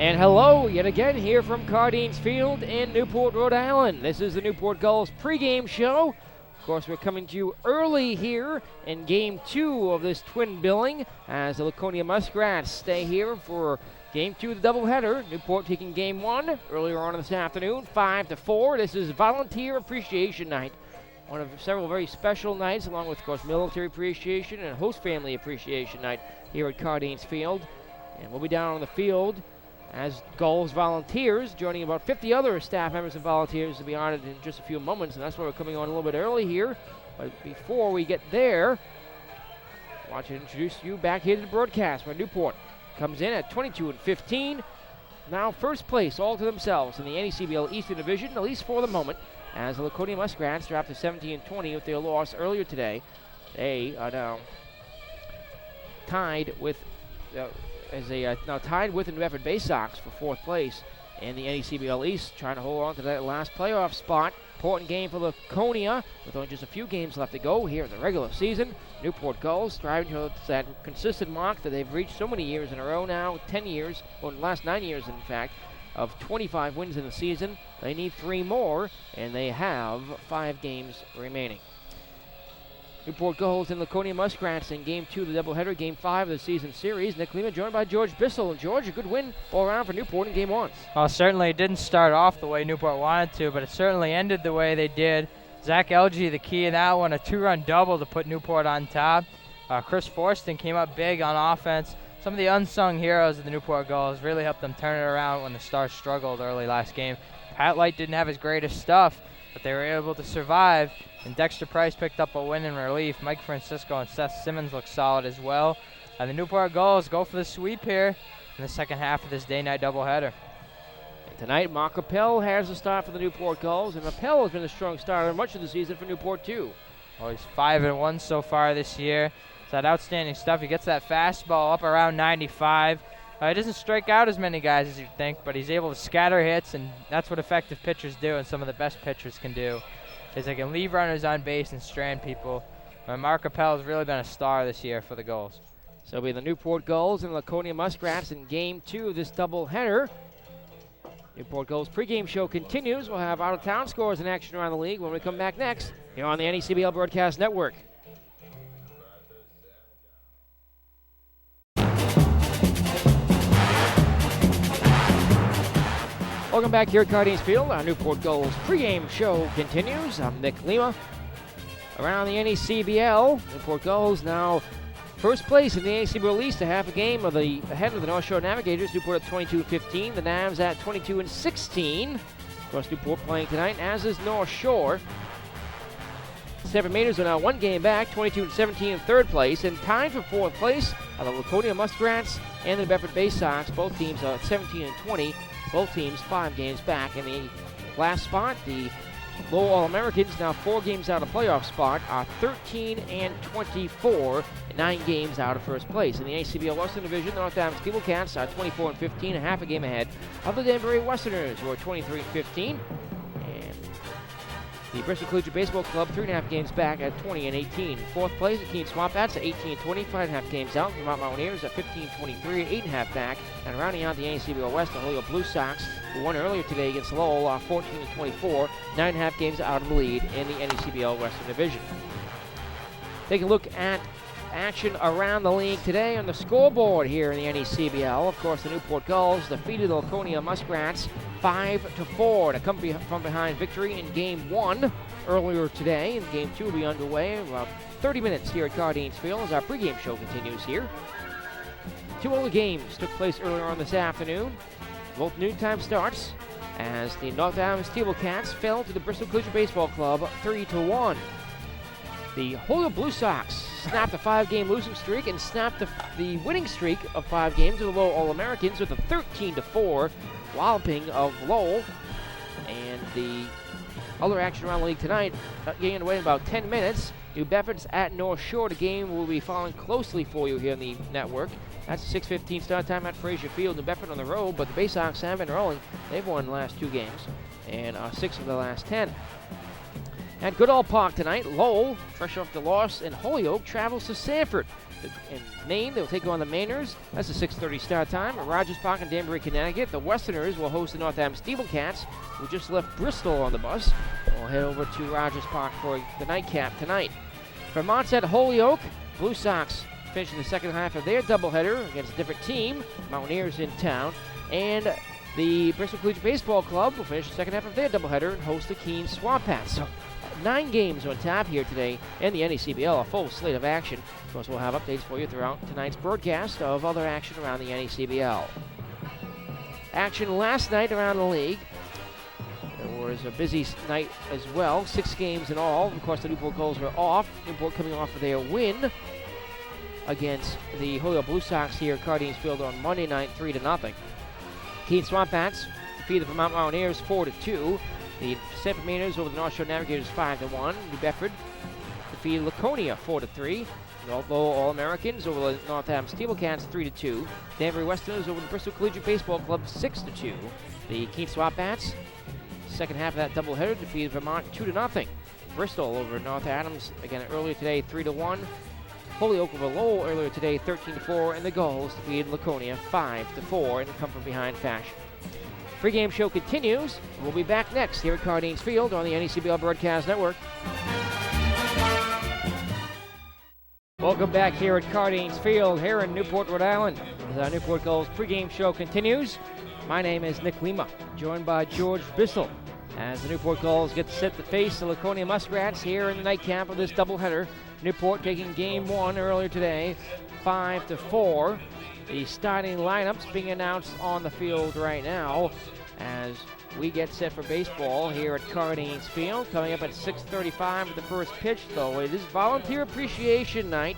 And hello yet again here from Cardines Field in Newport, Rhode Island. This is the Newport Gulls pregame show. Of course, we're coming to you early here in Game 2 of this twin billing as the Laconia Muskrats stay here for Game 2 of the doubleheader. Newport taking Game 1 earlier on this afternoon, 5-4. This is Volunteer Appreciation Night, one of several very special nights, along with, of course, Military Appreciation and Host Family Appreciation Night here at Cardines Field. And we'll be down on the field as Gulls volunteers, joining about 50 other staff members and volunteers to be honored in just a few moments, and that's why we're coming on a little bit early here. But before we get there, I want to introduce you back here to the broadcast where Newport comes in at 22-15. Now first place all to themselves in the NECBL Eastern Division, at least for the moment, as the Laconia Muskrats dropped to 17-20 with their loss earlier today. They are now tied with now tied with the New Bedford Bay Sox for fourth place in the NECBL East, trying to hold on to that last playoff spot. Important game for Laconia with only just a few games left to go here in the regular season. Newport Gulls striving towards that consistent mark that they've reached so many years in a row now, 10 years, or the last 9 years in fact, of 25 wins in the season. They need 3 more, and they have 5 games remaining. Newport Gulls and Laconia Muskrats in Game 2 of the doubleheader, Game 5 of the season series. Nick Lima joined by George Bissell. And George, a good win all around for Newport in Game 1. Well, certainly it didn't start off the way Newport wanted to, but it certainly ended the way they did. Zach Elgie, the key in that one, a 2-run double to put Newport on top. Chris Forston came up big on offense. Some of the unsung heroes of the Newport Gulls really helped them turn it around when the Stars struggled early last game. Pat Light didn't have his greatest stuff, but they were able to survive. And Dexter Price picked up a win in relief. Mike Francisco and Seth Simmons look solid as well. And the Newport Gulls go for the sweep here in the second half of this day-night doubleheader. And tonight, Mark Appel has the start for the Newport Gulls, and Appel has been a strong starter much of the season for Newport too. Well, he's 5-1 so far this year. It's that outstanding stuff. He gets that fastball up around 95. He doesn't strike out as many guys as you'd think, but he's able to scatter hits, and that's what effective pitchers do, and some of the best pitchers can do, is they can leave runners on base and strand people. Mark Appel has really been a star this year for the Gulls. So it'll be the Newport Gulls and Laconia Muskrats in Game 2 of this doubleheader. Newport Gulls pregame show continues. We'll have out-of-town scores in action around the league when we come back next here on the NECBL Broadcast Network. Welcome back here at Cardines Field. Our Newport Gulls pregame show continues. I'm Nick Lima. Around the NECBL, Newport Gulls now first place in the NECBL East, a half a game ahead of the North Shore Navigators. Newport at 22-15. The Navs at 22-16. Of course, Newport playing tonight, as is North Shore. Seven Mariners are now one game back, 22-17 in third place. And tied for fourth place are the Laconia Muskrats and the Bedford Bay Sox. Both teams are at 17-20. Both teams 5 games back. In the last spot, the Lowell All-Americans, now 4 games out of playoff spot, are 13-24, 9 games out of first place. In the NECBL Western Division, the North Adams Steelcats are 24-15, a half a game ahead of the Danbury Westerners, who are 23-15. The Bristol Collegiate Baseball Club, 3.5 games back at 20-18. Fourth place, the Keene Swamp Bats at 18-20, 5.5 games out. Vermont Mountaineers at 15-23, 8.5 back. And rounding out the NECBL West, the Holyoke Blue Sox, who won earlier today against Lowell, are 14-24, 9.5 games out of the lead in the NECBL Western Division. Take a look at action around the league today on the scoreboard here in the NECBL. Of course, the Newport Gulls defeated the Laconia Muskrats 5-4 to come from behind victory in Game 1 earlier today. And Game 2 will be underway in about 30 minutes here at Cardines Field as our pregame show continues here. 2 other games took place earlier on this afternoon. Both noontime starts as the North Adams Steelcats fell to the Bristol Collegiate Baseball Club 3-1. The Holyoke Blue Sox snapped a 5-game losing streak and snapped the winning streak of 5 games of the Lowell All-Americans with a 13-4 walloping of Lowell. And the other action around the league tonight, getting underway in about 10 minutes. New Bedford's at North Shore. The game will be following closely for you here on the network. That's a 6:15 start time at Frazier Field. New Bedford on the road, but the Bay Sox have been rolling. They've won the last 2 games and 6 of the last 10. At Goodall Park tonight, Lowell, fresh off the loss, and Holyoke travels to Sanford. In Maine, they'll take on the Mainers. That's a 6:30 start time. At Rogers Park in Danbury, Connecticut, the Westerners will host the Northampton Steelcats, who just left Bristol on the bus. We'll head over to Rogers Park for the nightcap tonight. Vermont's at Holyoke. Blue Sox finishing the second half of their doubleheader against a different team. Mountaineers in town. And the Bristol Collegiate Baseball Club will finish the second half of their doubleheader and host the Keene Swamp Bats. So 9 games on tap here today in the NECBL, a full slate of action. Of course, we'll have updates for you throughout tonight's broadcast of other action around the NECBL. Action last night around the league. There was a busy night as well, 6 games in all. Of course, the Newport Gulls were off. Newport coming off of their win against the Holyoke Blue Sox here at Cardines Field on Monday night, 3-0. Keene Swamp Bats defeated the Vermont Mountaineers 4-2. The Sanford Mainers over the North Shore Navigators 5-1. New Bedford defeated Laconia 4-3. The All-Americans over the Northampton Steelcats 3-2. Danbury Westerners over the Bristol Collegiate Baseball Club 6-2. The Keene Swamp Bats, second half of that doubleheader, defeated Vermont 2-0. Bristol over North Adams again earlier today 3-1. Holyoke over Lowell earlier today 13-4, and the Gulls defeated Laconia 5-4 in a come-from-behind fashion. Pre-game show continues. We'll be back next here at Cardines Field on the NECBL Broadcast Network. Welcome back here at Cardines Field here in Newport, Rhode Island. As our Newport Gulls pre-game show continues, my name is Nick Lima, joined by George Bissell, as the Newport Gulls get set to face the Laconia Muskrats here in the nightcap of this doubleheader. Newport taking game 1 earlier today, 5-4. The starting lineups being announced on the field right now as we get set for baseball here at Cardines Field. Coming up at 6:35 with the first pitch, though. It is Volunteer Appreciation Night,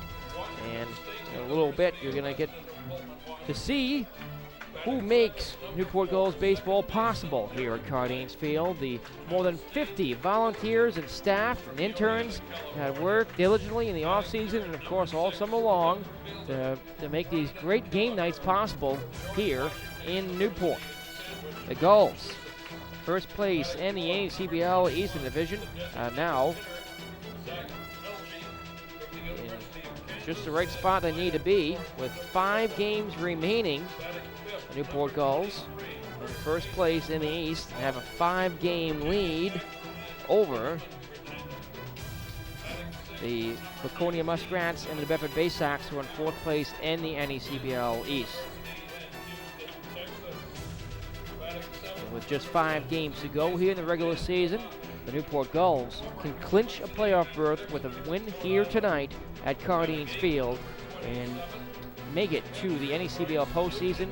and in a little bit you're going to get to see who makes Newport Gulls baseball possible here at Cardines Field. The more than 50 volunteers and staff and interns that work diligently in the offseason and, of course, all summer long to make these great game nights possible here in Newport. The Gulls, first place in the NECBL Eastern Division, now in just the right spot they need to be with 5 games remaining. The Newport Gulls in first place in the East have a 5-game lead over the Laconia Muskrats and the Bedford Bay Sox, who are in 4th place in the NECBL East. With just 5 games to go here in the regular season, the Newport Gulls can clinch a playoff berth with a win here tonight at Cardines Field and make it to the NECBL postseason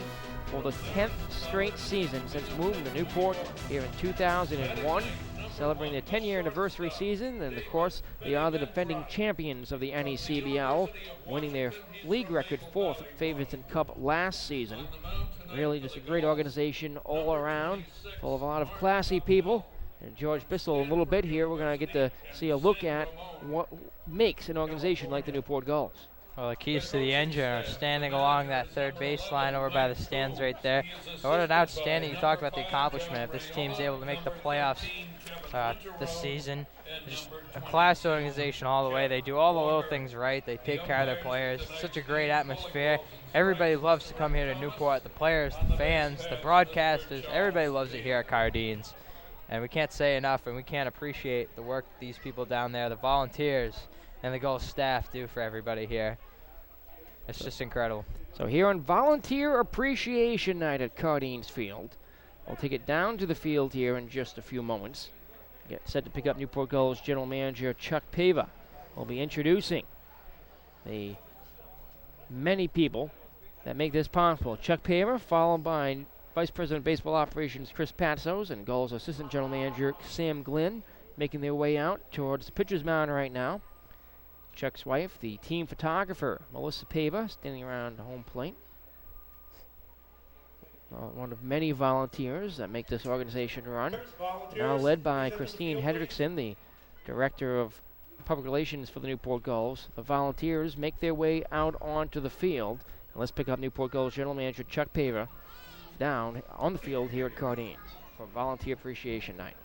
for the 10th straight season since moving to Newport here in 2001, celebrating their 10-year anniversary season. And of course, they are the defending champions of the NECBL, winning their league record 4th Favorites Cup last season. Really just a great organization all around, full of a lot of classy people. And George Bissell, in a little bit here, we're going to get to see a look at what makes an organization like the Newport Gulls. Well, the keys to the engine are standing along that third baseline over by the stands right there. What an outstanding, you talked about the accomplishment if this team's able to make the playoffs this season. Just a class organization all the way. They do all the little things right. They take care of their players. It's such a great atmosphere. Everybody loves to come here to Newport. The players, the fans, the broadcasters, everybody loves it here at Cardines. And we can't say enough, and we can't appreciate the work these people down there, the volunteers, and the Gulls staff do for everybody here. It's just incredible. So here on Volunteer Appreciation Night at Cardines Field, we'll take it down to the field here in just a few moments. Get set to pick up Newport Gulls General Manager Chuck Pava. We'll be introducing the many people that make this possible. Chuck Pava, followed by Vice President of Baseball Operations Chris Patsos and Gulls Assistant General Manager Sam Glynn, making their way out towards the pitcher's mound right now. Chuck's wife, the team photographer, Melissa Pava, standing around the home plate. One of many volunteers that make this organization run. Now led by Christine Hendrickson, the Director of Public Relations for the Newport Gulls. The volunteers make their way out onto the field. And let's pick up Newport Gulls General Manager Chuck Pava down on the field here at Cardines for Volunteer Appreciation Night.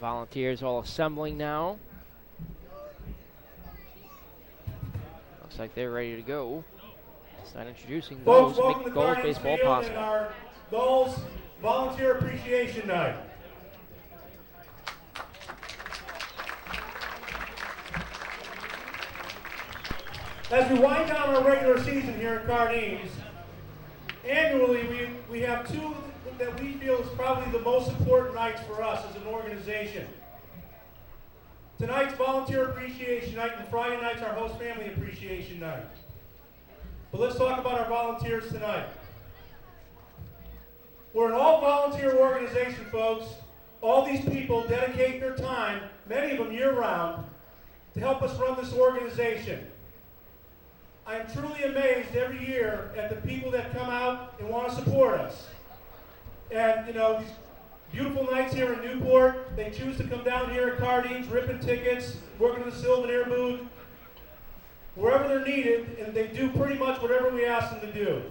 Volunteers all assembling now. Looks like they're ready to go. Start introducing those who make Gulls baseball possible. Our Gulls Volunteer Appreciation Night. As we wind down our regular season here at Cardines, annually we have two that we feel is probably the most important nights for us as an organization. Tonight's Volunteer Appreciation Night, and Friday night's our Host Family Appreciation Night. But let's talk about our volunteers tonight. We're an all-volunteer organization, folks. All these people dedicate their time, many of them year-round, to help us run this organization. I am truly amazed every year at the people that come out and want to support us. And, you know, these beautiful nights here in Newport, they choose to come down here at Cardines, ripping tickets, working in the souvenir booth, wherever they're needed, and they do pretty much whatever we ask them to do.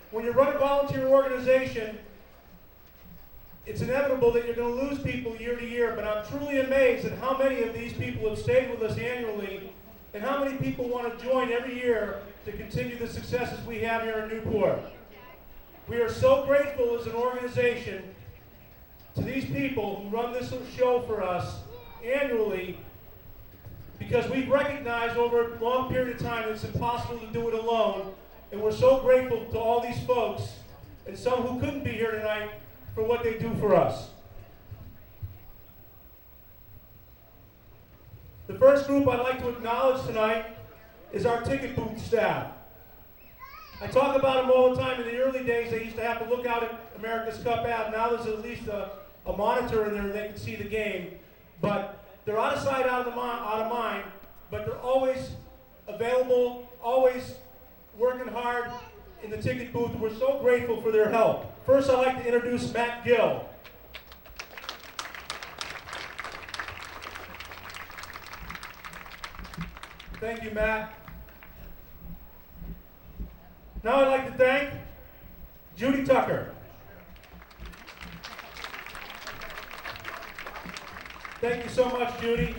When you run a volunteer organization, it's inevitable that you're going to lose people year to year, but I'm truly amazed at how many of these people have stayed with us annually and how many people want to join every year to continue the successes we have here in Newport. We are so grateful as an organization to these people who run this show for us annually, because we've recognized over a long period of time it's impossible to do it alone, and we're so grateful to all these folks, and some who couldn't be here tonight, for what they do for us. The first group I'd like to acknowledge tonight is our ticket booth staff. I talk about them all the time. In the early days, they used to have to look out at America's Cup Ave. Now there's at least a monitor in there and they can see the game. But they're out of sight, out of mind, but they're always available, always working hard in the ticket booth. We're so grateful for their help. First, I'd like to introduce Matt Gill. Thank you, Matt. Now I'd like to thank Judy Tucker. Thank you so much, Judy.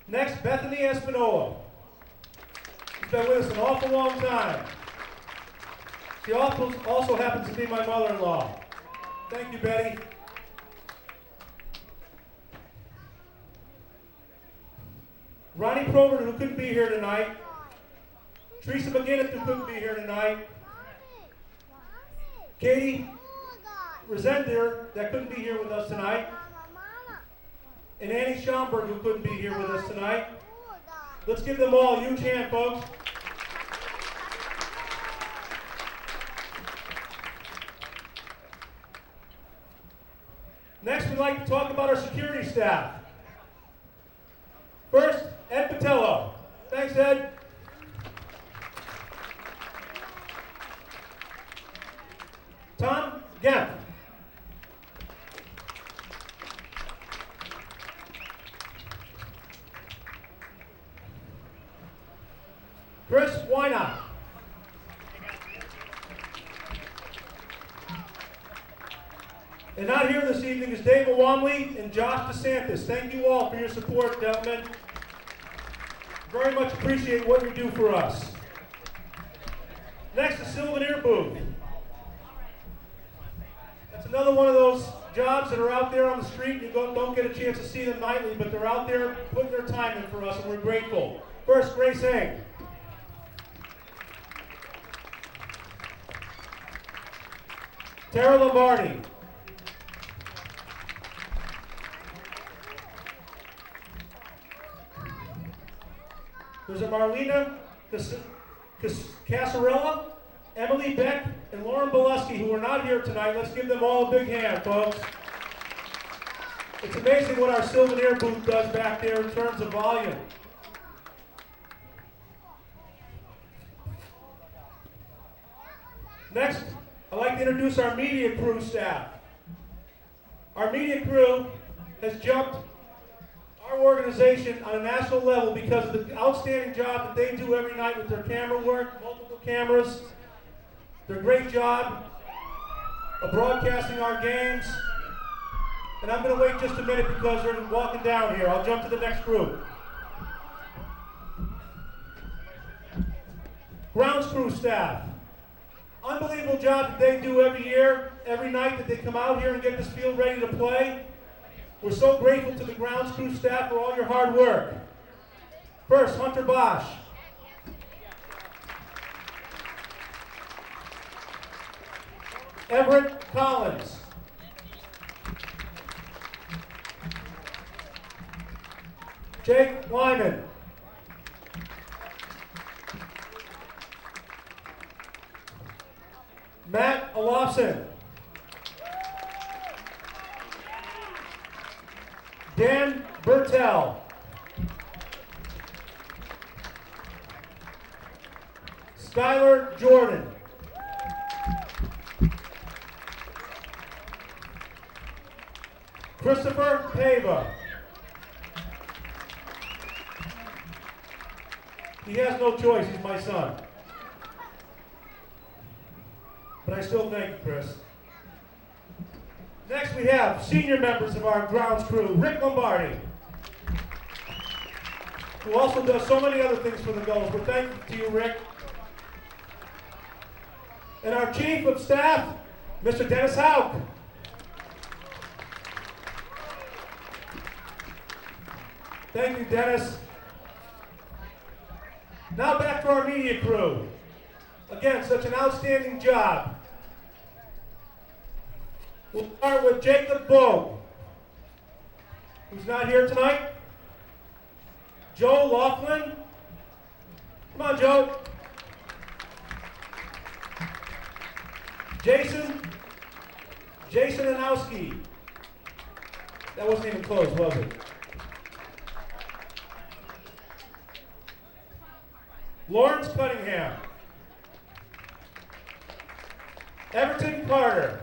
Next, Bethany Espinola. She's been with us an awful long time. She also happens to be my mother-in-law. Thank you, Betty. Ronnie Prover, who couldn't be here tonight. Teresa McGinnis, who couldn't be here tonight. Katie Resender, that couldn't be here with us tonight. And Annie Schomburg, who couldn't be here with us tonight. Let's give them all a huge hand, folks. Next, we'd like to talk about our security staff. First, Ed Patello. Thanks, Ed. Tom Gemp. Chris Wynot. And not here this evening is Dave Awamley and Josh DeSantis. Thank you all for your support, gentlemen. Very much appreciate what you do for us. Next, the souvenir booth. That's another one of those jobs that are out there on the street. You don't get a chance to see them nightly, but they're out there putting their time in for us, and we're grateful. First, Grace Heng. Tara Lombardi. There's a Marlena Casarella, Emily Beck, and Lauren Boleski, who are not here tonight. Let's give them all a big hand, folks. It's amazing what our souvenir booth does back there in terms of volume. Next, I'd like to introduce our media crew staff. Our media crew has jumped our organization on a national level because of the outstanding job that they do every night with their camera work, multiple cameras. their great job of broadcasting our games. And I'm going to wait just a minute because they're walking down here. I'll jump to the next group. Grounds crew staff. Unbelievable job that they do every year, every night that they come out here and get this field ready to play. We're so grateful to the grounds crew staff for all your hard work. First, Hunter Bosch. Everett Collins. Jake Lyman. Matt Olofsson. Dan Bertel. Skylar Jordan. Christopher Pava. He has no choice, he's my son. But I still thank you, Chris. Next we have senior members of our grounds crew, Rick Lombardi, who also does so many other things for the Gulls. But thank you to you, Rick. And our chief of staff, Mr. Dennis Hauk. Thank you, Dennis. Now back to our media crew. Again, such an outstanding job. We'll start with Jacob Bogue, who's not here tonight. Joe Laughlin. Come on, Joe. Jason Anowski. That wasn't even close, was it? Lawrence Cunningham. Everton Carter.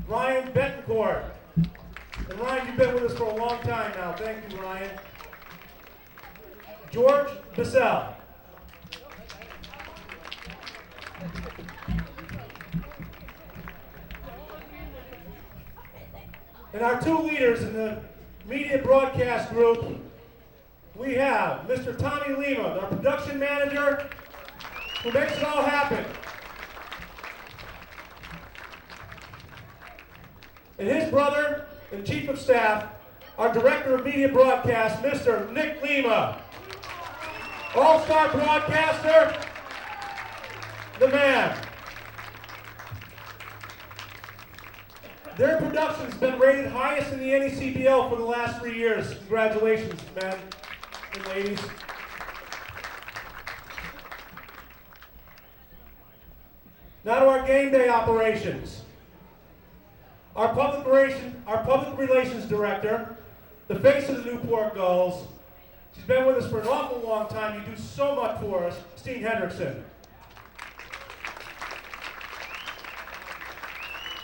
Ryan Betancourt. And Ryan, you've been with us for a long time now. Thank you, Ryan. George Bissell. And our two leaders in the media broadcast group, we have Mr. Tommy Lima, our production manager, who makes it all happen. And his brother and chief of staff, our director of media broadcast, Mr. Nick Lima. All-star broadcaster, the man. Their production's been rated highest in the NECBL for the last 3 years. Congratulations, men and ladies. Now to our game day operations. Our public relations director, the face of the Newport Gulls. She's been with us for an awful long time. You do so much for us, Christine Hendrickson.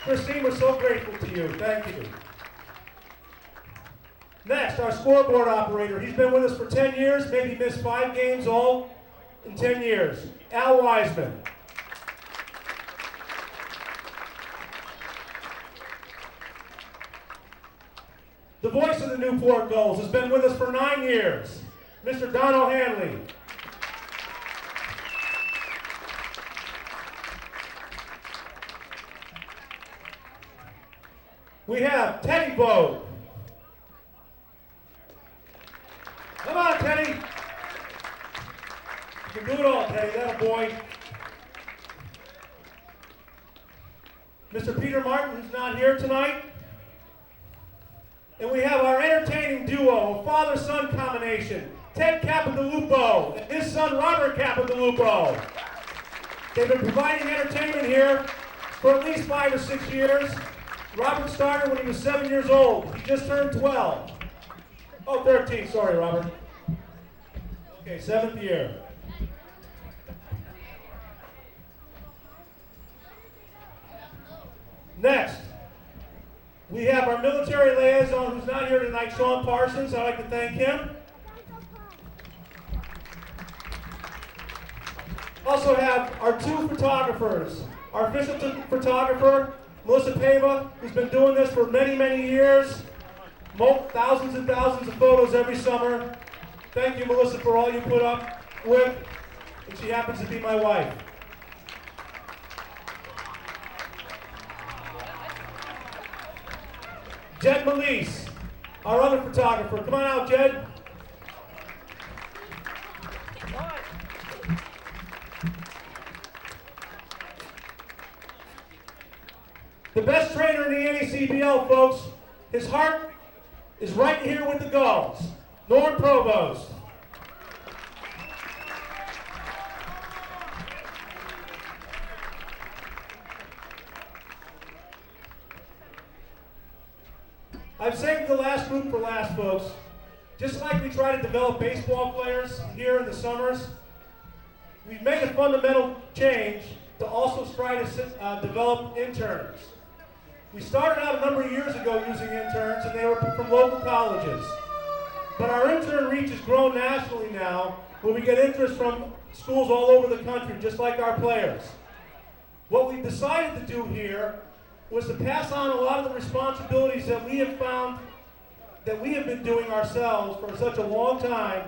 Christine, we're so grateful to you. Thank you. Next, our scoreboard operator. He's been with us for 10 years, maybe missed 5 games all in 10 years. Al Wiseman. The voice of the Newport Gulls has been with us for 9 years, Mr. Don O'Hanley. We have Teddy Bogue. Come on, Teddy. You can do it all, Teddy. That a boy. Mr. Peter Martin, who's not here tonight. And we have our entertaining duo, a father-son combination, Ted Capodilupo and his son Robert Capodilupo. They've been providing entertainment here for at least 5 or 6 years. Robert started when he was 7 years old. He just turned 12. Oh, 13, sorry, Robert. Okay, 7th year. Next, we have our military liaison who's not here tonight, Sean Parsons. I'd like to thank him. Also have our 2 photographers. Our official photographer, Melissa Pava, who's been doing this for many, many years. Thousands and thousands of photos every summer. Thank you, Melissa, for all you put up with. And she happens to be my wife. Jed Melise, our other photographer. Come on out, Jed. The best trainer in the NACBL, folks. His heart is right here with the Gulls. Norm Provost. I've saved the last group for last, folks. Just like we try to develop baseball players here in the summers, we've made a fundamental change to also try to develop interns. We started out a number of years ago using interns, and they were from local colleges. But our intern reach has grown nationally now, where we get interest from schools all over the country, just like our players. What we decided to do here was to pass on a lot of the responsibilities that we have found that we have been doing ourselves for such a long time,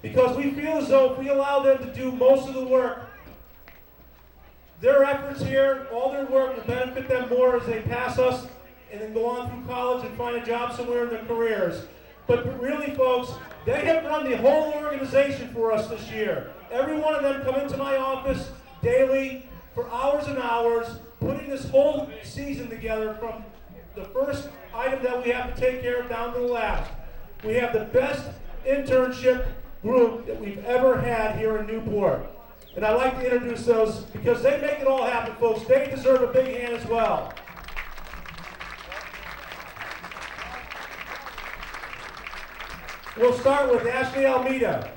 because we feel as though if we allow them to do most of the work, their efforts here, all their work will benefit them more as they pass us and then go on through college and find a job somewhere in their careers. But really, folks, they have run the whole organization for us this year. Every one of them come into my office daily for hours and hours, putting this whole season together from the first item that we have to take care of down to the last. We have the best internship group that we've ever had here in Newport. And I'd like to introduce those because they make it all happen, folks. They deserve a big hand as well. We'll start with Ashley Almeida.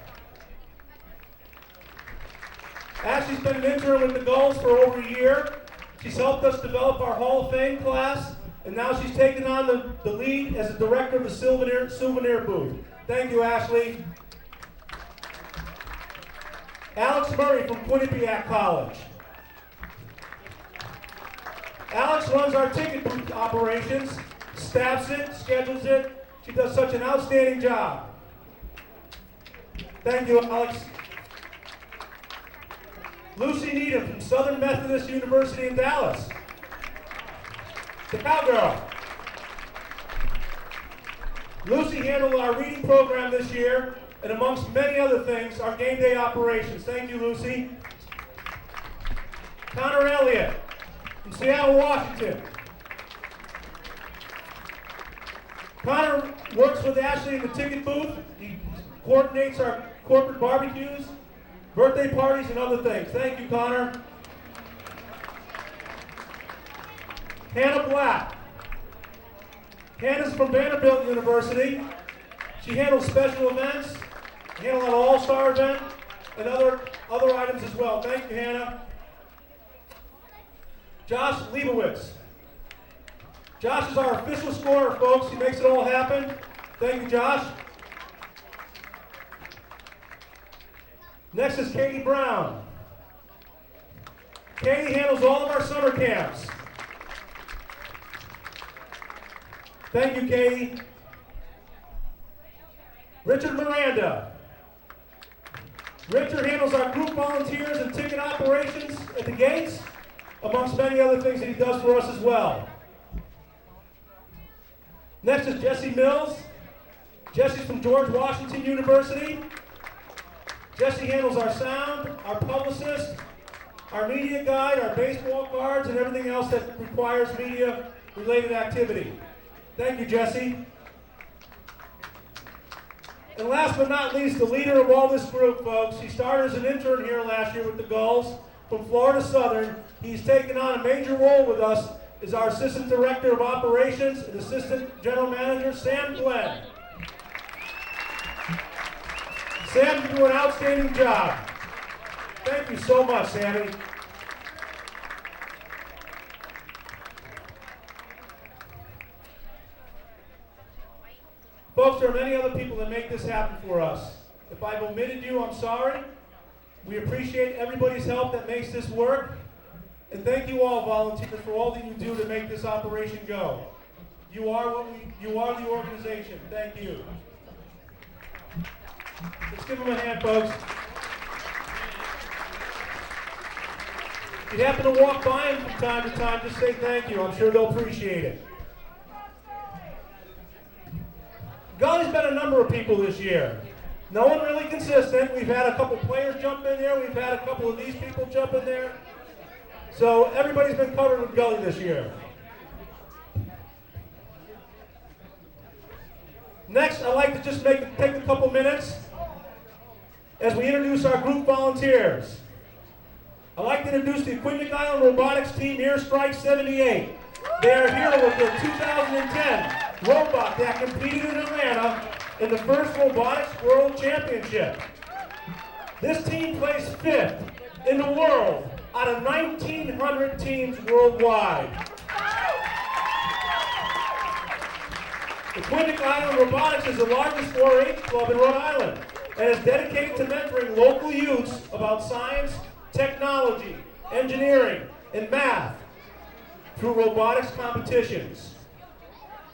Ashley's been an intern with the Gulls for over a year. She's helped us develop our Hall of Fame class, and now she's taken on the lead as the director of the souvenir booth. Thank you, Ashley. Alex Murray from Quinnipiac College. Alex runs our ticket booth operations, staffs it, schedules it. She does such an outstanding job. Thank you, Alex. Lucy Needham from Southern Methodist University in Dallas. The cowgirl. Lucy handled our reading program this year, and amongst many other things, our game day operations. Thank you, Lucy. Connor Elliott from Seattle, Washington. Connor works with Ashley in the ticket booth. He coordinates our corporate barbecues, birthday parties, and other things. Thank you, Connor. Hannah Black. Hannah's from Vanderbilt University. She handles special events, handles an all-star event, and other items as well. Thank you, Hannah. Josh Leibowitz. Josh is our official scorer, folks. He makes it all happen. Thank you, Josh. Next is Katie Brown. Katie handles all of our summer camps. Thank you, Katie. Richard Miranda. Richard handles our group volunteers and ticket operations at the gates, amongst many other things that he does for us as well. Next is Jesse Mills. Jesse's from George Washington University. Jesse handles our sound, our publicist, our media guide, our baseball cards, and everything else that requires media-related activity. Thank you, Jesse. And last but not least, the leader of all this group, folks. He started as an intern here last year with the Gulls from Florida Southern. He's taken on a major role with us as our Assistant Director of Operations and Assistant General Manager, Sam Glenn. Sam, you do an outstanding job. Thank you so much, Sammy. Folks, there are many other people that make this happen for us. If I've omitted you, I'm sorry. We appreciate everybody's help that makes this work. And thank you all, volunteers, for all that you do to make this operation go. You are the organization. Thank you. Let's give them a hand, folks. If you happen to walk by them from time to time, just say thank you. I'm sure they'll appreciate it. Gully's been a number of people this year. No one really consistent. We've had a couple players jump in there. We've had a couple of these people jump in there. So everybody's been covered with Gully this year. Next, I'd like to just take a couple minutes as we introduce our group volunteers. I'd like to introduce the Aquidneck Island Robotics Team Airstrike 78. They are here with their 2010 robot that competed in Atlanta in the first Robotics World Championship. This team placed 5th in the world out of 1,900 teams worldwide. The Aquidneck Island Robotics is the largest 4-H club in Rhode Island and is dedicated to mentoring local youths about science, technology, engineering, and math through robotics competitions.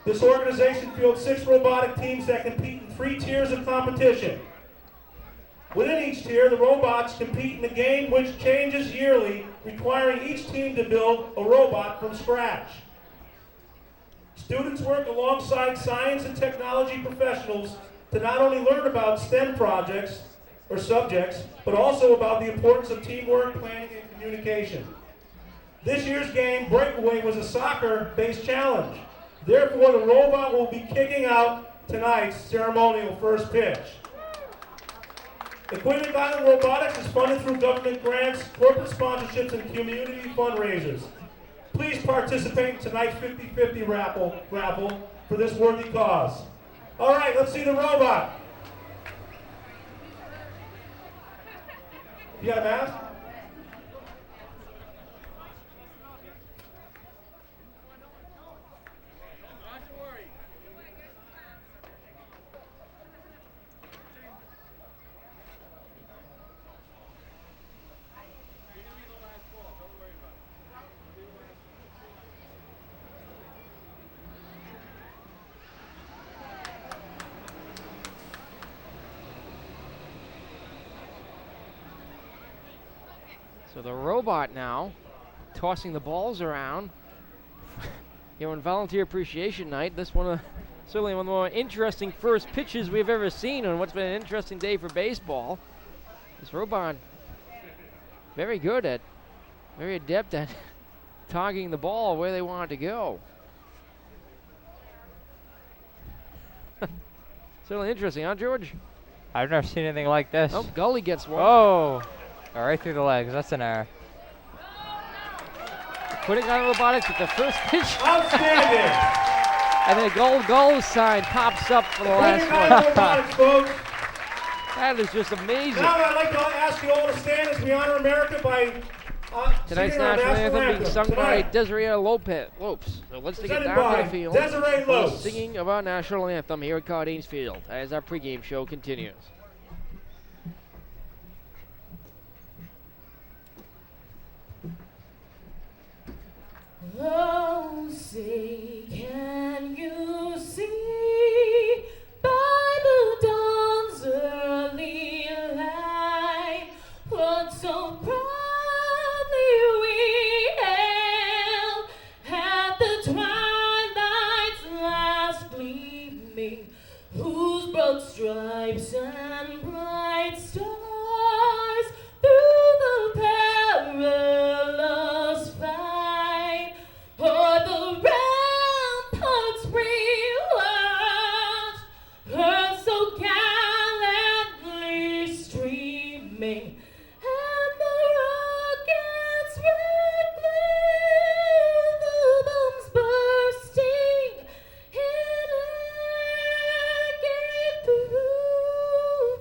This organization fields 6 robotic teams that compete in 3 tiers of competition. Within each tier, the robots compete in a game which changes yearly, requiring each team to build a robot from scratch. Students work alongside science and technology professionals to not only learn about STEM projects or subjects, but also about the importance of teamwork, planning, and communication. This year's game, Breakaway, was a soccer-based challenge. Therefore, the robot will be kicking out tonight's ceremonial first pitch. Aquidneck Island Robotics is funded through government grants, corporate sponsorships, and community fundraisers. Please participate in tonight's 50-50 raffle for this worthy cause. All right, let's see the robot. You got a mask? So the robot now tossing the balls around here on Volunteer Appreciation Night. This one, certainly one of the more interesting first pitches we've ever seen on what's been an interesting day for baseball. This robot, very adept at targeting the ball where they want it to go. Certainly interesting, huh, George? I've never seen anything like this. Oh, Gully gets one. Oh, right through the legs. That's an error. Putting on robotics with the first pitch. Outstanding! And then a Gulls sign pops up for the last one. Robotics, folks. That is just amazing. Now I'd like to ask you all to stand as we honor America by Tonight's singing our national anthem being sung by tonight. Desiree Lopes. So let's take it Presented down by to the field. Desiree for the Lopes. Singing of our national anthem here at Cardines Field as our pregame show continues. Oh, say, can you see by the dawn's early light what so proudly we hailed at the twilight's last gleaming, whose broad stripes and bright stars through the perilous fight o'er the ramparts we watched, her so gallantly streaming, and the rocket's red glare, the bombs bursting in air gave proof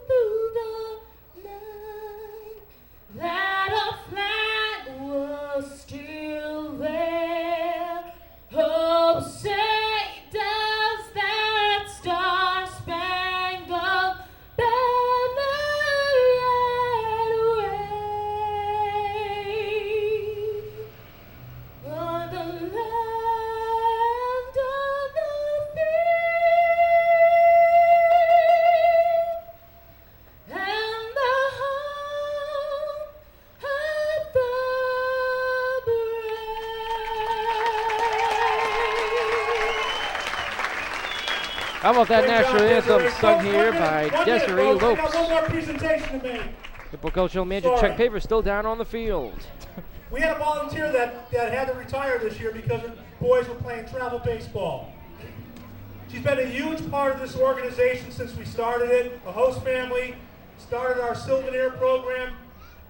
How about that Great national job, anthem Desiree. sung Folks, here 1 by minute, 1 minute, Desiree folks. I got Lopes. one more presentation to make. Newport Gulls general manager Sorry. Chuck Paver still down on the field. We had a volunteer that had to retire this year because her boys were playing travel baseball. She's been a huge part of this organization since we started it. A host family, started our souvenir program,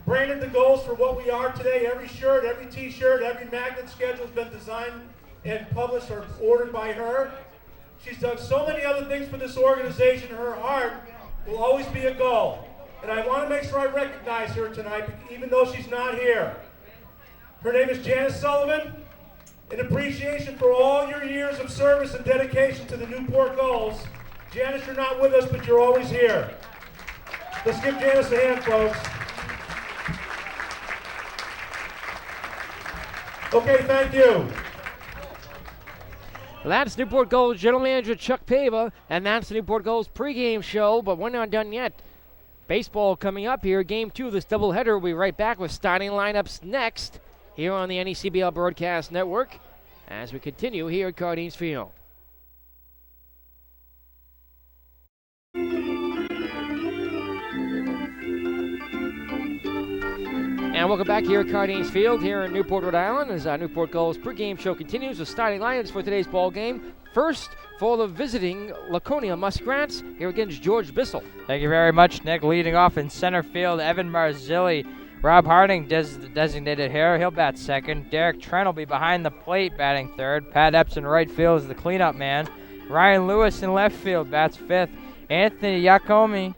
branded the Gulls for what we are today. Every shirt, every t-shirt, every magnet schedule has been designed and published or ordered by her. She's done so many other things for this organization. Her heart will always be a Gull. And I want to make sure I recognize her tonight, even though she's not here. Her name is Janice Sullivan. In appreciation for all your years of service and dedication to the Newport Gulls. Janice, you're not with us, but you're always here. Let's give Janice a hand, folks. Okay, thank you. Well, that's Newport Gulls general manager Chuck Paver, and that's the Newport Gulls pregame show, but we're not done yet. Baseball coming up here. Game 2 of this doubleheader. We'll be right back with starting lineups next here on the NECBL Broadcast Network as we continue here at Cardines Field. And welcome back here at Cardines Field here in Newport, Rhode Island, as our Newport Gulls pregame show continues with starting lineups for today's ball game. First, for the visiting Laconia Muskrats, here against George Bissell. Thank you very much, Nick. Leading off in center field, Evan Marzilli. Rob Harding designated here. He'll bat second. Derek Trent will be behind the plate, batting third. Pat Epps in right field is the cleanup man. Ryan Lewis in left field bats fifth. Anthony Yacomi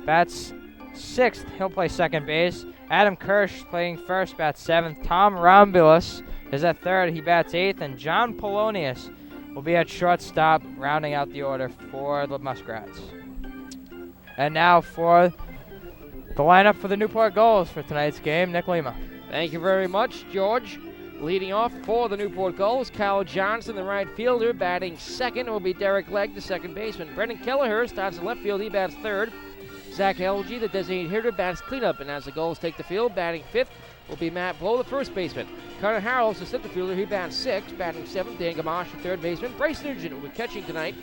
bats sixth. He'll play second base. Adam Kirsch playing first, bats seventh. Tom Romulus is at third. He bats eighth. And John Polonius will be at shortstop, rounding out the order for the Muskrats. And now for the lineup for the Newport Gulls for tonight's game, Nick Lima. Thank you very much, George. Leading off for the Newport Gulls, Kyle Johnson, the right fielder, batting second will be Derek Legg, the second baseman. Brendan Kelleher starts in left field, he bats third. Zach Elgie, the designated hitter, bats cleanup, and as the Gulls take the field, batting fifth will be Matt Blow, the first baseman. Carter Harrell's the center fielder, he bats sixth. Batting seventh, Dan Gamache, the third baseman. Bryce Nugent will be catching tonight,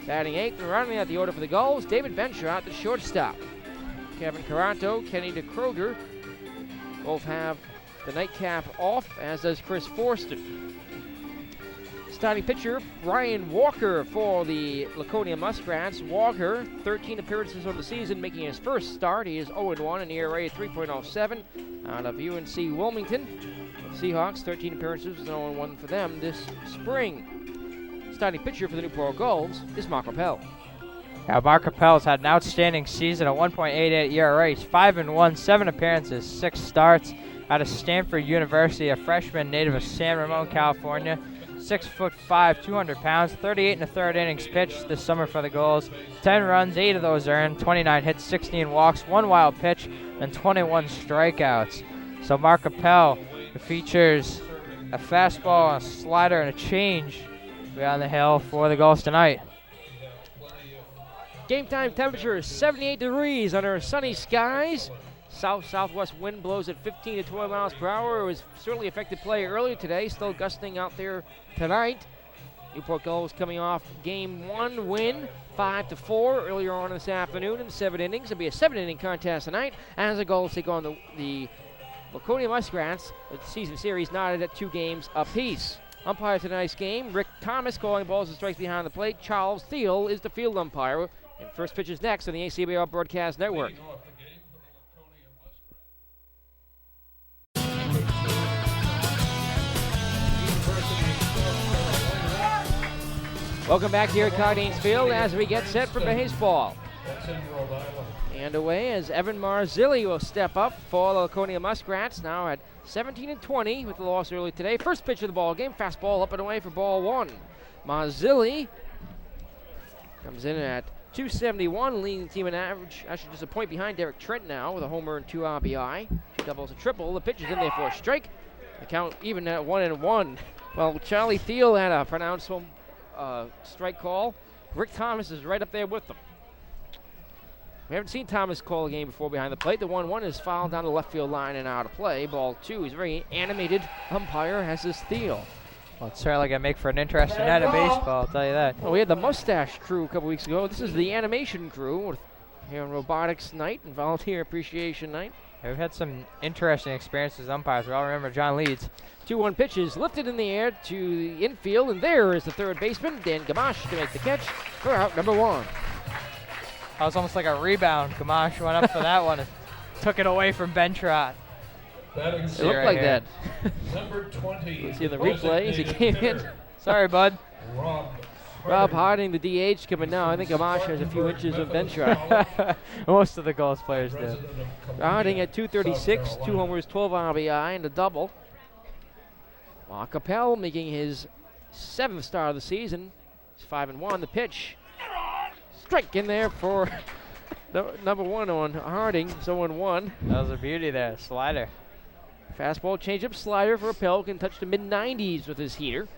batting eighth. And rounding out the order for the Gulls, David Benchot, the shortstop. Kevin Caranto, Kenny DeKroger both have the nightcap off, as does Chris Forster. Starting pitcher, Ryan Walker for the Laconia Muskrats. Walker, 13 appearances on the season, making his first start. He is 0-1, an ERA of 3.07 out of UNC Wilmington. Seahawks, 13 appearances, 0-1 for them this spring. Starting pitcher for the Newport Gulls is Mark Rappel. Now, Mark Rappel's had an outstanding season, a 1.88 ERA. He's 5-1, 7 appearances, 6 starts out of Stanford University, a freshman native of San Ramon, California. 6'5", 200 pounds, 38 1/3 innings pitched this summer for the Gulls. 10 runs, 8 of those earned, 29 hits, 16 walks, 1 wild pitch, and 21 strikeouts. So Mark Rappel, who features a fastball, a slider, and a change beyond the hill for the Gulls tonight. Game time temperature is 78 degrees under sunny skies. South-southwest wind blows at 15 to 20 miles per hour. It was certainly affected play earlier today, still gusting out there tonight. Newport Gulls coming off game 1 win, 5-4 earlier on this afternoon in 7 innings. It'll be a 7-inning contest tonight as the Gulls take on the Laconia Muskrats. The season series knotted at 2 games apiece. Umpire tonight's game, Rick Thomas calling balls and strikes behind the plate. Charles Thiel is the field umpire. And first pitch is next on the ACBL Broadcast Network. Welcome back here at Cardines Field as we get set for baseball. And away as Evan Marzilli will step up for the Laconia Muskrats, now at 17-20 with the loss early today. First pitch of the ball game, fastball up and away for ball 1. Marzilli comes in at 271, leading the team in average. Actually just a point behind Derek Trent now with a homer and 2 RBI. 2 doubles, a triple. The pitch is in there for a strike. The count even at 1-1. Well, Charlie Thiel had a pronounced home strike call. Rick Thomas is right up there with them. We haven't seen Thomas call a game before behind the plate. The 1-1 is fouled down the left field line and out of play. Ball 2. He's a very animated umpire, as is Thiel. Well, it's certainly going to make for an interesting night of baseball, I'll tell you that. Well, we had the mustache crew a couple weeks ago. This is the animation crew here on Robotics Night and Volunteer Appreciation Night. We've had some interesting experiences as umpires. We all remember John Leeds. 2-1 pitches lifted in the air to the infield, and there is the third baseman, Dan Gamache, to make the catch for out number 1. That was almost like a rebound. Gamache went up for that one and took it away from Ben Trott. It looked like that. Number 20. You see in the replay as he came in. Sorry, bud. Rob Harding, the DH, coming now. I think Gamache has a few inches of bench ride. Most of the Gulls players do. Harding at 236, 2 homers, 12 RBI, and a double. While Capel making his 7th start of the season. He's 5-1. The pitch. Strike in there for number 1 on Harding. 0-1. That was a beauty there. Slider. Fastball, changeup, slider for Appel. Can touch the mid-90s with his heater.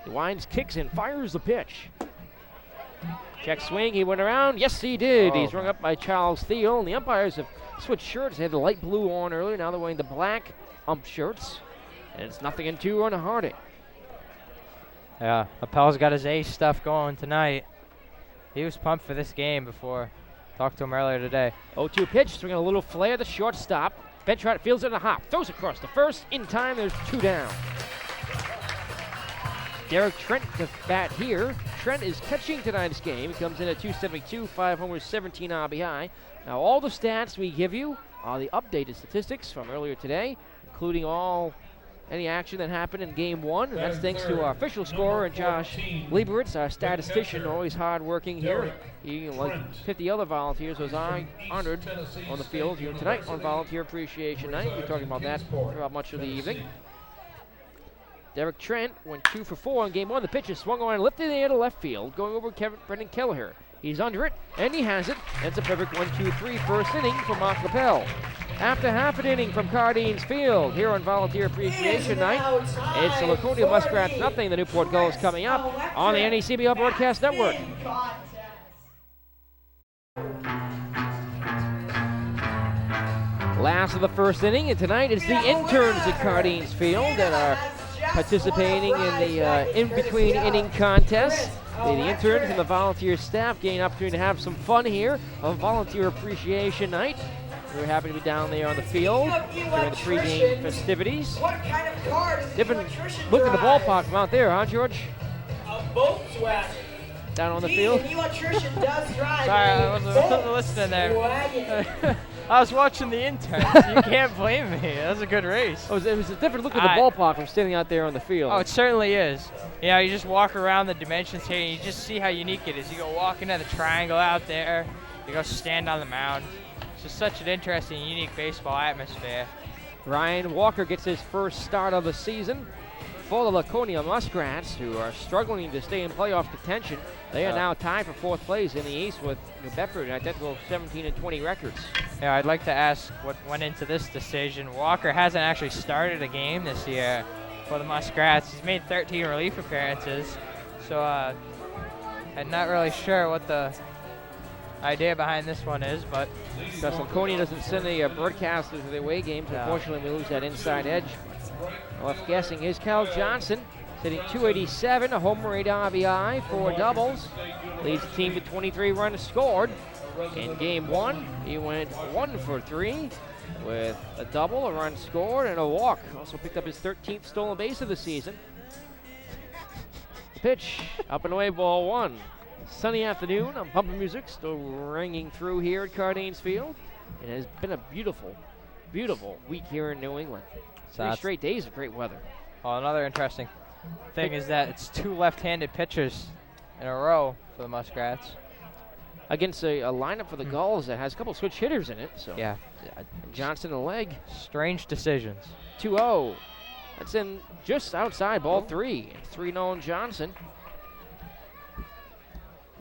He winds, kicks, and fires the pitch. Check swing, he went around. Yes, he did. He's rung up by Charles Thiel, and the umpires have switched shirts. They had the light blue on earlier. Now they're wearing the black ump shirts. And it's 0-2 on Harding. Yeah, Appel's got his ace stuff going tonight. He was pumped for this game before. Talked to him earlier today. 0-2 pitch, swinging a little flare, the shortstop. Ben Trott fields it in a hop, throws across the first. In time, there's 2 down. Derek Trent to bat here. Trent is catching tonight's game. He comes in at 272, 5 homers, 17 RBI. Now, all the stats we give you are the updated statistics from earlier today, including any action that happened in Game 1. And that's thanks to our official scorer and Josh Lieberitz, our statistician, always hard-working here. He, like 50 other volunteers, was honored on the field here tonight on Volunteer Appreciation Night. We're talking about that throughout much of the evening. Derek Trent went 2 for 4 in Game 1. The pitch is swung on and lifted in the air to left field, going over Brendan Kelleher. He's under it, and he has it. It's a perfect 1-2-3 first inning for Mark Capel. After half an inning from Cardines Field, here on Volunteer Appreciation Night, it's the Laconia Muskrats nothing. The Newport Gulls coming up on the NECBL Broadcast Network. Last of the first inning, and tonight it's the interns at Cardines Field that are participating in the in-between inning contest. The interns and the volunteer staff gain an opportunity to have some fun here on Volunteer Appreciation Night. We're happy to be down there on the field during the pregame festivities. Different look at the ballpark from out there, huh, George? A Volkswagen. Down on the field? The electrician does drive. Sorry, I wasn't listening there. I was watching the interns. You can't blame me. That was a good race. Oh, it was a different look at the ballpark from standing out there on the field. Oh, it certainly is. You know, you just walk around the dimensions here and you just see how unique it is. You go walk into the triangle out there. You go stand on the mound. It's just such an interesting, unique baseball atmosphere. Ryan Walker gets his first start of the season for the Laconia Muskrats, who are struggling to stay in playoff contention. They are now tied for 4th place in the East with New Bedford, identical 17-20 records. Yeah, I'd like to ask what went into this decision. Walker hasn't actually started a game this year for the Muskrats. He's made 13 relief appearances, so I'm not really sure what the idea behind this one is, but because Laconia doesn't send the broadcasters to their away games, unfortunately we lose that inside edge. Left guessing is Cal Johnson, hitting 287, a homer, 8 RBI, 4 doubles. Leads the team to 23 runs scored. In Game 1, he went 1 for 3 with a double, a run scored, and a walk. Also picked up his 13th stolen base of the season. The pitch, up and away, ball 1. Sunny afternoon, I'm pumping music, still ringing through here at Cardines Field. It has been a beautiful, beautiful week here in New England. 3 straight days of great weather. Well, another interesting thing is that it's 2 left-handed pitchers in a row for the Muskrats. Against a lineup for the Gulls that has a couple switch hitters in it. So yeah. Johnson a leg. Strange decisions. 2-0. That's in just outside ball 3. 3-0 on Johnson.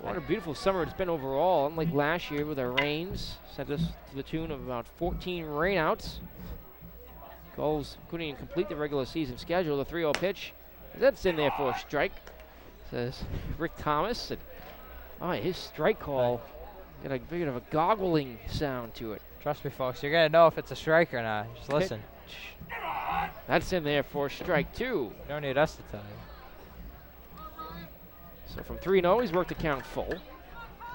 What a beautiful summer it's been overall. Unlike last year with the rains, sent us to the tune of about 14 rainouts. Gulls couldn't even complete the regular season schedule. The 3-0 pitch, that's in there for a strike, says Rick Thomas. And his strike call got a bit of a goggling sound to it. Trust me, folks, you're going to know if it's a strike or not. Just listen. That's in there for strike 2. You don't need us to tell you. So from 3-0, he's worked the count full.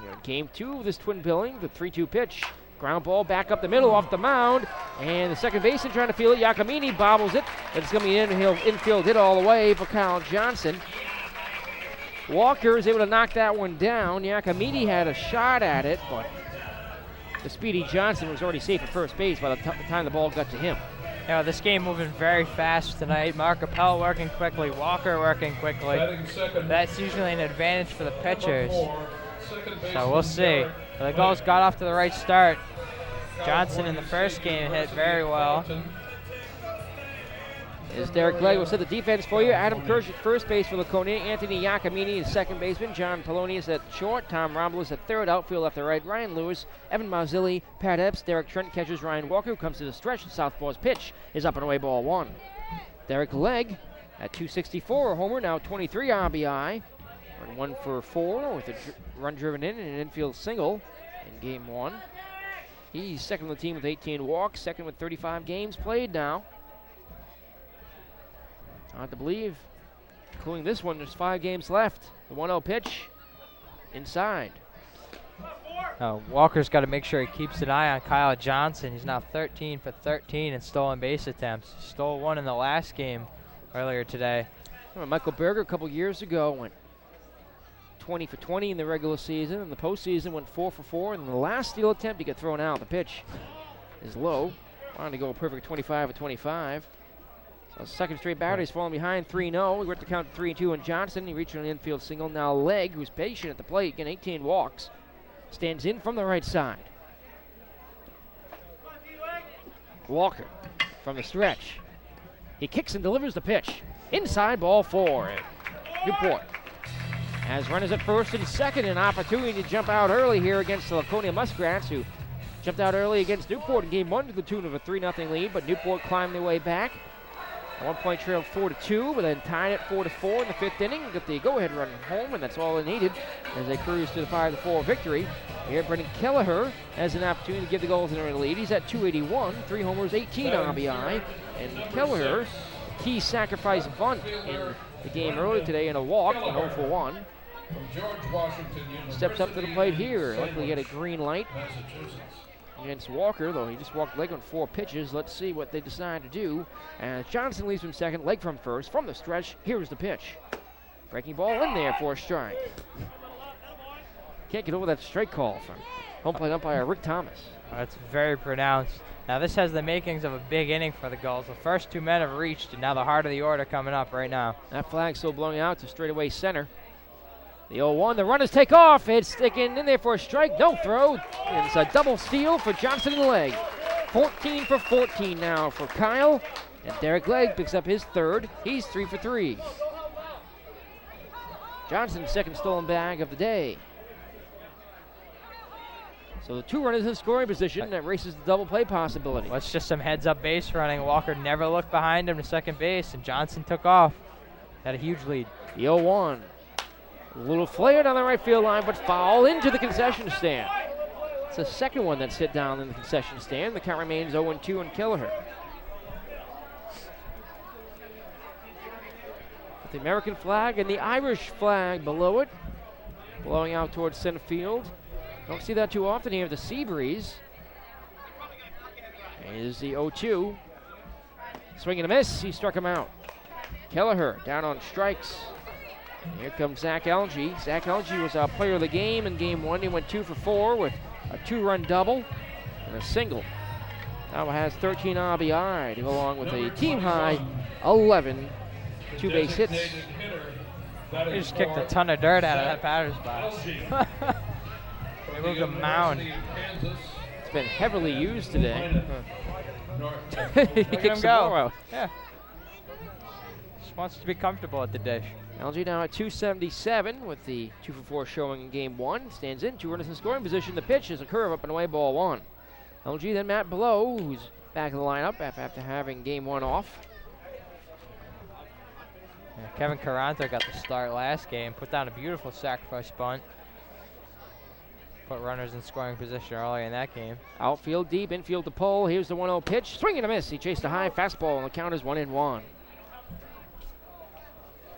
Here in game 2 of this twin billing, the 3-2 pitch. Ground ball back up the middle off the mound. And the second baseman trying to field it. Giacomini bobbles it. It's going to be infield hit all the way for Kyle Johnson. Walker is able to knock that one down. Giacomini had a shot at it, but the speedy Johnson was already safe at first base by the time the ball got to him. You know, this game moving very fast tonight. Mark Appel working quickly, Walker working quickly. That's usually an advantage for the pitchers. So we'll see. The Gulls got off to the right start. Johnson in the first game hit very well. As Derek Glegg will set the defense for you. Adam Kirsch at first base for Laconia. Anthony Giacomini is second baseman. John Polonius at short. Tom Rombolus at third. Outfield left to right. Ryan Lewis, Evan Marzilli, Pat Epps, Derek Trent catches Ryan Walker, who comes to the stretch. And Southpaw's pitch is up and away, ball 1. Derek Glegg at 264, a homer, now 23 RBI. Run 1 for 4 with a run driven in and an infield single in game 1. He's second on the team with 18 walks, second with 35 games played now. Hard to believe, including this one, there's 5 games left. The 1-0 pitch, inside. Walker's got to make sure he keeps an eye on Kyle Johnson. He's now 13 for 13 in stolen base attempts. He stole one in the last game earlier today. Michael Berger a couple years ago went 20 for 20 in the regular season. In the postseason went 4 for 4. And the last steal attempt, he got thrown out. The pitch is low. Wanted to go a perfect 25 for 25. So second straight batter, he's falling behind 3-0. He worked the count 3-2 on Johnson. He reached an infield single. Now Legg, who's patient at the plate, getting 18 walks, stands in from the right side. Walker from the stretch. He kicks and delivers the pitch. Inside, ball 4. Newport has runners at first and second, an opportunity to jump out early here against the Laconia Muskrats, who jumped out early against Newport in game 1 to the tune of a 3-0 lead, but Newport climbed their way back. A 1-point trail 4-2, but then tied it 4-4 in the 5th inning. Got the go-ahead run home, and that's all they needed as they cruise to the 5-4 victory. Here, Brendan Kelleher has an opportunity to give the Gulls an early lead. He's at 281, 3 homers, 18 RBI, and Kelleher, key sacrifice bunt in the game earlier today in a walk, an 0 for 1. Steps up to the plate here. Luckily, he had a green light against Walker, though he just walked Legg on 4 pitches. Let's see what they decide to do. As Johnson leaves from second, Legg from first. From the stretch, here's the pitch. Breaking ball in there for a strike. Can't get over that strike call from home plate umpire Rick Thomas. That's very pronounced. Now this has the makings of a big inning for the Gulls. The first 2 men have reached, and now the heart of the order coming up right now. That flag's still blowing out to straightaway center. The 0-1, the runners take off. It's sticking in there for a strike. No throw. It's a double steal for Johnson and Legg. 14 for 14 now for Kyle. And Derek Legg picks up his third. He's 3 for 3. Johnson's second stolen bag of the day. So the 2 runners in scoring position. That races the double play possibility. Well, it's just some heads-up base running. Walker never looked behind him to second base, and Johnson took off. Had a huge lead. The 0-1. A little flare down the right field line, but foul into the concession stand. It's the second one that's hit down in the concession stand. The count remains 0-2 on Kelleher. With the American flag and the Irish flag below it, blowing out towards center field. Don't see that too often here with the sea breeze. Here's the 0-2. Swing and a miss. He struck him out. Kelleher down on strikes. Here comes Zach Elgey. Zach Elgey was our player of the game in game 1. He went 2 for 4 with a 2-run double and a single. Now has 13 RBI to go along with a team-high 11 two-base hits. He just kicked a ton of dirt out of that batter's box. They moved a mound. It's been heavily used today. He Look at him some go. more out. Yeah. Just wants to be comfortable at the dish. Elgey now at 277 with the 2 for 4 showing in game 1. Stands in, 2 runners in scoring position. The pitch is a curve up and away, ball 1. Elgey, then Matt Blow, who's back in the lineup after having game 1 off. Yeah, Kevin Carranza got the start last game, put down a beautiful sacrifice bunt. Put runners in scoring position early in that game. Outfield deep, infield to pull. Here's the 1-0 pitch. Swing and a miss. He chased a high fastball, and the count is 1-1.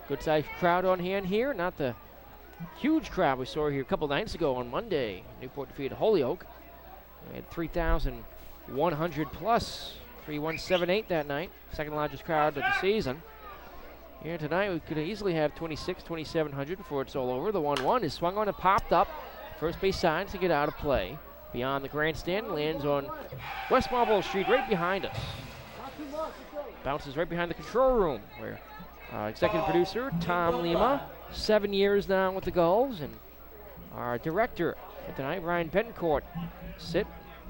Good sized crowd on hand here. Not the huge crowd we saw here a couple nights ago on Monday. Newport defeated Holyoke. We had 3,100 plus, 3,178 that night. Second largest crowd of the season. Here tonight we could easily have 2,700 before it's all over. The 1-1 is swung on and popped up. First base side to get out of play. Beyond the grandstand, lands on West Marlborough Street right behind us. Bounces right behind the control room where executive producer Tom Lima, 7 years now with the Gulls, and our director tonight, Ryan Betancourt,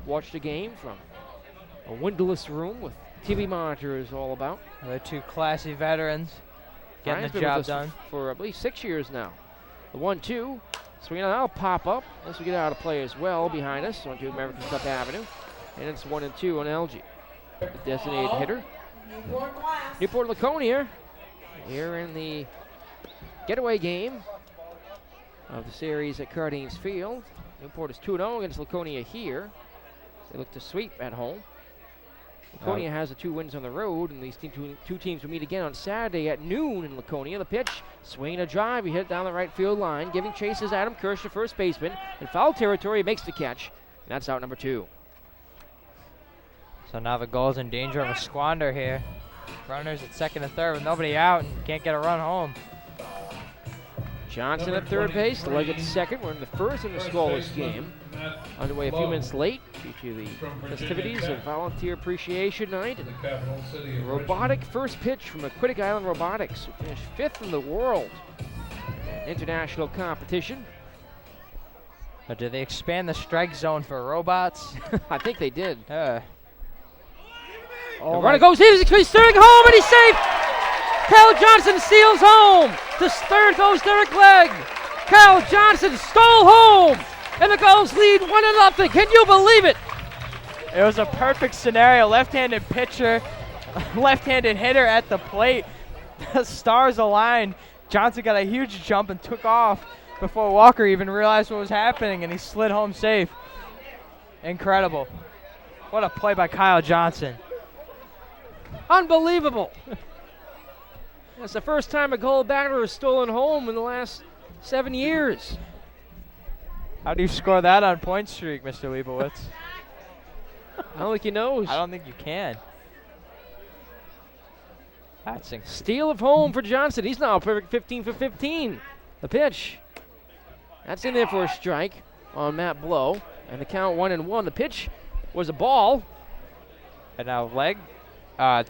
watch the game from a windowless room with TV monitors all about. The two classy veterans getting Ryan's the been job with us done. for I believe 6 years now. The 1-2, swinging out, that'll pop up as we get out of play as well behind us onto American Cup Avenue. And it's 1-2 on LG. The designated hitter. Newport Laconia here in the getaway game of the series at Cardines Field. Newport is 2-0 against Laconia here. They look to sweep at home. Laconia has the 2 wins on the road, and these two teams will meet again on Saturday at noon in Laconia. The pitch, swinging a drive, he hit it down the right field line. Giving chase is Adam Kirsch, the first baseman. In foul territory, makes the catch, and that's out number 2. So now the Gulls in danger of a squander here. Runners at second and third with nobody out and can't get a run home. Johnson at third base, Leg at second. We're in the first in the scoreless game. Underway a few minutes late due to the festivities of Volunteer Appreciation Night. And robotic first pitch from Aquatic Island Robotics, who finished 5th in the world in international competition. But did they expand the strike zone for robots? I think they did. Oh, The runner goes in, he's steering home, and he's safe! Kyle Johnson steals home! To third goes Derek Legg! Kyle Johnson stole home! And the Gulls lead 1-0. Can you believe it? It was a perfect scenario. Left-handed pitcher, left-handed hitter at the plate. The stars aligned. Johnson got a huge jump and took off before Walker even realized what was happening, and he slid home safe. Incredible. What a play by Kyle Johnson. Unbelievable. That's the first time a Gull batter has stolen home in the last 7 years. How do you score that on point streak, Mr. Leibowitz? I don't think he knows. I don't think you can. That's Steal of home for Johnson. He's now a perfect 15 for 15. The pitch. That's in there for a strike on Matt Blow. And the count 1-1. The pitch was a ball. And now Legg.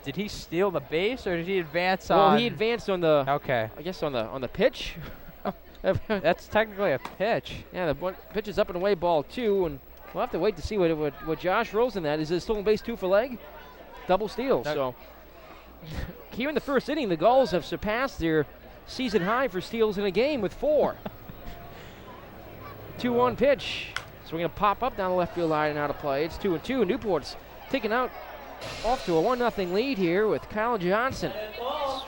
Did he steal the base or did he advance on? Well, he advanced on the. Okay. I guess on the pitch. That's technically a pitch. Yeah, the pitch is up and away, ball 2, and we'll have to wait to see what Josh rolls in that. Is it stolen base 2 for Legg? Double steal. So here in the first inning, the Gulls have surpassed their season high for steals in a game with 4. 2-1 pitch. So we're going to pop up down the left field line and out of play. It's 2-2. Newport's taken out off to a 1-0 lead here with Kyle Johnson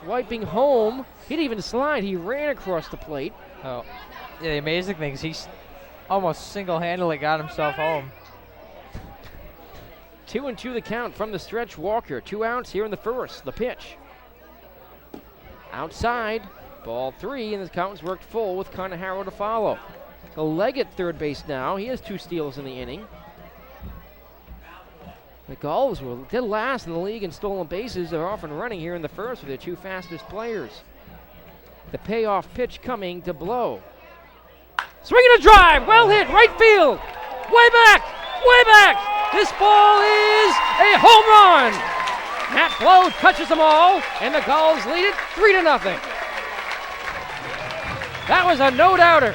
swiping home. He didn't even slide. He ran across the plate. Oh, yeah, the amazing thing is he's almost single-handedly got himself home. 2-2 the count from the stretch. Walker, 2 outs here in the first. The pitch. Outside, ball 3, and the count was worked full with Connor Harrow to follow. So Legg at third base now. He has 2 steals in the inning. The Gulls were dead last in the league in stolen bases. They're off and running here in the first with their 2 fastest players. The payoff pitch coming to Blow. Swinging a drive, well hit, right field. Way back, way back. This ball is a home run. Matt Blow touches them all, and the Gulls lead it 3-0. That was a no-doubter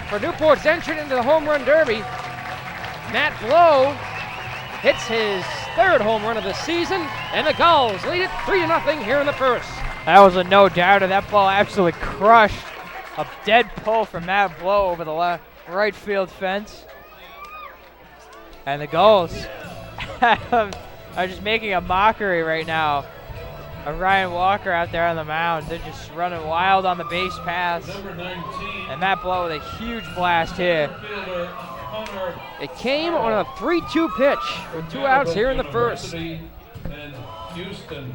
for Newport's entrant into the home run derby. Matt Blow hits his 3rd home run of the season, and the Gulls lead it 3-0 here in the first. That was a no-doubter. That ball absolutely crushed. A dead pull from Matt Blow over the right field fence. And the Gulls are just making a mockery right now of Ryan Walker out there on the mound. They're just running wild on the base pass. And Matt Blow with a huge blast here. It came on a 3-2 pitch with 2 outs here in the first.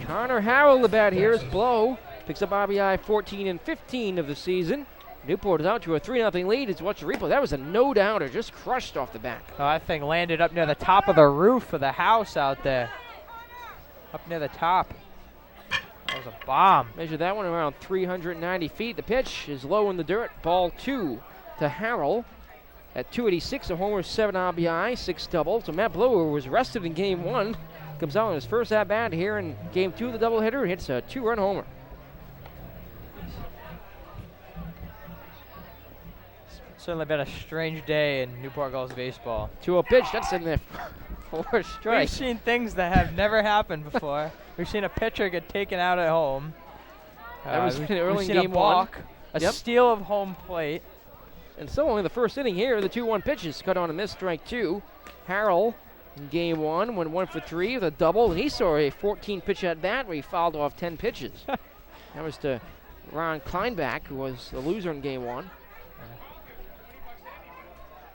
Connor Harrell, the bat here, is Blow. Picks up RBI 14 and 15 of the season. Newport is out to a 3-0 lead. It's watch the replay. That was a no-doubter, just crushed off the back. Oh, that thing landed up near the top of the roof of the house out there. Up near the top. That was a bomb. Measure that one around 390 feet. The pitch is low in the dirt. Ball 2 to Harrell at 286. A homer, 7 RBI, 6 doubles. So Matt Blower was rested in game 1. Comes out on his first at-bat here in game 2 of the doubleheader and hits a 2-run homer. Certainly been a strange day in Newport Gulls baseball. 2-0 pitch. That's in there for a strike. We've seen things that have never happened before. We've seen a pitcher get taken out at home. That was early in seen game a balk, 1. A steal of home plate. And so only the first inning here, the 2-1 pitches cut on and missed, strike 2. Harrell in game 1 went 1 for 3 with a double, and he saw a 14-pitch at bat where he fouled off 10 pitches. That was to Ron Kleinbach, who was the loser in game 1.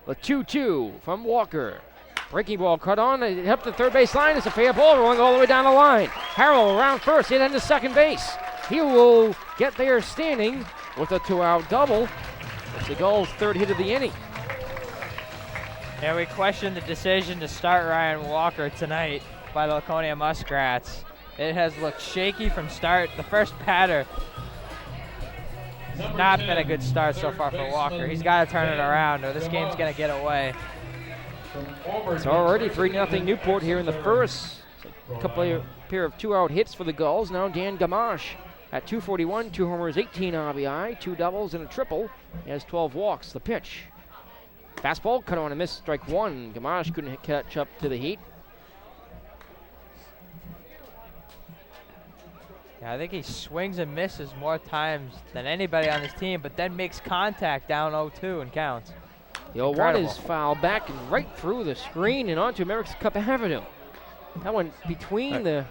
The 2-2 from Walker. Breaking ball cut on, it up the third base line. It's a fair ball rolling all the way down the line. Harrell around first, hit into second base. He will get there standing with a 2-out double. It's the Gulls' third hit of the inning. Yeah, we questioned the decision to start Ryan Walker tonight by the Laconia Muskrats. It has looked shaky from start. The first batter has not been a good start so far for Walker. He's got to turn it around or this game's going to get away. It's already 3-0 Newport here in the first. A pair of 2-out hits for the Gulls. Now Dan Gamache at 241, 2 homers, 18 RBI, 2 doubles, and a triple. He has 12 walks. The pitch. Fastball cut on and missed, strike 1. Gamache couldn't catch up to the heat. Yeah, I think he swings and misses more times than anybody on this team, but then makes contact down 0-2 and counts. The 0-1 is fouled back and right through the screen and onto America's Cup Avenue. That one between the...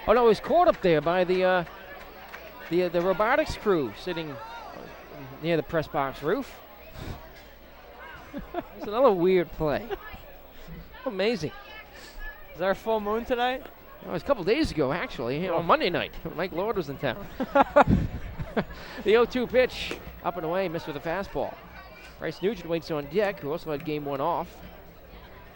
Oh no, it was caught up there by the robotics crew sitting near the press box roof. It's another weird play. Amazing. Is there a full moon tonight? It was a couple days ago, actually, on Monday night. Mike Lord was in town. The 0-2 pitch, up and away, missed with a fastball. Bryce Nugent waits on deck, who also had game 1 off.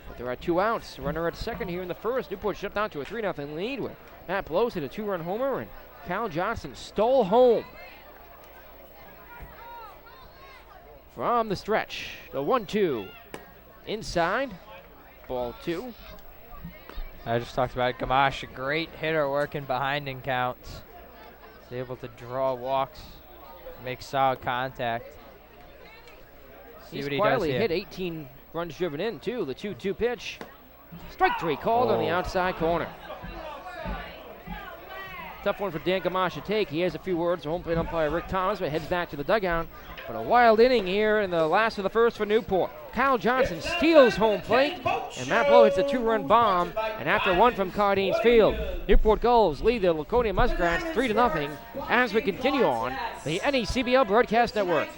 But there are 2 outs. Runner at second here in the first. Newport shut down to a 3-0 lead where Matt Blows hit a 2-run homer and Cal Johnson stole home. From the stretch, the 1-2. Inside, ball 2. I just talked about Gamache, a great hitter working behind in counts. He's able to draw walks, make solid contact. He's quietly hit 18 runs driven in, too. The 2-2 pitch. Strike 3 called on the outside corner. Tough one for Dan Gamache to take. He has a few words from home plate umpire Rick Thomas, but heads back to the dugout. But a wild inning here in the last of the first for Newport. Kyle Johnson steals home plate, and Matt Blow hits a 2-run bomb, and after 1 from Cardines Field, Newport Gulls lead the Laconia Muskrats 3-0 as we continue on the NECBL Broadcast Network.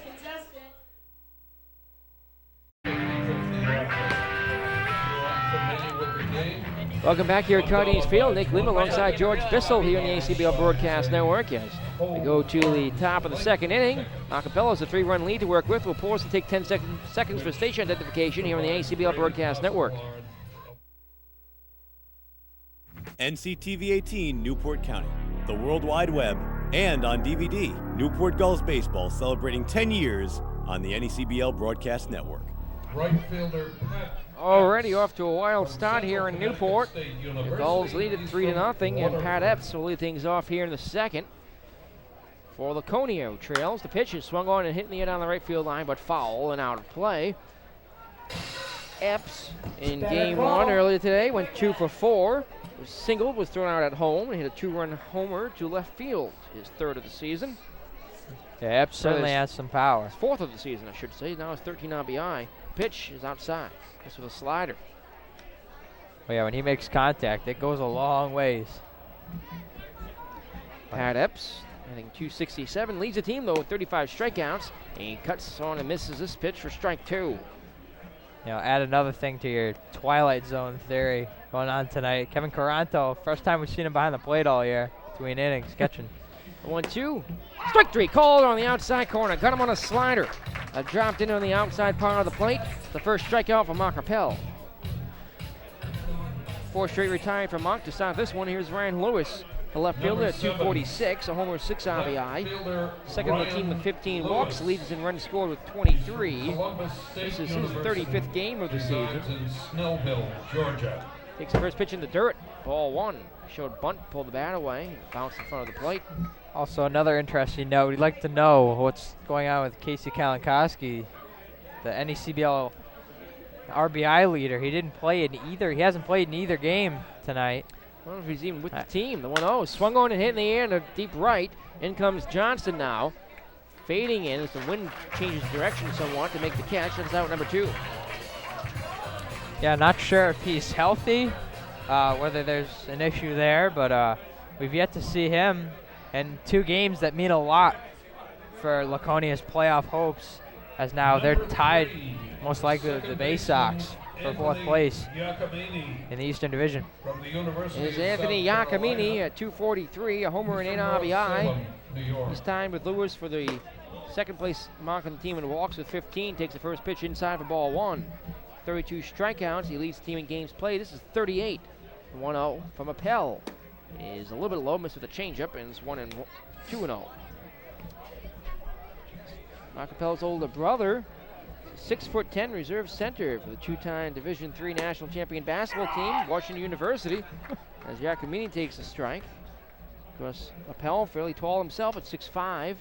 Welcome back here at Cardines Field. Nick Lima alongside George Bissell here on the ACBL Broadcast Network as we go to the top of the second inning. Acapella a 3-run lead to work with. We'll pause and take 10 seconds for station identification here on the ACBL Broadcast Network. NCTV 18 Newport County, the World Wide Web, and on DVD. Newport Gulls Baseball celebrating 10 years on the NECBL Broadcast Network. Right fielder Pat. Already off to a wild start here in Newport. The Gulls lead it 3-0, and Pat Epps will lead things off here in the second. For Laconia trails, the pitch is swung on and hit in the air down the right field line, but foul and out of play. Epps in game 1 earlier today went 2 for 4. Was singled, was thrown out at home, and hit a 2-run homer to left field, his 3rd of the season. Yeah, Epps certainly has some power. His 4th of the season, I should say. Now it's 13 RBI. Pitch is outside. This with a slider. Oh yeah, when he makes contact, it goes a long ways. Pat Epps, I think 267, leads the team though with 35 strikeouts. And he cuts on and misses this pitch for strike 2. You know, add another thing to your Twilight Zone theory going on tonight. Kevin Caranto, first time we've seen him behind the plate all year, between innings, catching. 1-2. Strike three called on the outside corner. Got him on a slider. Dropped in on the outside part of the plate. The first strikeout for Mark Appel. 4 straight retired for Mark. To start this one, here's Ryan Lewis, the left fielder at 246, a homer, 6 RBI. Second on the team with 15 walks, leads in runs scored with 23. This is his 35th game of the season. In Snellville, Georgia. Takes the first pitch in the dirt. Ball 1. Showed bunt, pulled the bat away, bounced in front of the plate. Also, another interesting note, we'd like to know what's going on with Casey Kalinkoski, the NECBL RBI leader. He didn't play in either. He hasn't played in either game tonight. I don't know if he's even with the team. The 1-0 swung on and hit in the air to deep right. In comes Johnston now, fading in as the wind changes direction somewhat to make the catch. That's out number 2. Yeah, not sure if he's healthy, whether there's an issue there, but we've yet to see him in 2 games that mean a lot for Laconia's playoff hopes, as now they're tied most likely with the Bay Sox for 4th place in the Eastern Division. Is Anthony Giacomini at 243, a homer and 8 RBI. He's tied with Lewis for the 2nd place mark on the team in walks with 15. Takes the first pitch inside for ball 1. 32 strikeouts. He leads the team in games played. This is 38. 1-0 from Appel. Is a little bit low, missed with a changeup, and it's 2-0. Mark Appel's older brother, 6'10" reserve center for the 2-time Division III national champion basketball team, Washington University, as Giacomini takes a strike. Of course, Appel fairly tall himself at 6'5".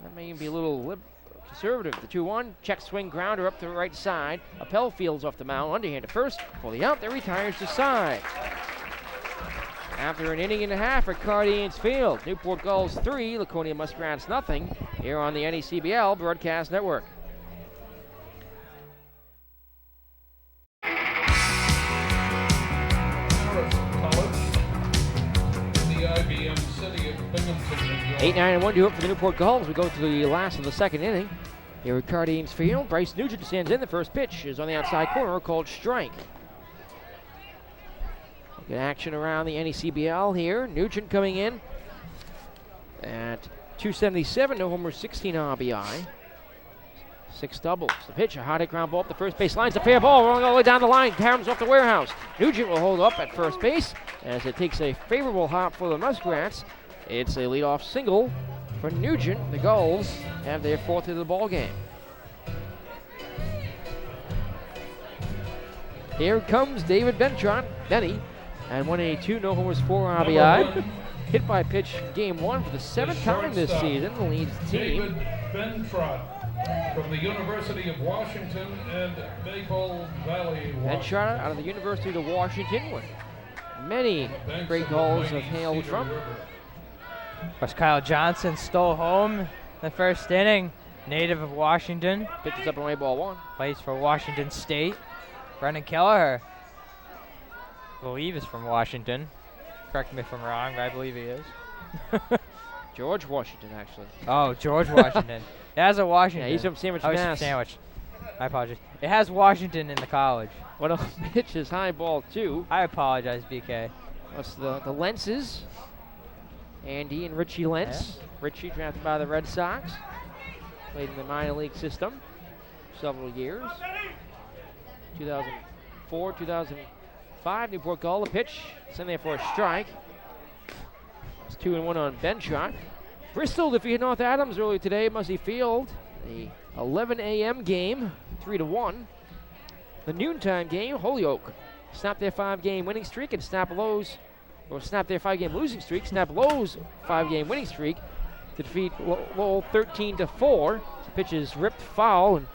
That may even be a little conservative. The 2-1, check swing grounder up to the right side. Appel fields off the mound, underhand to first. For the out, that retires to side. After an inning and a half at Cardians Field, Newport Gulls 3, Laconia Muskrats nothing, here on the NECBL Broadcast Network. The IBM City of Binghamton, New York. 8-9-1 do it for the Newport Gulls. We go to the last of the 2nd inning. Here at Cardians Field, Bryce Nugent stands in. The first pitch is on the outside corner, called strike. Good action around the NECBL here. Nugent coming in at 277, no homer, 16 RBI. 6 doubles. The pitch, a hard hit ground ball up the first base line. It's a fair ball rolling all the way down the line. Caroms off the warehouse. Nugent will hold up at first base as it takes a favorable hop for the Muskrats. It's a leadoff single for Nugent. The Gulls have their 4th of the ball game. Here comes David Benny. And 182, no homers, 4 RBI. Hit by pitch game 1 for the 7th time this season. Leads the team. David Bentrott from the University of Washington and Maple Valley. Bentrott out of the University of Washington, where many great Gulls have hailed from. Of course, Kyle Johnson stole home in the 1st inning. Native of Washington. Pitches up and away, ball 1. Plays for Washington State. Brendan Kelleher, I believe, is from Washington. Correct me if I'm wrong, but I believe he is. George Washington, actually. Oh, George Washington. It has a Washington. Yeah, he's from Sandwich, Mass. Mass. Sandwich. I apologize. It has Washington in the college. What a pitch is high, ball 2. I apologize, BK. That's the Lentzes. Andy and Richie Lentz. Yeah. Richie drafted by the Red Sox. Played in the minor league system for several years. 2004, 2005, Newport Gull, the pitch. It's in there for a strike. It's 2-1 on Bentrott. Bristol defeated North Adams earlier today at Muzzy Field. The 11 a.m. game, 3-1. The noontime game, Holyoke snapped their 5-game winning streak and snapped their 5-game losing streak, snapped Lowe's 5-game winning streak to defeat Lowell 13-4. The pitch is ripped foul, and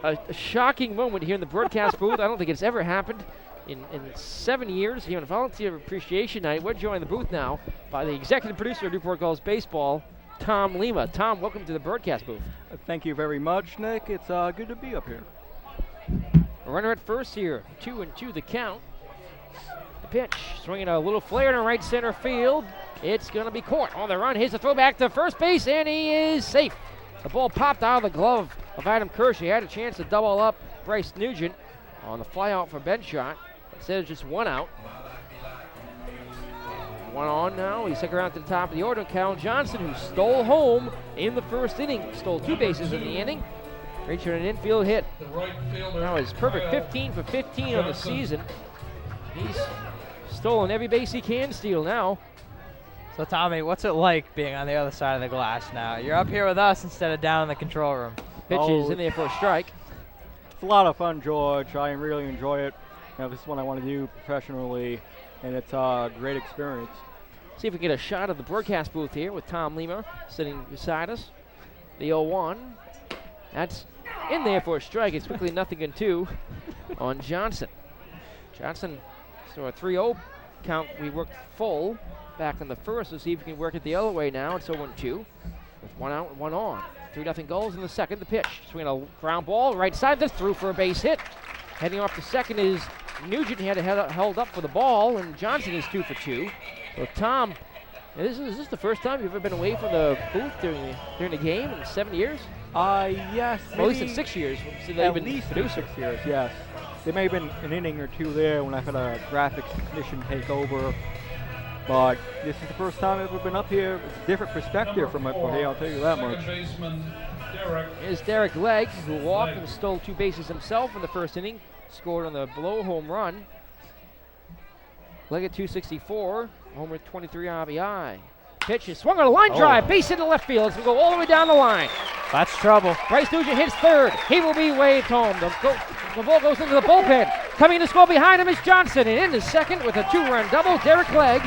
a shocking moment here in the broadcast booth. I don't think it's ever happened in 7 years here on Volunteer Appreciation Night. We're joined in the booth now by the executive producer of Newport Gulls Baseball, Tom Lima. Tom, welcome to the broadcast booth. Thank you very much, Nick. It's good to be up here. A runner at first here, 2-2 the count. The pitch, swinging a little flare to right center field. It's going to be caught on the run. Here's the throwback to first base, and he is safe. The ball popped out of the glove of Adam Kirsch. He had a chance to double up Bryce Nugent on the flyout for Bentrott. Instead of just 1 out. One on now. He's second around to the top of the order. Cal Johnson, who stole home in the first inning, stole 2 bases in the inning. Reaching an infield hit. The right fielder. Now he's perfect 15 for 15 on the season. He's stolen every base he can steal now. So Tommy, what's it like being on the other side of the glass now? You're up here with us instead of down in the control room. Pitch is in there for a strike. It's a lot of fun, George. I really enjoy it. This is what I want to do professionally, and it's a great experience. See if we get a shot of the broadcast booth here with Tom Lima sitting beside us. The 0-1. That's in there for a strike. It's quickly 0-2 on Johnson. Johnson, so a 3-0 count. We worked full back in the first. Let's see if we can work it the other way now. It's 0-2 with 1 out and 1 on. 3-0 Gulls in the second. The pitch. Swinging a ground ball right side. This through for a base hit. Heading off to second is Nugent. He had it held up for the ball, and Johnson is 2 for 2. So Tom, is this the first time you've ever been away from the booth during the game in 7 years? Yes. Well, at least in 6 years. Since they've been least producer. 6 years, yes. There may have been an inning or two there when I've had a graphics technician take over, but this is the first time I've ever been up here. It's a different perspective from it, okay, I'll tell you that much. Second baseman, Derek. Here's Derek Legg, who walked and stole 2 bases himself in the first inning. Scored on the blow home run. Legg at 264, homer 23 RBI. Pitch is swung on a line drive, base hit to left field. It's going to go all the way down the line. That's trouble. Bryce Nugent hits third. He will be waved home. The ball goes into the bullpen. Coming to score behind him is Johnson. And in the second with a 2-run double, Derek Legg.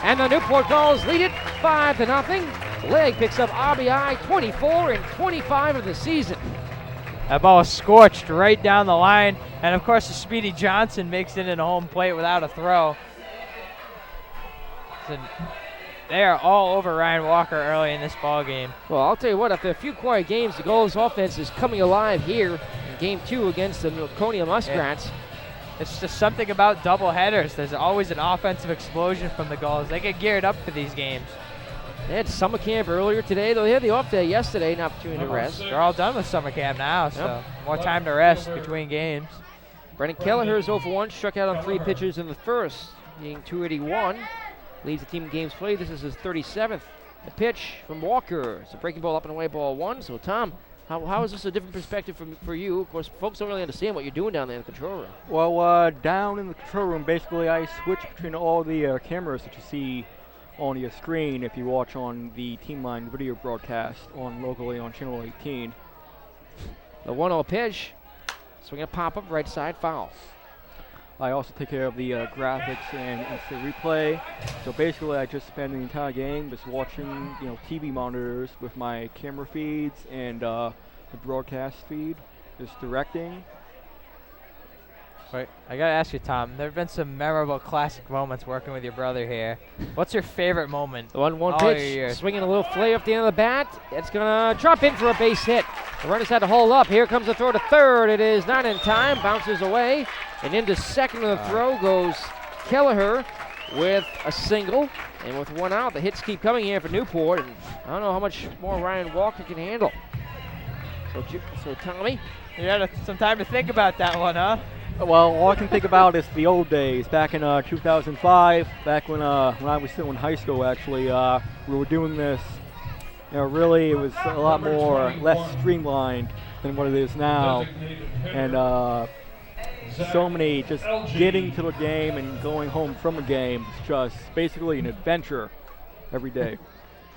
And the Newport Gulls lead it 5-0. Legg picks up RBI 24 and 25 of the season. That ball was scorched right down the line. And of course, the speedy Johnson makes it in a home plate without a throw. They are all over Ryan Walker early in this ball game. Well, I'll tell you what, after a few quiet games, the Gulls offense is coming alive here in Game 2 against the Laconia Muskrats. Yeah. It's just something about double headers. There's always an offensive explosion from the Gulls. They get geared up for these games. They had summer camp earlier today, though they had the off day yesterday, an opportunity to rest. They're all done with summer camp now, so more time to rest between games. Brendan Kelleher is 0 for 1, struck out on 3 pitches in the first, being 281. Leads the team in games played. This is his 37th. The pitch from Walker. It's a breaking ball up and away, ball 1. So, Tom, how is this a different perspective for you? Of course, folks don't really understand what you're doing down there in the control room. Well, down in the control room, basically I switch between all the cameras that you see on your screen if you watch on the Team Line video broadcast locally on Channel 18. The 1-0 pitch. Swing a pop-up, right side, foul. I also take care of the graphics and instant replay. So basically, I just spend the entire game just watching, TV monitors with my camera feeds and the broadcast feed, just directing. Wait, I gotta ask you, Tom. There have been some memorable classic moments working with your brother here. What's your favorite moment? The 1-1 pitch, swinging a little flare off the end of the bat. It's gonna drop in for a base hit. The runners had to hold up. Here comes the throw to third. It is not in time. Bounces away. And into second of the throw goes Kelleher with a single. And with 1 out, the hits keep coming here for Newport. And I don't know how much more Ryan Walker can handle. So Tommy? You had some time to think about that one, huh? Well, all I can think about is the old days, back in 2005, back when I was still in high school, actually. We were doing this, really it was a lot less streamlined than what it is now. And so many, just getting to the game and going home from a game, it's just basically an adventure every day.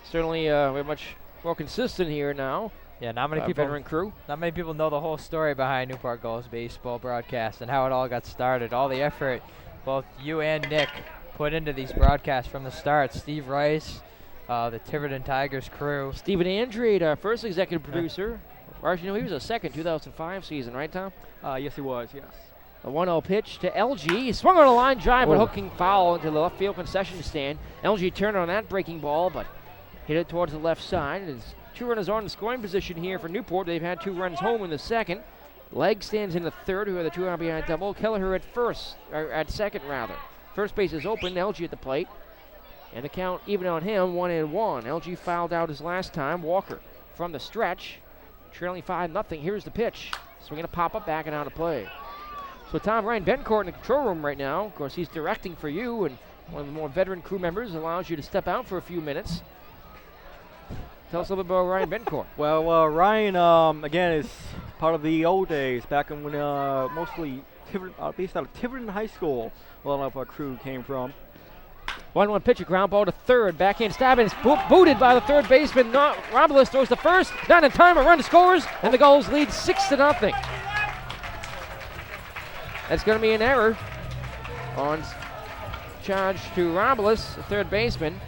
Certainly we're much more consistent here now. Yeah, not many people. Veteran crew. Not many people know the whole story behind Newport Gulls baseball broadcast and how it all got started. All the effort both you and Nick put into these broadcasts from the start. Steve Rice, the Tiverton Tigers crew. Stephen Andrade, our first executive producer. Actually, he was a second 2005 season, right, Tom? Yes, he was. Yes. A 1-0 pitch to LG. He swung on a line drive, but hooking foul into the left field concession stand. LG turned on that breaking ball, but hit it towards the left side. It's 2 runners on in scoring position here for Newport. They've had 2 runs home in the second. Legg stands in the third, who had the 2 RBI double. Kelleher at second rather. First base is open. LG at the plate, and the count even on him, 1-1. LG fouled out his last time. Walker from the stretch, trailing 5-0. Here's the pitch. Swinging a pop-up, backing out of play. So Tom, Ryan Bencourt in the control room right now. Of course, he's directing for you, and one of the more veteran crew members, allows you to step out for a few minutes. Tell us a little bit about Ryan Bencourt. Well, Ryan, again, is part of the old days, back when mostly based out of Tiverton High School, a lot of our crew came from. 1-1 pitch, a ground ball to third. Backhand stab, and it's booted by the third baseman. Romulus throws to first. Not in time, a run scores, and the Gulls lead 6-0. That's going to be an error on charge to Romulus, the third baseman.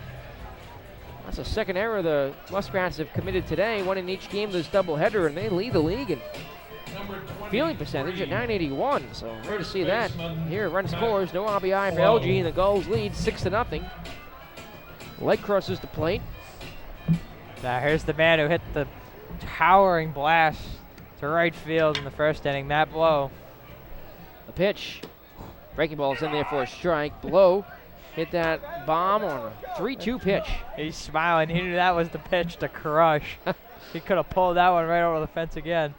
That's the second error the Muskrats have committed today, one in each game of this doubleheader, and they lead the league in fielding percentage at .981. So great to see that. Here, run scores, no RBI for LG, and the Gulls lead 6-0. Leg crosses the plate. Now here's the man who hit the towering blast to right field in the first inning, Matt Blow. The pitch. Breaking ball's in there for a strike. Blow hit that bomb on a 3-2 pitch. He's smiling. He knew that was the pitch to crush. He could have pulled that one right over the fence again.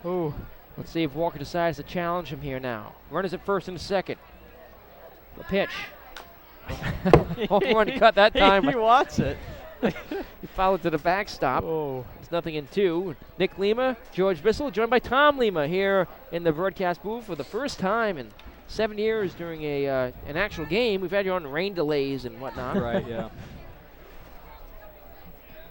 Ooh. Let's see if Walker decides to challenge him here now. Runners at first and second. The pitch. Home run cut that time. He wants it. He fouled to the backstop. Oh. It's 0-2. Nick Lima, George Bissell, joined by Tom Lima here in the broadcast booth for the first time in 7 years during an actual game. We've had you on rain delays and whatnot. Right, yeah.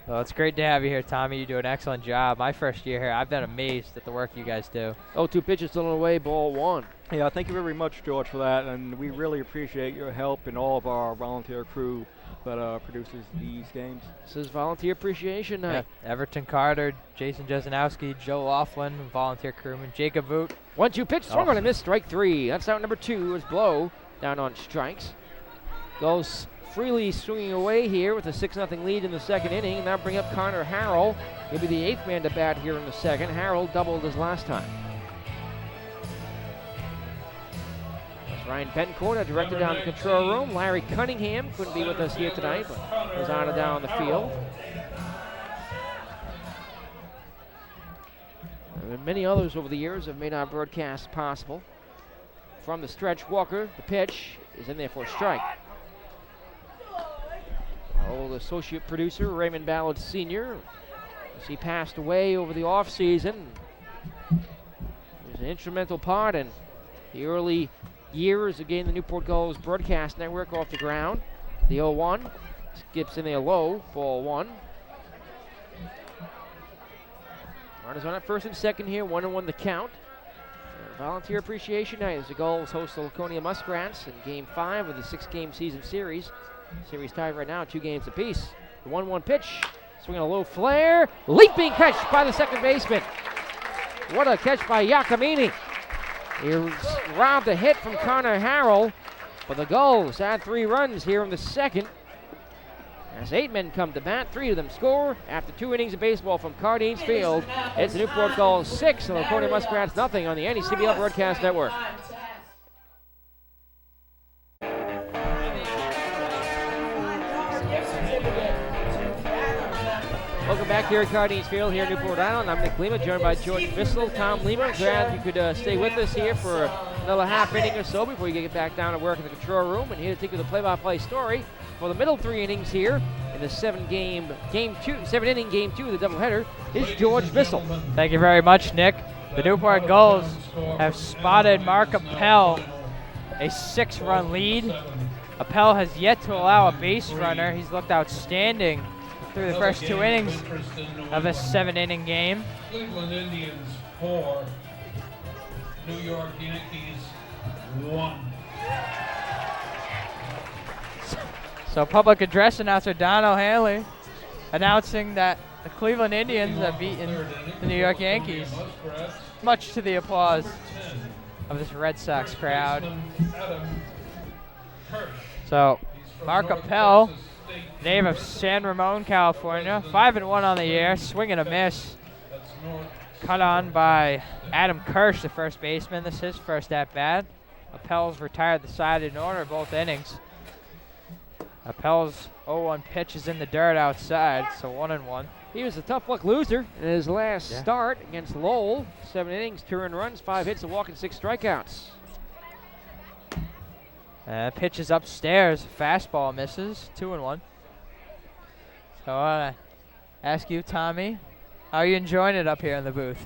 Well, it's great to have you here, Tommy. You do an excellent job. My first year here, I've been amazed at the work you guys do. 0-2 pitches still on the way, ball one. Yeah, thank you very much, George, for that, and we really appreciate your help and all of our volunteer crew that produces these games. This is Volunteer Appreciation Night. Yeah. Everton Carter, Jason Jesenowski, Joe Laughlin, volunteer crewman, Jacob Voot. 1-2 pitch, swung on and missed, strike three. That's out number two as Blow down on strikes. Goes freely swinging away here with a 6-0 lead in the second inning. Now bring up Connor Harrell. He'll be the eighth man to bat here in the second. Harrell doubled his last time. That's Ryan Bencourt, director down the control room. Larry Cunningham couldn't be with us here tonight, but was on and down the field. And many others over the years have made our broadcast possible. From the stretch, Walker, the pitch is in there for a strike. Old associate producer Raymond Ballard Sr., as he passed away over the offseason, was an instrumental part in the early years of getting the Newport Gulls broadcast network off the ground. The 0-1 skips in there low, ball one. Runners on at first and second here, 1-1 the count. Volunteer Appreciation Night as the Gulls host the Laconia Muskrats in Game 5 of the 6-game season series. Series tied right now, 2 games apiece. The 1-1 pitch, swinging a low flare, leaping catch by the second baseman. What a catch by Iacomini. He robbed a hit from Connor Harrell, but the Gulls add 3 runs here in the second. As 8 men come to bat, 3 of them score after 2 innings of baseball from Cardines Field. It's the Newport Gulls 6 and the Laconia Muskrats nothing on the NECBL Broadcast Network. Welcome back here at Cardines Field here in Newport, Rhode Island. I'm Nick Lima, joined by George Bissell, Tom Lima. Glad you could stay with us here for another half inning or so before you get back down to work in the control room. And here to take you the play-by-play story for the middle 3 innings here in the 7-inning game 2 of the doubleheader is George Bissell. Thank you very much, Nick. The Newport Gulls have spotted Mark Appel, a 6-run lead. Appel has yet to allow a base runner. He's looked outstanding through the first 2 innings of a 7-inning game. Cleveland Indians 4, New York Yankees 1. So public address announcer Don O'Hanley announcing that the Cleveland Indians have beaten the New York Yankees, much to the applause of this Red Sox crowd. So Mark Appel, native of San Ramon, California, 5-1 on the year, swing and a miss. Cut on by Adam Kirsch, the first baseman. This is his first at-bat. Appel's retired the side in order both innings. Appel's 0-1 pitch is in the dirt outside, so 1-1. He was a tough luck loser in his last start against Lowell. 7 innings, 2 earned runs, 5 hits, a walk, and 6 strikeouts. Pitches upstairs. Fastball misses. 2-1. So I ask you, Tommy, how are you enjoying it up here in the booth?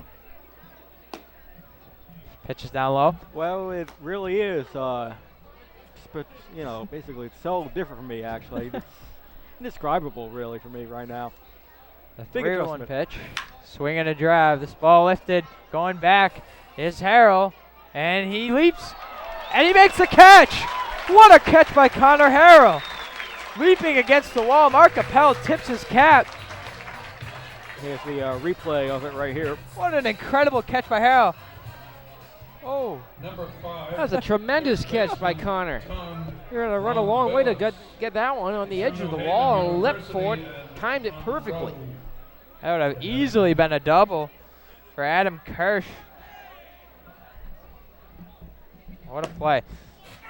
Pitches down low. Well, it really is. But basically, it's so different for me. Actually, it's indescribable, really, for me right now. The Big 3-1 adjustment. pitch. Swing and a drive. This ball lifted. Going back is Harrell. And he leaps. And he makes the catch. What a catch by Connor Harrell. Leaping against the wall. Mark Appel tips his cap. Here's the replay of it right here. What an incredible catch by Harrell. Oh. Number 5. That was a tremendous catch by Connor. You're going to run a long way to get that one on the edge of the wall. Leapt for it. Timed it perfectly. That would have easily been a double for Adam Kirsch. What a play.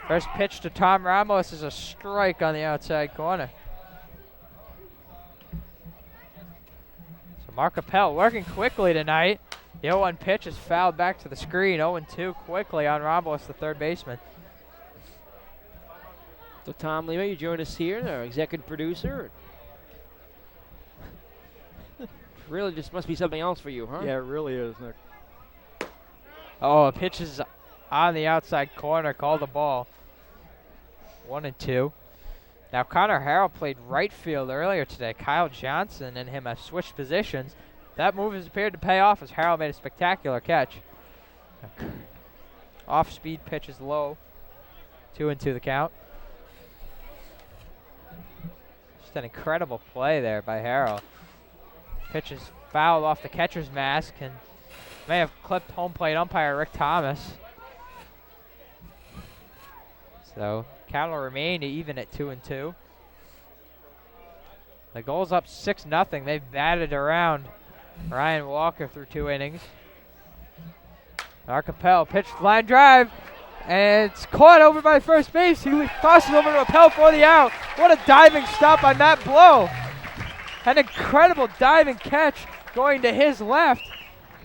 First pitch to Tom Ramos is a strike on the outside corner. So Mark Appel working quickly tonight. The 0-1 pitch is fouled back to the screen. 0-2 quickly on Ramos, the third baseman. So Tom Lima, you join us here, our executive producer. Really just must be something else for you, huh? Yeah, it really is, Nick. Oh, a pitch is on the outside corner. Call the ball. 1-2. Now Connor Harrell played right field earlier today. Kyle Johnson and him have switched positions. That move has appeared to pay off as Harrell made a spectacular catch. Off-speed pitch is low. 2-2 the count. Just an incredible play there by Harrell. Pitch is fouled off the catcher's mask and may have clipped home plate umpire Rick Thomas. So count will remain even at 2-2. The Gulls up 6-0. They've batted around Ryan Walker through 2 innings. Mark Appel pitched line drive, and it's caught over by first base. He tosses over to Appel for the out. What a diving stop by Matt Blow. An incredible diving catch going to his left.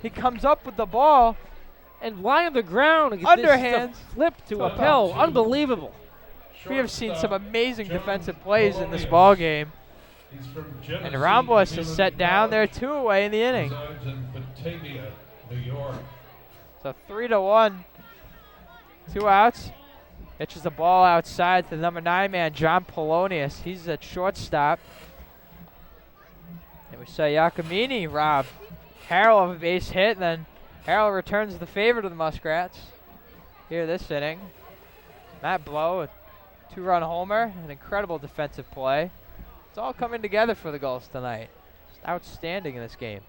He comes up with the ball. And lying on the ground. Underhands. Flip to Appel. Unbelievable. We have seen some amazing defensive plays in this ball game. And Ramos is set down. There 2 away in the inning. So 3-1. 2 outs. Pitches the ball outside to the number 9 man, John Polonius. He's at shortstop. And we saw Giacomini rob Harrell of a base hit, and then Harrell returns the favor to the Muskrats here this inning. Matt Blow, a 2-run homer, an incredible defensive play. It's all coming together for the Gulls tonight. Just outstanding in this game.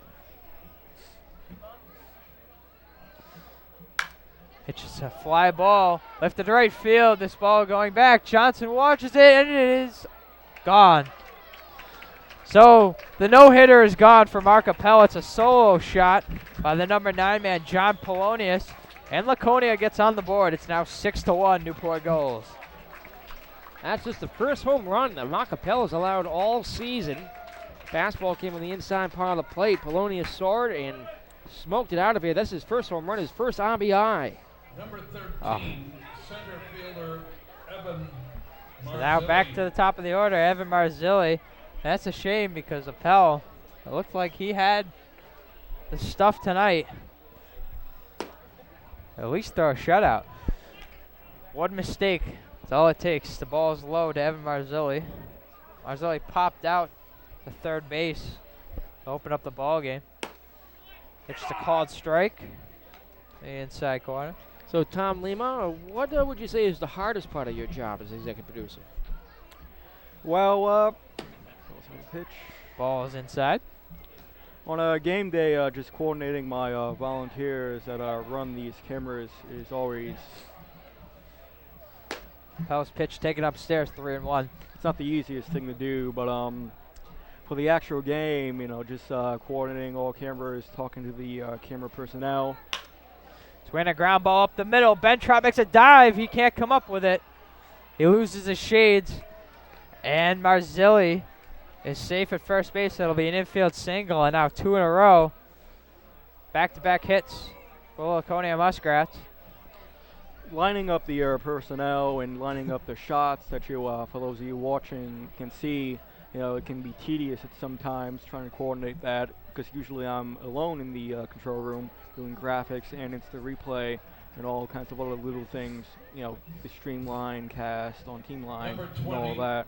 Pitches a fly ball, lifted to right field. This ball going back. Johnson watches it, and it is gone. So the no-hitter is gone for Mark Appel. It's a solo shot by the number 9 man, John Polonius. And Laconia gets on the board. It's now 6-1 Newport Gulls. That's just the first home run that Mark Appel has allowed all season. Fastball came on the inside part of the plate. Polonius saw it and smoked it out of here. That's his first home run, his first RBI. Number 13, center fielder Evan Marzilli. So now back to the top of the order, Evan Marzilli. That's a shame because Appel, it looked like he had the stuff tonight. At least throw a shutout. One mistake, that's all it takes. The ball's low to Evan Marzilli. Marzilli popped out to third base to open up the ball game. It's a called strike. The inside corner. So Tom Lima, what would you say is the hardest part of your job as executive producer? Well, pitch. Ball is inside. On a game day, just coordinating my volunteers that run these cameras is always. Appel's pitch taken upstairs, 3-1. It's not the easiest thing to do, but for the actual game, just coordinating all cameras, talking to the camera personnel. Swing a ground ball up the middle. Bentrop makes a dive. He can't come up with it. He loses his shades. And Marzilli is safe at first base. That'll be an infield single, and now 2 in a row. Back-to-back hits for Laconia Muskrats. lining up the personnel and lining up the shots that you, for those of you watching, can see. It can be tedious at sometimes trying to coordinate that because usually I'm alone in the control room doing graphics and instant replay and all kinds of other little things. The streamline cast on team line and all that.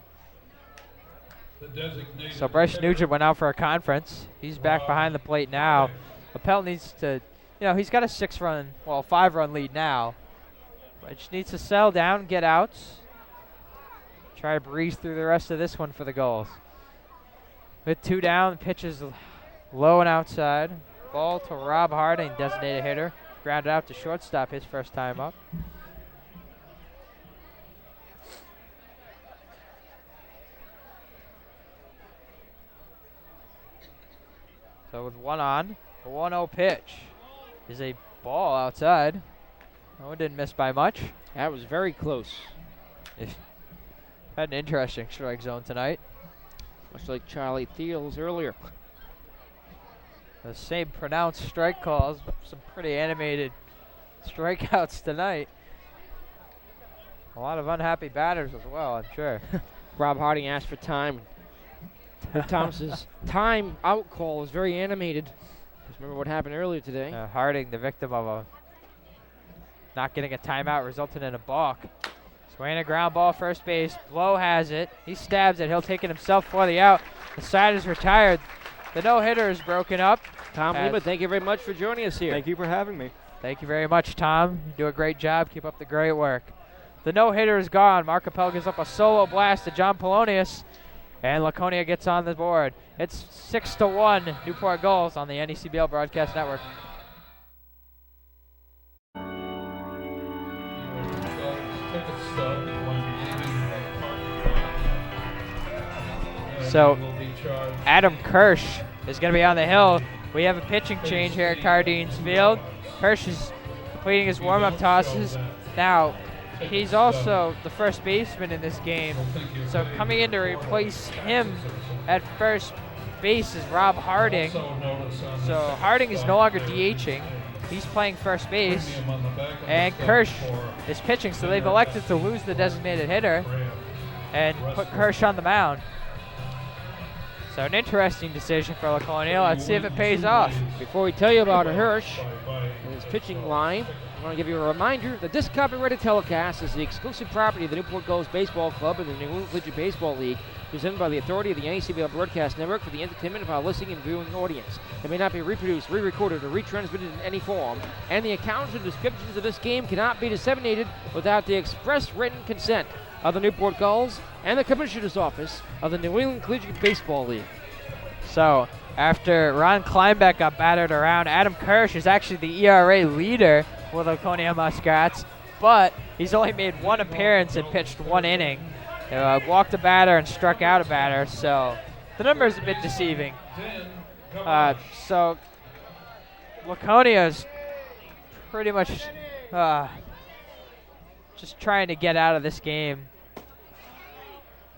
So Bryce Nugent went out for a conference. He's back behind the plate now. Appel needs to, he's got a 5-run lead now. But just needs to settle down, get outs. Try to breeze through the rest of this one for the Gulls. With 2 down, pitch is low and outside. Ball to Rob Harding, designated hitter. Grounded out to shortstop his first time up. So with 1 on, a 1-0 pitch is a ball outside. No, it didn't miss by much. That was very close. Had an interesting strike zone tonight. Much like Charlie Thiel's earlier. The same pronounced strike calls, but some pretty animated strikeouts tonight. A lot of unhappy batters as well, I'm sure. Rob Harding asked for time. Thomas's time out call was very animated. Just remember what happened earlier today. Harding, the victim of not getting a timeout, resulted in a balk. Swinging a ground ball, first base. Blow has it. He stabs it. He'll take it himself for the out. The side is retired. The no-hitter is broken up. Tom Lima, thank you very much for joining us here. Thank you for having me. Thank you very much, Tom. You do a great job. Keep up the great work. The no-hitter is gone. Mark Appel gives up a solo blast to John Polonius, and Laconia gets on the board. It's 6-1 Newport Gulls on the NECBL Broadcast Network. So Adam Kirsch is going to be on the hill. We have a pitching change here at Cardines Field. Kirsch is completing his warm-up tosses. Now, he's also the first baseman in this game. So coming in to replace him at first base is Rob Harding. So Harding is no longer DHing. He's playing first base. And Kirsch is pitching, so they've elected to lose the designated hitter and put Kirsch on the mound. So an interesting decision for Laconia. Let's see if it pays off. Before we tell you about Hirsch and his pitching line, I want to give you a reminder that this copyrighted telecast is the exclusive property of the Newport Gulls Baseball Club and the New England Collegiate Baseball League, presented by the authority of the NECBL Broadcast Network for the entertainment of our listening and viewing audience. It may not be reproduced, re-recorded, or retransmitted in any form, and the accounts and descriptions of this game cannot be disseminated without the express written consent of the Newport Gulls and the Commissioner's Office of the New England Collegiate Baseball League. So, after Ron Kleinbeck got battered around, Adam Kirsch is actually the ERA leader for the Laconia Muskrats, but he's only made 1 appearance and pitched 1 inning. Walked a batter and struck out a batter, so the number is a bit deceiving. So, Laconia's pretty much just trying to get out of this game.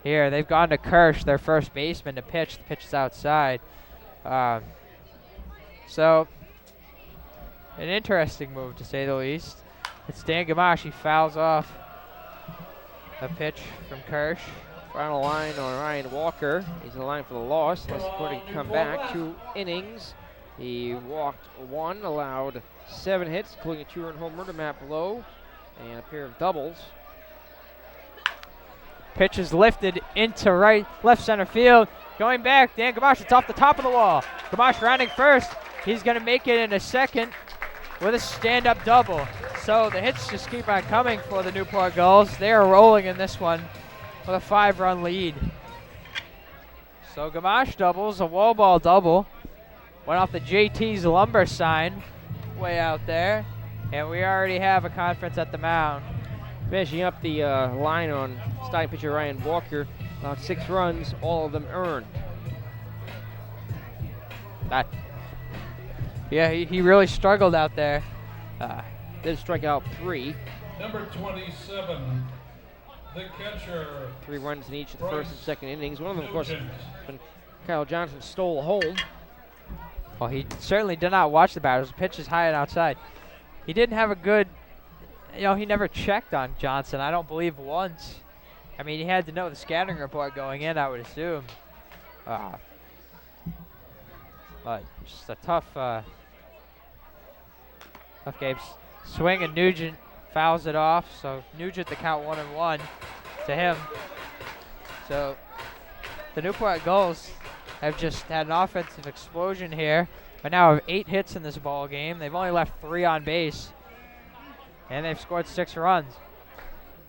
Here, they've gone to Kirsch, their first baseman, to pitch. The pitch is outside. So, an interesting move, to say the least. It's Dan Gamache. He fouls off a pitch from Kirsch. Final line on Ryan Walker. He's in the line for the loss. Let's go to come back. 2 innings. He walked 1, allowed 7 hits, including a 2-run home run to Matt Blow and a pair of doubles. Pitch is lifted into left center field. Going back, Dan Gamache, it's off the top of the wall. Gamache rounding first. He's going to make it in a second with a stand-up double. So the hits just keep on coming for the Newport Gulls. They are rolling in this one with a 5-run lead. So Gamache doubles, a wall ball double. Went off the JT's Lumber sign way out there. And we already have a conference at the mound. Finishing up the line on starting pitcher Ryan Walker, about 6 runs, all of them earned. Yeah, he really struggled out there. Did strike out 3. Number 27, the catcher. 3 runs in each of the first and second innings. One of them, of course, when Kyle Johnson stole home. Well, he certainly did not watch the batters. The pitch is high and outside. He didn't have a good you know, he never checked on Johnson, I don't believe once. I mean, he had to know the scouting report going in, I would assume. But just a tough game. Swing, and Nugent fouls it off, so Nugent to count 1-1 to him. So the Newport Gulls have just had an offensive explosion here, but now have 8 hits in this ball game. They've only left 3 on base, and they've scored 6 runs.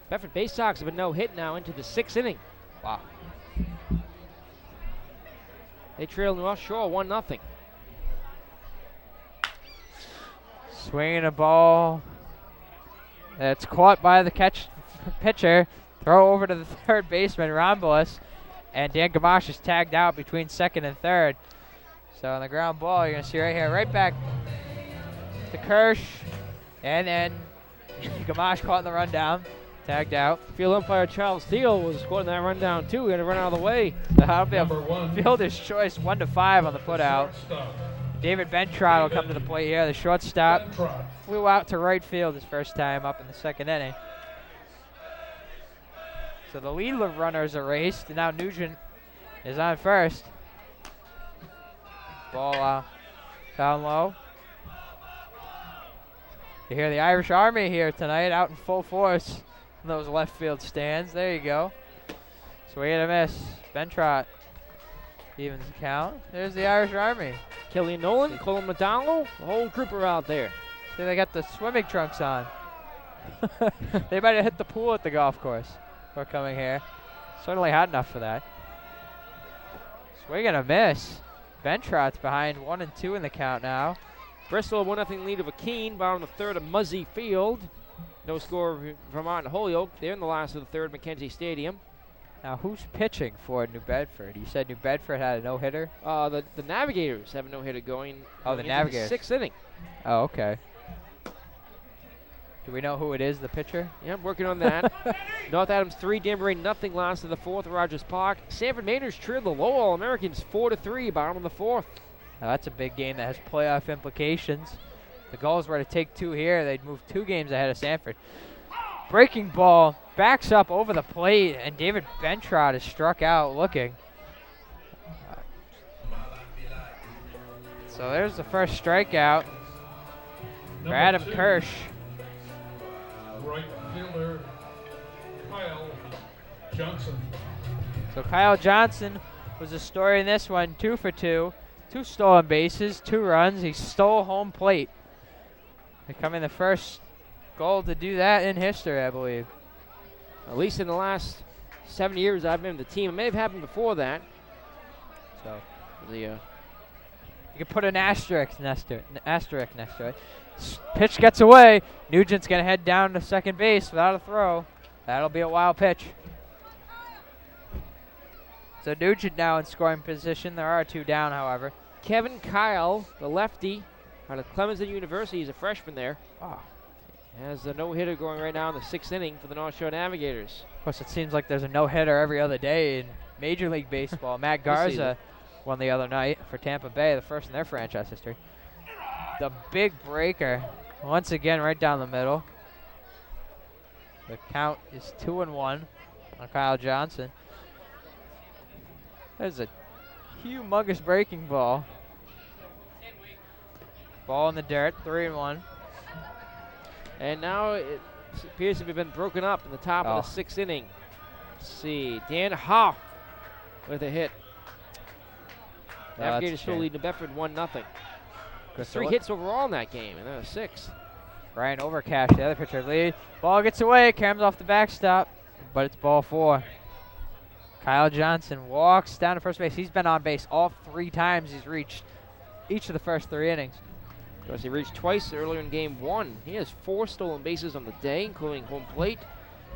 Bedford Bay Sox have been no hit now into the 6th inning. Wow. They trail North Shore 1-0. Swinging a ball that's caught by the pitcher. Throw over to the third baseman, Rombolus, and Dan Gamache is tagged out between second and third. So on the ground ball, you're going to see right here, right back to Kirsch, and then Gamache caught in the rundown, tagged out. Field umpire Charles Steele was caught in that rundown too. He had to run out of the way. That'll be a fielder's choice, 1-5 on the put out. David Bentrot will come to the plate here. The shortstop flew out to right field his first time up in the 2nd inning. So the lead runners are raced, and now Nugent is on first. Ball down low. You hear the Irish Army here tonight out in full force in those left field stands. There you go. Swing and a miss. Bentrot evens the count. There's the Irish Army. Killian Nolan, Colin McDonald, the whole group are out there. See, they got the swimming trunks on. They might have hit the pool at the golf course before coming here. Certainly hot enough for that. Swing and a miss. Bentrot's behind 1-2 in the count now. Bristol 1-0 lead over Keene. Bottom of the 3rd at Muzzy Field. No score Vermont and Holyoke. They're in the last of the 3rd, Mackenzie Stadium. Now, who's pitching for New Bedford? You said New Bedford had a no-hitter? The Navigators have a no-hitter going. Oh, the Navigators. 6th inning. Oh, okay. Do we know who it is, the pitcher? Yeah, I'm working on that. North Adams 3, Danbury nothing. Last of the 4th, Rogers Park. Sanford Mainers trailed the Lowell Americans 4-3, bottom of the 4th. Now, that's a big game that has playoff implications. The Gulls were to take 2 here. They'd move 2 games ahead of Sanford. Breaking ball, backs up over the plate, and David Bentrot is struck out looking. So there's the first strikeout for Adam Kirsch. Right fielder Kyle Johnson. So Kyle Johnson was the story in this one, 2 for 2. 2 stolen bases, 2 runs. He stole home plate. Becoming the first goal to do that in history, I believe. At least in the last 7 years I've been with the team. It may have happened before that. So you could put an asterisk next to it. Pitch gets away. Nugent's going to head down to second base without a throw. That'll be a wild pitch. So Nugent now in scoring position. There are 2 down, however. Kevin Kyle, the lefty, out of Clemson University. He's a freshman there. Oh. Has a no-hitter going right now in the 6th inning for the North Shore Navigators. Of course, it seems like there's a no-hitter every other day in Major League Baseball. Matt Garza won the other night for Tampa Bay, the first in their franchise history. The big breaker, once again, right down the middle. The count is 2-1 on Kyle Johnson. There's a humongous breaking ball. Ball in the dirt, 3-1. And now it appears to have been broken up in the top of the 6th inning. Let's see, Dan Ha with a hit. Navigators still leading New Bedford 1-0. 3 hits overall in that game, and then a 6th. Ryan Overcash, the other pitcher, lead. Ball gets away, Cam's off the backstop, but it's ball 4. Kyle Johnson walks down to first base. He's been on base all 3 times he's reached each of the first 3 innings. Of course, he reached twice earlier in game 1. He has 4 stolen bases on the day, including home plate.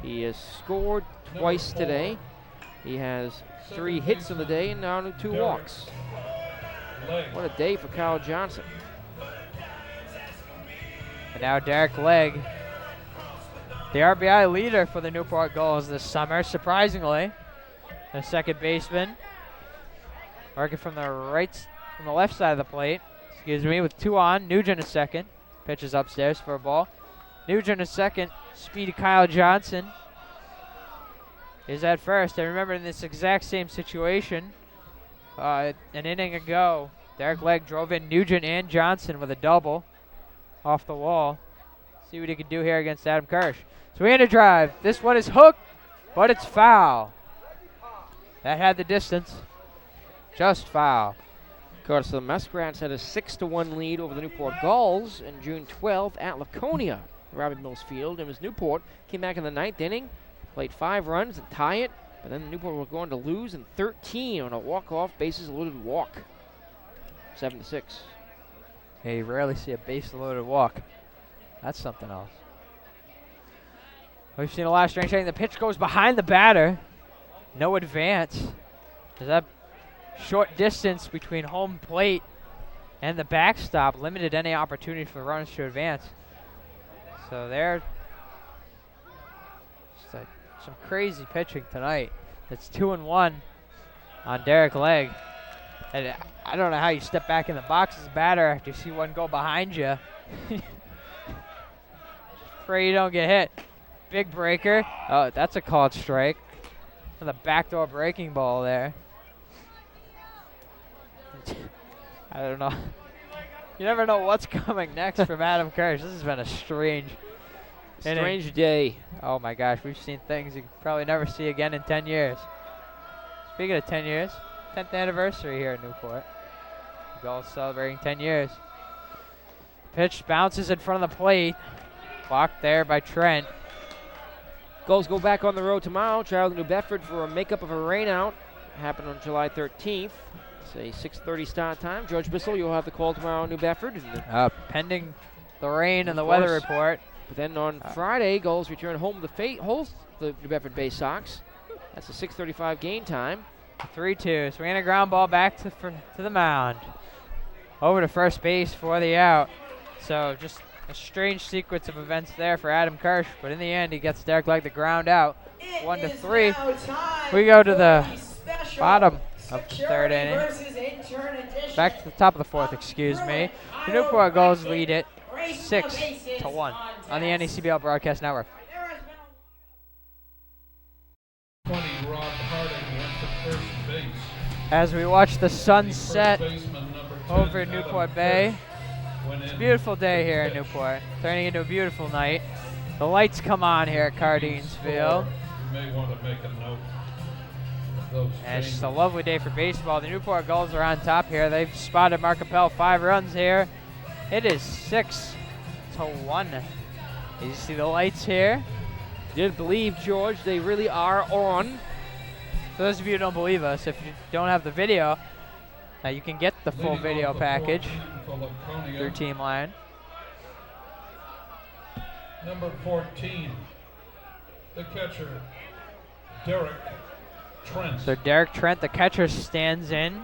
He has scored twice today. He has 3 hits on the day and now 2 walks. What a day for Kyle Johnson. And now Derek Legg, the RBI leader for the Newport Gulls this summer, surprisingly. The second baseman, working from the left side of the plate. With 2 on. Nugent a second. Pitches upstairs for a ball. Nugent at second. Speedy Kyle Johnson is at first. I remember in this exact same situation, an inning ago, Derek Legg drove in Nugent and Johnson with a double off the wall. See what he can do here against Adam Kirsch. Swing and drive. This one is hooked, but it's foul. That had the distance. Just foul. Of course, the Muskrats had a 6-1 lead over the Newport Gulls in June 12th at Laconia, Robert Mills Field. It was Newport came back in the 9th inning, played 5 runs to tie it, but then Newport was going to lose in 13 on a walk-off, bases-loaded walk. 7-6. Hey, you rarely see a base-loaded walk. That's something else. We've seen a lot of strange things. The pitch goes behind the batter. No advance. There's that short distance between home plate and the backstop limited any opportunity for runners to advance. So there, some crazy pitching tonight. It's 2-1 on Derek Legg. And I don't know how you step back in the box as a batter after you see one go behind you. Pray you don't get hit. Big breaker. Oh, that's a called strike. The backdoor breaking ball there. I don't know. You never know what's coming next from Adam Kirsch. This has been a strange day. Oh my gosh, we've seen things you probably never see again in 10 years. Speaking of 10 years, 10th anniversary here in Newport. The Gulls celebrating 10 years. Pitch bounces in front of the plate. Blocked there by Trent. Gulls go back on the road tomorrow. Travel to New Bedford for a makeup of a rainout. Happened on July 13th. It's a 6:30 start time. George Bissell, you'll have the call tomorrow in New Bedford. Pending the rain and the weather report. But then on Friday, Gulls return home to host the New Bedford Bay Sox. That's a 6:35 game time. 3-2. Swinging a ground ball back to the mound. Over to first base for the out. So just a strange sequence of events there for Adam Kirsch, but in the end, he gets Derek Legg the ground out. 1-3. We go to the bottom of the third inning. Back to the top of the fourth, excuse me. The Newport Gulls lead it 6-1 on the NECBL Broadcast Network. 20, Rob Harding went to first base. As we watch the sun set Baseman number 10, over Newport Adam Bay. Kirsch went It's a in. beautiful day here in Newport, turning into a beautiful night. The lights come on here at Cardines Field. You may want to make a note of those And it's just a changes. lovely day for baseball. The Newport Gulls are on top here. They've spotted Mark Appel 5 runs here. It is 6-1. You see the lights here? Didn't believe, George, they really are on. For those of you who don't believe us, if you don't have the video, you can get the full Leading video off the package 14 for Laconia, through Team Line. Number 14, the catcher, Derek Trent. So Derek Trent, the catcher, stands in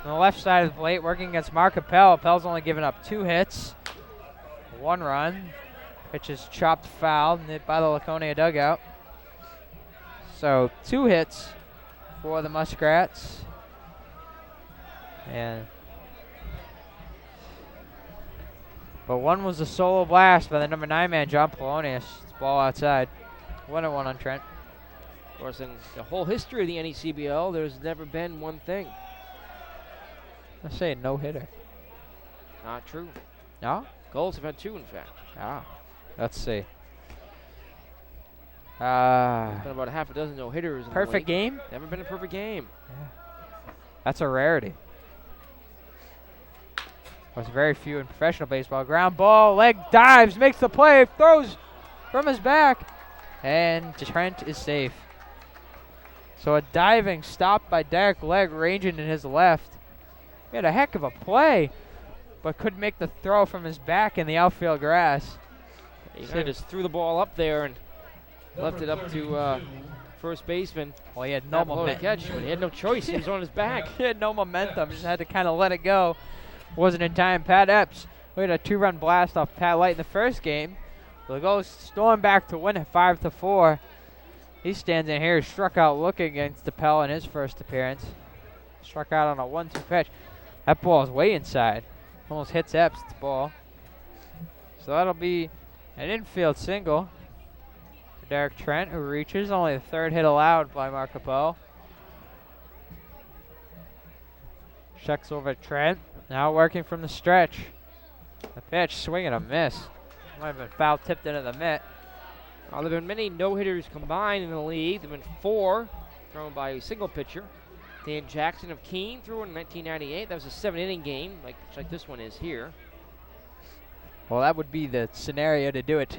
on the left side of the plate, working against Mark Appel. Appel's only given up 2 hits, 1 run. Pitch is chopped foul, hit by the Laconia dugout. So 2 hits for the Muskrats. But one was a solo blast by the number 9 man, John Polonius. It's ball outside. 1-1 on Trent. Of course, in the whole history of the NECBL, there's never been one thing. Let's say no hitter. Not true. No? Gulls have had 2, in fact. Ah. Let's see. Been about a half a dozen no-hitters. Perfect game? Never been a perfect game. That's a rarity. There's very few in professional baseball. Ground ball, Legg dives, makes the play, throws from his back, and Trent is safe. So a diving stop by Derek Legg, ranging in his left. He had a heck of a play, but couldn't make the throw from his back in the outfield grass. He kind of just threw the ball up there and left it up to first baseman. Well, he had no Below to momentum. catch, but he had no choice. He was on his back. He had no momentum, just had to kind of let it go. Wasn't in time. Pat Epps, we had a 2-run blast off Pat Light in the first game. The Gulls storm back to win it 5-4. He stands in here, struck out looking against Appel in his first appearance. Struck out on a 1-2 pitch. That ball is way inside. Almost hits Epps' ball. So that'll be An infield single for Derek Trent, who reaches. Only the third hit allowed by Mark Capel. Checks over at Trent. Now working from the stretch. The pitch, swing and a miss. Might have been foul tipped into the mitt. There have been many no-hitters combined in the league. There have been 4 thrown by a single pitcher. Dan Jackson of Keene threw in 1998. That was a 7-inning game, like this one is here. Well, that would be the scenario to do it.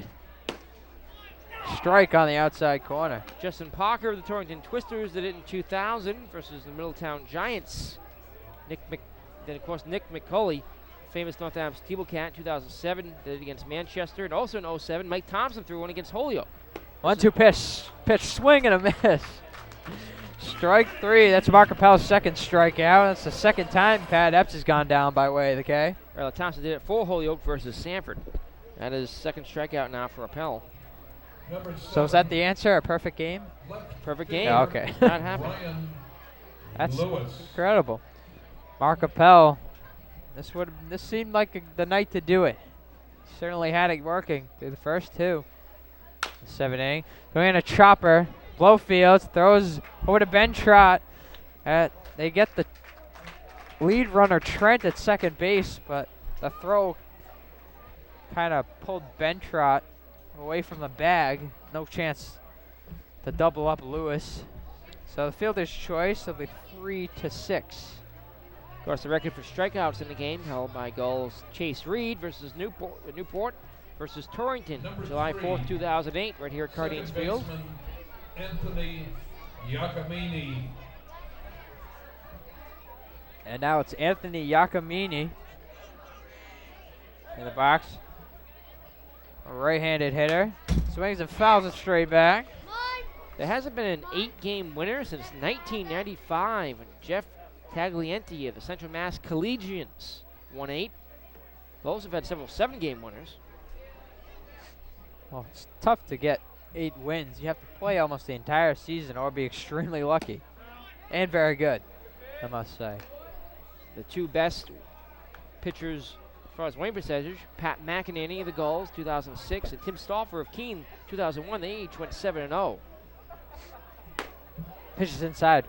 Strike on the outside corner. Justin Parker of the Torrington Twisters did it in 2000 versus the Middletown Giants. Then, of course, Nick McCulley, famous Northampton Steeblecat, in 2007, did it against Manchester. And also in 07, Mike Thompson threw one against Holyoke. 1-2 pitch, swing and a miss. Strike 3. That's Mark Capel's second strikeout. That's the second time Pat Epps has gone down by way of the K. Well, Thompson did it for Holyoke versus Sanford. That is second strikeout now for Appel. So is that the answer? A perfect game? Perfect game. Yeah, okay. Not happened. That's incredible. Mark Appel, this seemed like the night to do it. Certainly had it working through the first 2. 7th inning. Going in a chopper. Blowfield throws over to Ben Trott. They get the lead runner Trent at second base, but the throw kind of pulled Ben Trott away from the bag. No chance to double up Lewis. So the fielder's choice will be 3-6. Of course, the record for strikeouts in the game held by Gulls Chase Reed versus Newport versus Torrington, July 4th, 2008, right here at Cardinals Field. Anthony Giacomini. And now it's Anthony Giacomini in the box. A right-handed hitter. Swings and fouls it straight back. There hasn't been an 8-game winner since 1995 when Jeff Taglienti of the Central Mass Collegians won 8. Gulls have had several 7-game winners. Well, it's tough to get 8 wins. You have to play almost the entire season or be extremely lucky. And very good, I must say. The 2 best pitchers as far as win percentage, Pat McInerney of the Gulls, 2006, and Tim Stauffer of Keene, 2001. They each went 7-0. Pitches inside.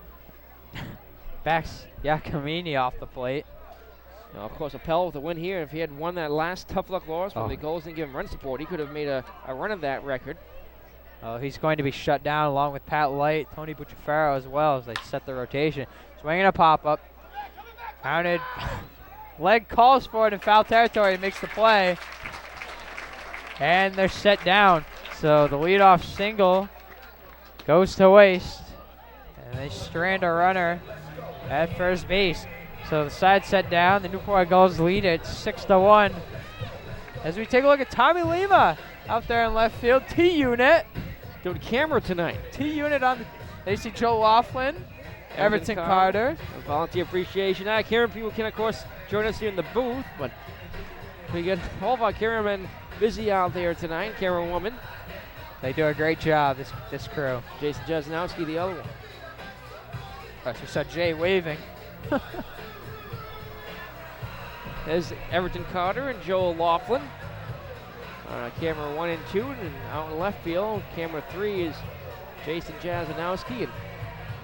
Backs Giacomini off the plate. Now, of course, Appel with a win here. If he had won that last tough luck loss when the Gulls didn't give him run support, he could have made a run of that record. He's going to be shut down along with Pat Light, Tony Bucciferro as well as they set the rotation. Swinging a pop-up. Mounted. Leg calls for it in foul territory, makes the play. And they're set down. So the leadoff single goes to waste. And they strand a runner at first base. So the side set down. The Newport Gulls lead it 6-1. As we take a look at Tommy Lima out there in left field. T-unit. Doing camera tonight. T-unit on the. They see Joe Laughlin, Everton Carter. Volunteer appreciation night. Camera people can, of course, join us here in the booth, but we get all of our cameramen busy out there tonight. Camera woman. They do a great job, this crew. Jason Jesnowski, the other one. As we saw Jay waving. There's Everton Carter and Joel Laughlin. Camera 1 and 2, and out in left field, camera 3 is Jason Jazanowski and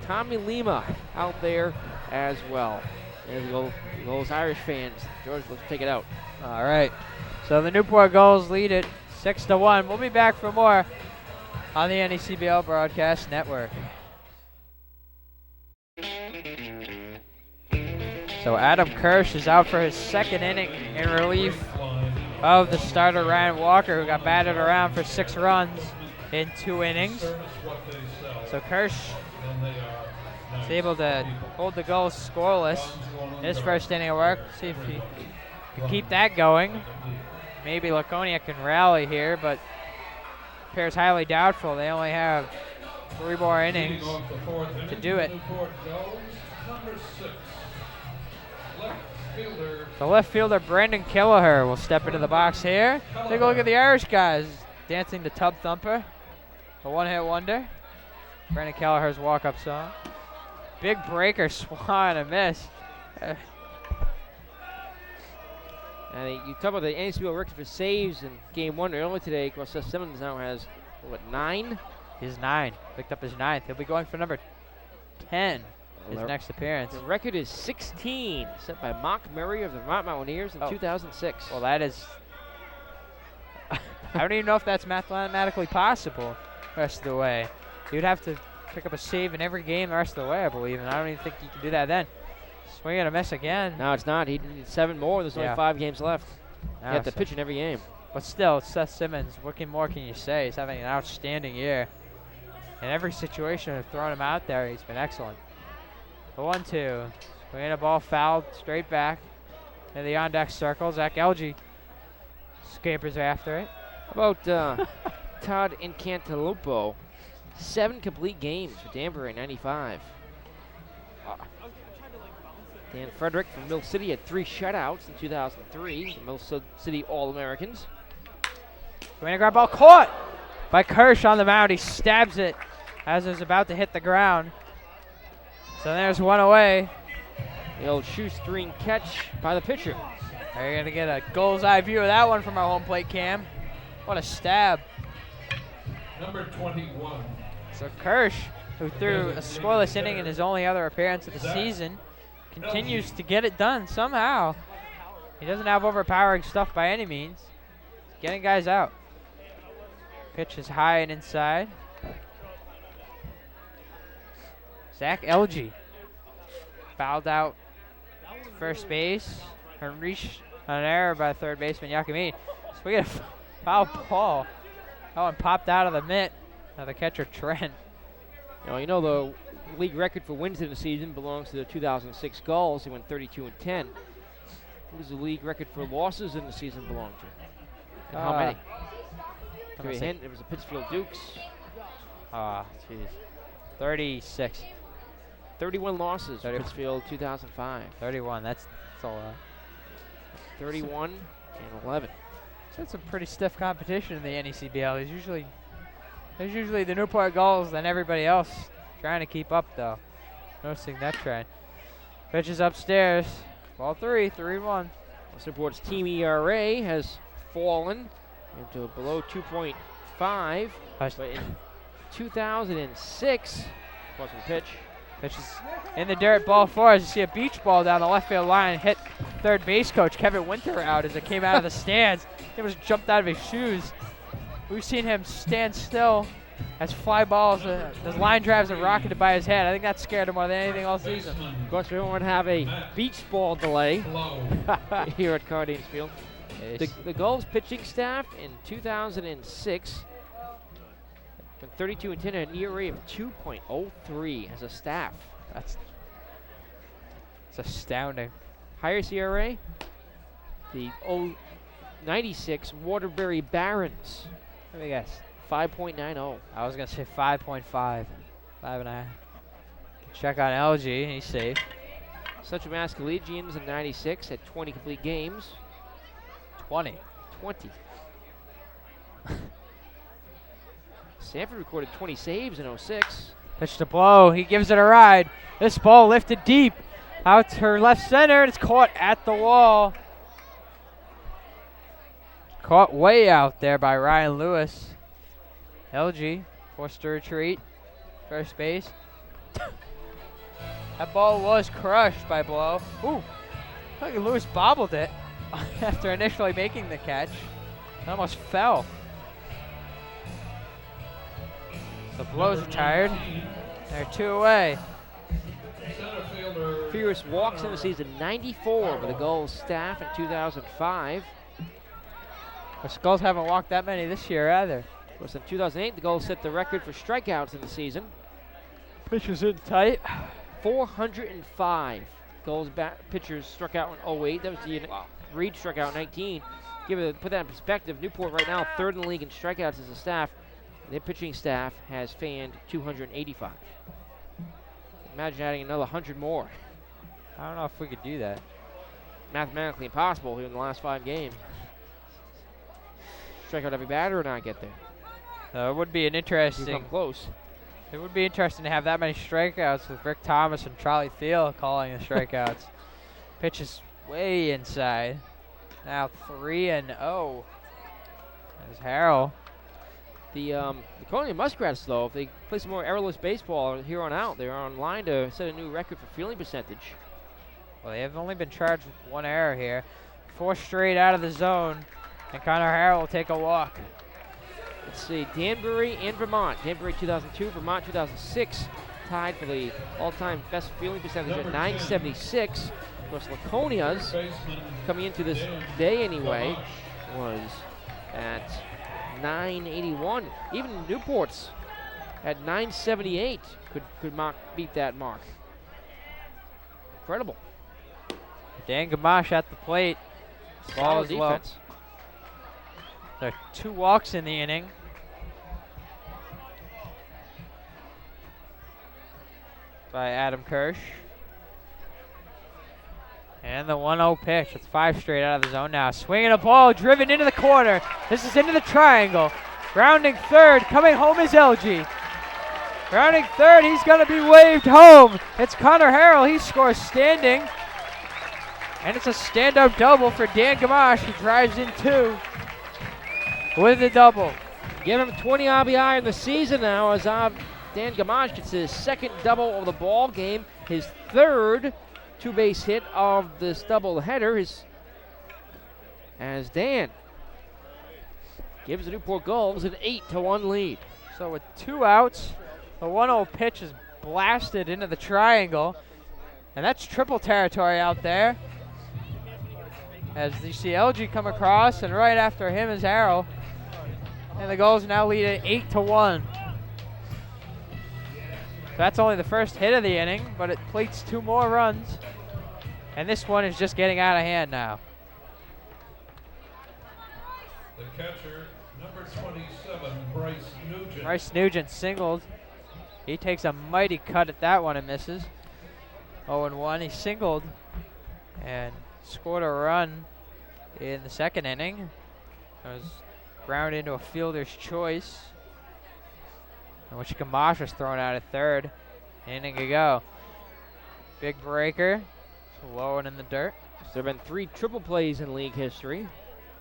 Tommy Lima out there as well. There's those Irish fans. George, let's take it out. All right. So the Newport Gulls lead it 6-1. We'll be back for more on the NECBL Broadcast Network. So Adam Kirsch is out for his second inning in relief of the starter Ryan Walker, who got batted around for 6 runs in 2 innings. So Kirsch is able to hold the Gulls scoreless in his first inning of work. See if he can keep that going. Maybe Laconia can rally here, but appears highly doubtful. They only have 3 more innings to do it. The left fielder, Brandon Kelleher, will step into the box here. Take a look at the Irish guys dancing to Tub Thumper, a one-hit wonder. Brandon Kelleher's walk-up song. Big breaker, swing and a miss. And you talk about the NCBL record for saves in game 1 earlier today. Of course, Seth Simmons now has, what, 9? He's 9. Picked up his 9th. He'll be going for number 10 his next appearance. The record is 16, set by Mark Murray of the Vermont Mountaineers in 2006. Well, that is... I don't even know if that's mathematically possible the rest of the way. You'd have to pick up a save in every game the rest of the way, I believe, and I don't even think you can do that then. Swing and a miss again. No, it's not. He needs 7 more. There's only 5 games left. You have to pitch in every game. But still, Seth Simmons, what more can you say? He's having an outstanding year. In every situation, I've thrown him out there. He's been excellent. The 1-2. Swing and a ball fouled straight back in the on-deck circle. Zach Elgie scampers after it. How about Todd Incantalupo? 7 complete games for Danbury, 95. Dan Frederick from Mill City had 3 shutouts in 2003. The Mill City All-Americans. Going to grab ball caught by Kirsch on the mound. He stabs it as it's about to hit the ground. So there's one away. The old shoestring catch by the pitcher. They're going to get a Gulls eye view of that one from our home plate cam. What a stab. Number 21. So Kirsch, who threw a scoreless inning in his only other appearance of the season, continues to get it done somehow. He doesn't have overpowering stuff by any means. He's getting guys out. Pitch is high and inside. Zach Elgie fouled out first base and reached an error by third baseman Yakamine. So we get a foul ball. Oh, and popped out of the mitt of the catcher Trent. You know the league record for wins in the season belongs to the 2006 Gulls. They went 32-10. What does the league record for losses in the season belong to? And how many? Give you a hint. It was the Pittsfield Dukes. Ah, jeez. 36. 31 losses for Pittsfield 2005. 31. That's a lot. 31 and 11. That's a pretty stiff competition in the NECBL. There's usually the Newport Gulls than everybody else trying to keep up, though. Noticing that trend. Pitches upstairs. Ball 3, 3-1. This report's team ERA has fallen into below 2.5. But in 2006, plus the pitch. Pitch is in the dirt, ball 4. As you see a beach ball down the left field line hit third base coach Kevin Winter out as it came out of the stands. He was jumped out of his shoes. We've seen him stand still as fly balls, as line drives are rocketed by his head. I think that scared him more than anything all season. Of course, we don't want to have a beach ball delay here at Cardines Field. The Gulls pitching staff in 2006 from 32-10 and an ERA of 2.03 as a staff. That's astounding. Highest ERA, the 96 Waterbury Barons. Let me guess. 5.90. I was going to say 5.5. 5.5. Check on LG. He's safe. Central Mass Collegians in 96 had 20 complete games. 20. Sanford recorded 20 saves in 06. Pitch to Blow. He gives it a ride. This ball lifted deep out to her left center, and it's caught at the wall. Caught way out there by Ryan Lewis. LG forced to retreat. First base. That ball was crushed by Blow. Ooh, I think Lewis bobbled it after initially making the catch. It almost fell. The Blow's retired. They're 2 away. Fewest walks in the season, 94 for the Gulls staff in 2005. The Skulls haven't walked that many this year either. Of course, in 2008, the Gulls set the record for strikeouts in the season. Pitches in tight. 405 Gulls pitchers struck out in 08. That was the year Reed struck out in 19. Put that in perspective, Newport right now 3rd in the league in strikeouts as a staff. Their pitching staff has fanned 285. Imagine adding another 100 more. I don't know if we could do that. Mathematically impossible here in the last 5 games. Strike out every batter or not get there? It would be an interesting. You come close. It would be interesting to have that many strikeouts with Rick Thomas and Charlie Thiel calling the strikeouts. Pitch is way inside. now 3-0. There's Harrell. The Laconia Muskrats, though, if they play some more errorless baseball here on out, they're on line to set a new record for fielding percentage. Well, they have only been charged with 1 error here. 4 straight out of the zone, and Connor Harrell will take a walk. Let's see, Danbury and Vermont. Danbury 2002, Vermont 2006, tied for the all-time best fielding percentage at 976. Of course, Laconia's, coming into this day anyway, was at 981. Even Newport's at 978 could beat that mark. Incredible. Dan Gamache at the plate. Ball is low. Defense. There are 2 walks in the inning. By Adam Kirsch. And the 1-0 pitch. It's 5 straight out of the zone now. Swinging a ball, driven into the corner. This is into the triangle. Grounding third. Coming home is LG. Grounding third. He's going to be waved home. It's Connor Harrell. He scores standing. And it's a stand-up double for Dan Gamache. He drives in 2 with the double. Give him 20 RBI in the season now as Dan Gamache gets his 2nd double of the ball game, his 3rd 2-base hit of this double header. As Dan gives the Newport Gulls an 8-1 lead. So with 2 outs, the 1-0 pitch is blasted into the triangle. And that's triple territory out there. As you see LG come across, and right after him is Harrell. And the Gulls now lead at 8-1. So that's only the first hit of the inning, but it plates 2 more runs. And this one is just getting out of hand now. The catcher, number 27, Bryce Nugent. Bryce Nugent singled. He takes a mighty cut at that one and misses. 0-1, he singled and scored a run in the 2nd inning. It was ground into a fielder's choice, in which Gamache was thrown out at 3rd. Inning to go. Big breaker, low and in the dirt. So there have been 3 triple plays in league history.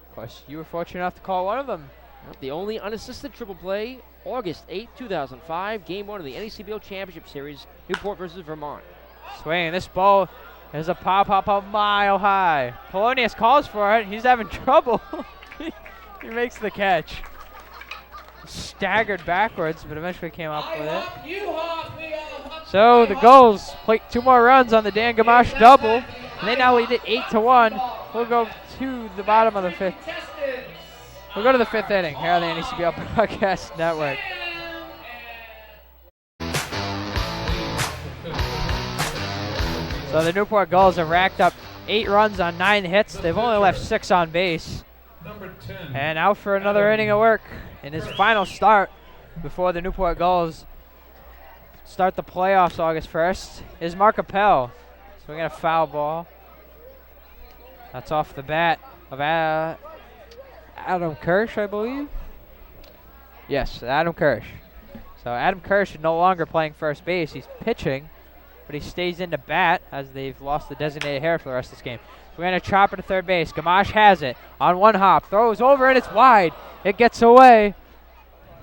Of course, you were fortunate enough to call one of them. The only unassisted triple play, August 8, 2005, Game 1 of the NECBL Championship Series, Newport versus Vermont. Swinging, this ball is a pop a mile high. Polonius calls for it. He's having trouble. He makes the catch. Staggered backwards, but eventually came up with it. So the Gulls plate 2 more runs on the Dan Gamache double, and they now lead it 8-1. We'll go to the bottom of the 5th. We'll go to the 5th inning here on the NECBL Broadcast Network. So the Newport Gulls have racked up 8 runs on 9 hits. They've only left 6 on base. Number 10. And out for another inning of work in his final start before the Newport Gulls start the playoffs August 1st is Mark Appel. So we got a foul ball. That's off the bat of Adam Kirsch, I believe. Yes, Adam Kirsch. So Adam Kirsch is no longer playing first base. He's pitching, but he stays in to bat as they've lost the designated hitter for the rest of this game. So we're going to chop it to third base. Gamache has it on 1 hop. Throws over, and it's wide. It gets away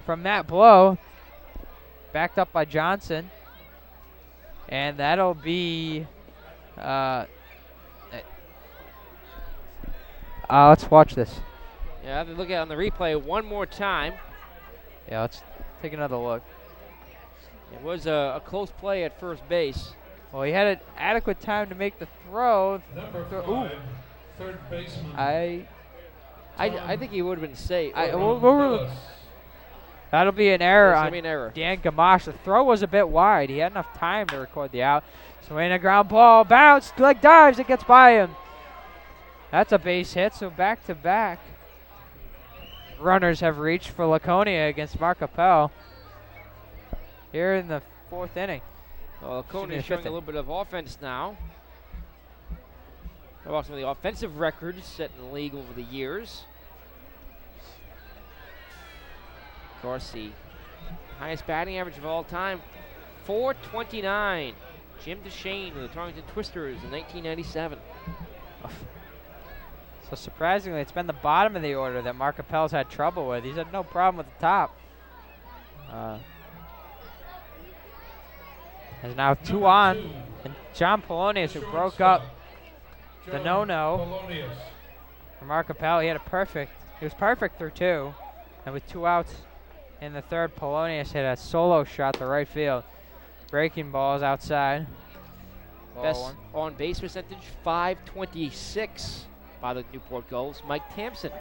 from Matt Blow. Backed up by Johnson. And that'll be... let's watch this. Yeah, I have to look at it on the replay one more time. Yeah, let's take another look. It was a close play at first base. Well, he had an adequate time to make the throw. Number 5, Ooh. third baseman. I think he would have been safe. That'll be an error That's on gonna be an error. Dan Gamache. The throw was a bit wide. He had enough time to record the out. Swing a ground ball, bounce, leg dives, it gets by him. That's a base hit, so back-to-back runners have reached for Laconia against Mark Appel here in the 4th inning. Well, Laconia is showing a little bit of offense now. How about some of the offensive records set in the league over the years? Of course, the highest batting average of all time, .429. Jim DeShane of the Torrington Twisters in 1997. So surprisingly, it's been the bottom of the order that Mark Appel's had trouble with. He's had no problem with the top. There's now 2 on, and John Polonius, who broke up the no-no for Mark Appel. He had a perfect. He was perfect through 2, and with 2 outs in the third, Polonius hit a solo shot to right field. Breaking balls outside. Best on base percentage, .526 by the Newport Gulls. Mike Tampson,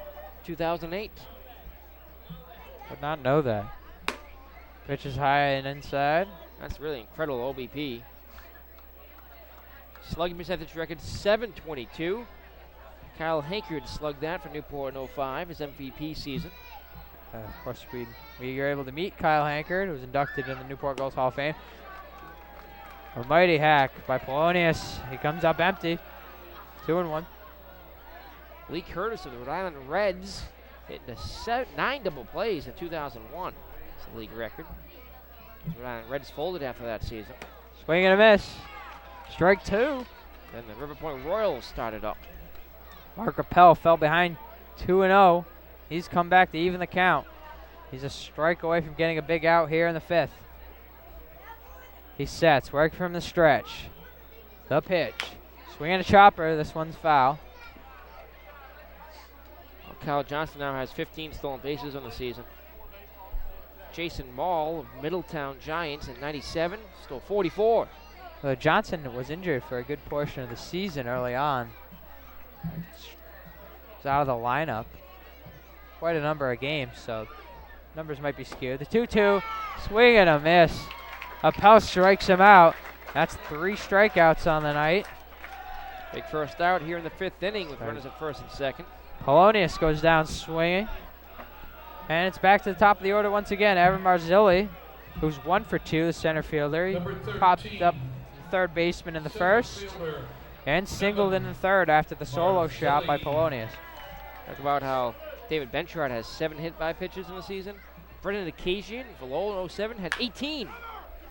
2008. Would not know that. Pitch is high and inside. That's really incredible OBP. Slugging percentage record, .722. Kyle Hankard slugged that for Newport in 05, his MVP season. Of course, we were able to meet Kyle Hankard, who was inducted in the Newport Gulls Hall of Fame. A mighty hack by Polonius. He comes up empty. 2-1. Lee Curtis of the Rhode Island Reds hitting 9 double plays in 2001. It's a league record. The Rhode Island Reds folded after that season. Swing and a miss. Strike 2. Then the River Point Royals started up. Mark Appel fell behind 2-0. He's come back to even the count. He's a strike away from getting a big out here in the 5th. He sets, working from the stretch. The pitch. Swing and a chopper. This one's foul. Well, Kyle Johnson now has 15 stolen bases on the season. Jason Mall of Middletown Giants in 97 stole 44. Well, Johnson was injured for a good portion of the season early on. He's out of the lineup. Quite a number of games, so numbers might be skewed. The 2-2, swing and a miss. Appel strikes him out. That's 3 strikeouts on the night. Big first out here in the 5th inning with runners at first and second. Polonius goes down swinging. And it's back to the top of the order once again. Evan Marzilli, who's 1 for 2, the center fielder. He popped up third baseman in the first and singled in the third after the solo shot by Polonius. Talk about how David Benchard has 7 hit by pitches in the season. Brendan Occasion for Lowell in 07 had 18.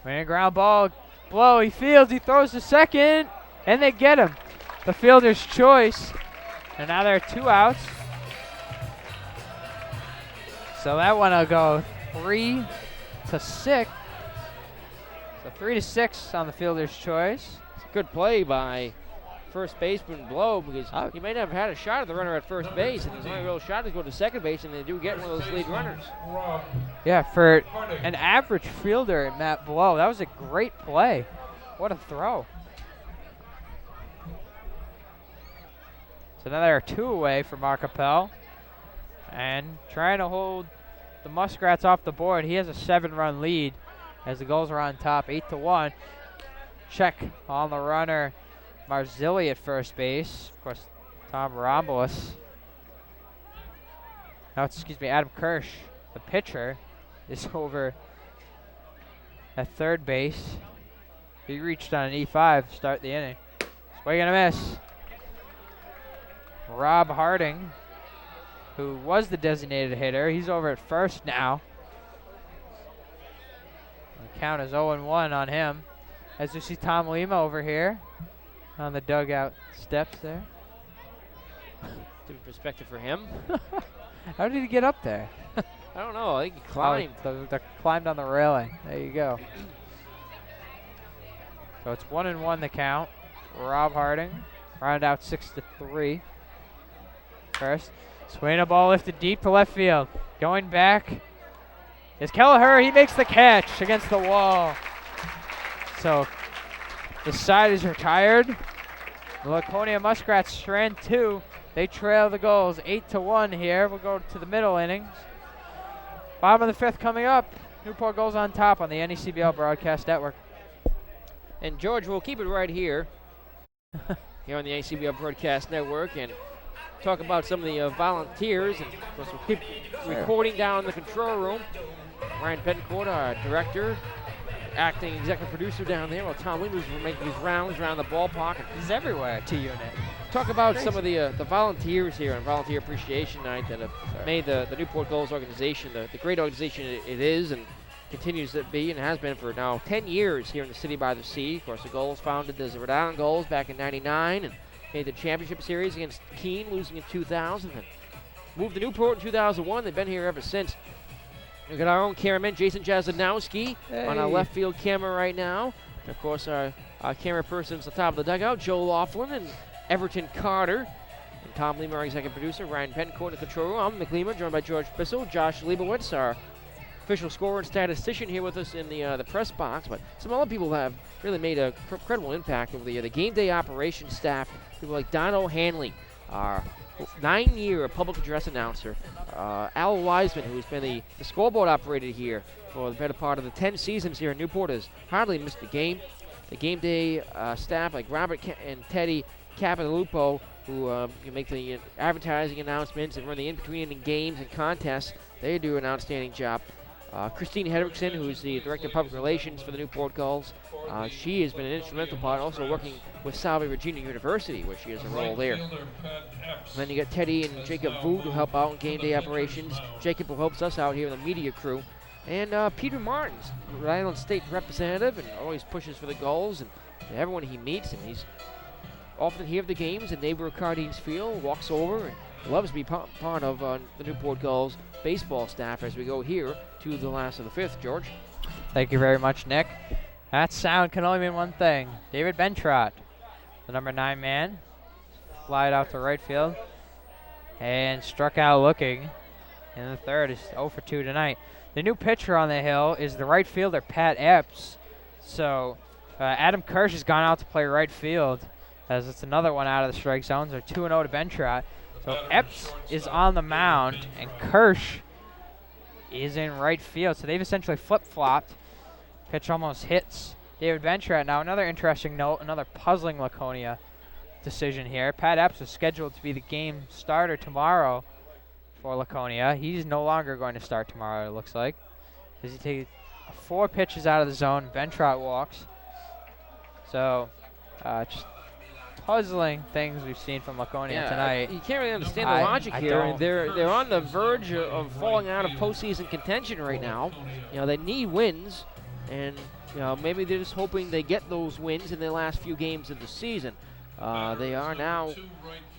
Winning ground ball, blow, he fields, he throws to second, and they get him. The fielder's choice. And now there are 2 outs. So that one will go 3-6. So 3-6 on the fielder's choice. It's a good play by first baseman Blow, because he may not have had a shot at the runner at first base, and his only real shot is go to second base, and they do get one of those lead runners. Yeah, for an average fielder, Matt Blow, that was a great play. What a throw. So now there are 2 away for Mark Appel, and trying to hold the Muskrats off the board. He has a 7-run lead as the Gulls are on top, 8-1. Check on the runner. Marzilli at first base. Of course, Tom Rombolus. Now, Adam Kirsch, the pitcher, is over at third base. He reached on an E5 to start the inning. Swing and a miss. Rob Harding, who was the designated hitter, he's over at first now. The count is 0-1 on him. As you see Tom Lima over here on the dugout steps there. Different perspective for him. How did he get up there? I don't know. I think he climbed. Climbed on the railing. There you go. So it's 1-1 the count. Rob Harding, round out 6-3. First, swing a ball lifted deep to left field. Going back is Kelleher. He makes the catch against the wall. So the side is retired. The Laconia Muskrats strand 2. They trail the Gulls 8-1 here. We'll go to the middle innings. Bottom of the 5th coming up. Newport Gulls on top on the NECBL Broadcast Network. And George, we'll keep it right here. Here on the NECBL Broadcast Network, and talk about some of the volunteers. And of course, we'll keep recording down in the control room. Ryan Betancourt, our director, acting executive producer down there, while Tom Lima was making his rounds around the ballpark. He's everywhere, T-Unit. Talk about some of the volunteers here on Volunteer Appreciation Night that have made the Newport Gulls organization the great organization it is and continues to be and has been for now 10 years here in the City by the Sea. Of course, the Gulls founded as the Rhode Island Gulls back in '99 and made the championship series against Keene, losing in 2000. And moved to Newport in 2001. They've been here ever since. We've got our own cameraman, Jason Jazanowski, on our left field camera right now. And of course, our camera person's on top of the dugout, Joe Laughlin and Everton Carter. And Tom Lima, our executive producer, Ryan Pencourt in the control room. I'm McLeamer, joined by George Bissell, Josh Leibowitz, our official scorer and statistician here with us in the press box. But some other people have really made a incredible impact over the game day operations staff. People like Dono Hanley, our 9-year public address announcer. Al Wiseman, who's been the scoreboard operator here for the better part of the 10 seasons here in Newport, has hardly missed a game. The game day staff like Robert and Teddy Capitalupo, who make the advertising announcements and run the in-between games and contests, they do an outstanding job. Christine Hedrickson, who's the Director of Public Relations for the Newport Gulls, she has been an instrumental part, also working with Salve Regina University, where she has a role there. And then you got Teddy and Jacob Vood, who help out in game day operations. Jacob, who helps us out here in the media crew. And Peter Martins, Rhode Island State representative, and always pushes for the Gulls, and everyone he meets, and he's often here at the games in neighbor Cardines Field, walks over and loves to be part of the Newport Gulls baseball staff as we go here to the last of the fifth. George? Thank you very much, Nick. That sound can only mean one thing. David Bentrot, the number 9 man, flied out to right field and struck out looking in the third. Is 0 for 2 tonight. The new pitcher on the hill is the right fielder, Pat Epps. So Adam Kirsch has gone out to play right field, as it's another one out of the strike zone. So 2-0 to Bentrot. So Epps is on the mound, and Kirsch is in right field. So they've essentially flip-flopped. Pitch almost hits David Bentrot. Now another interesting note, another puzzling Laconia decision here. Pat Epps is scheduled to be the game starter tomorrow for Laconia. He's no longer going to start tomorrow, it looks like, as he takes 4 pitches out of the zone. Bentrot walks. So just puzzling things we've seen from Laconia tonight. You can't really understand the logic here. They're on the verge of falling out of postseason contention right now. They need wins, and maybe they're just hoping they get those wins in their last few games of the season. They are now,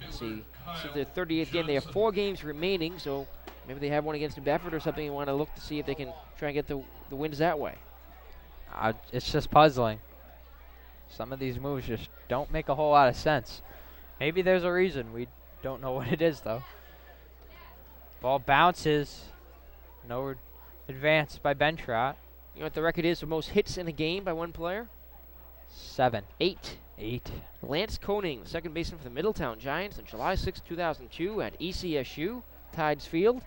let's see, this is their 38th game. They have 4 games remaining, so maybe they have one against New Bedford or something and want to look to see if they can try and get the wins that way. It's just puzzling. Some of these moves just don't make a whole lot of sense. Maybe there's a reason. We don't know what it is, though. Ball bounces. No advance by Bentrot. You know what the record is for most hits in a game by one player? 7. 8. 8. Lance Koning, second baseman for the Middletown Giants on July 6, 2002 at ECSU, Tides Field.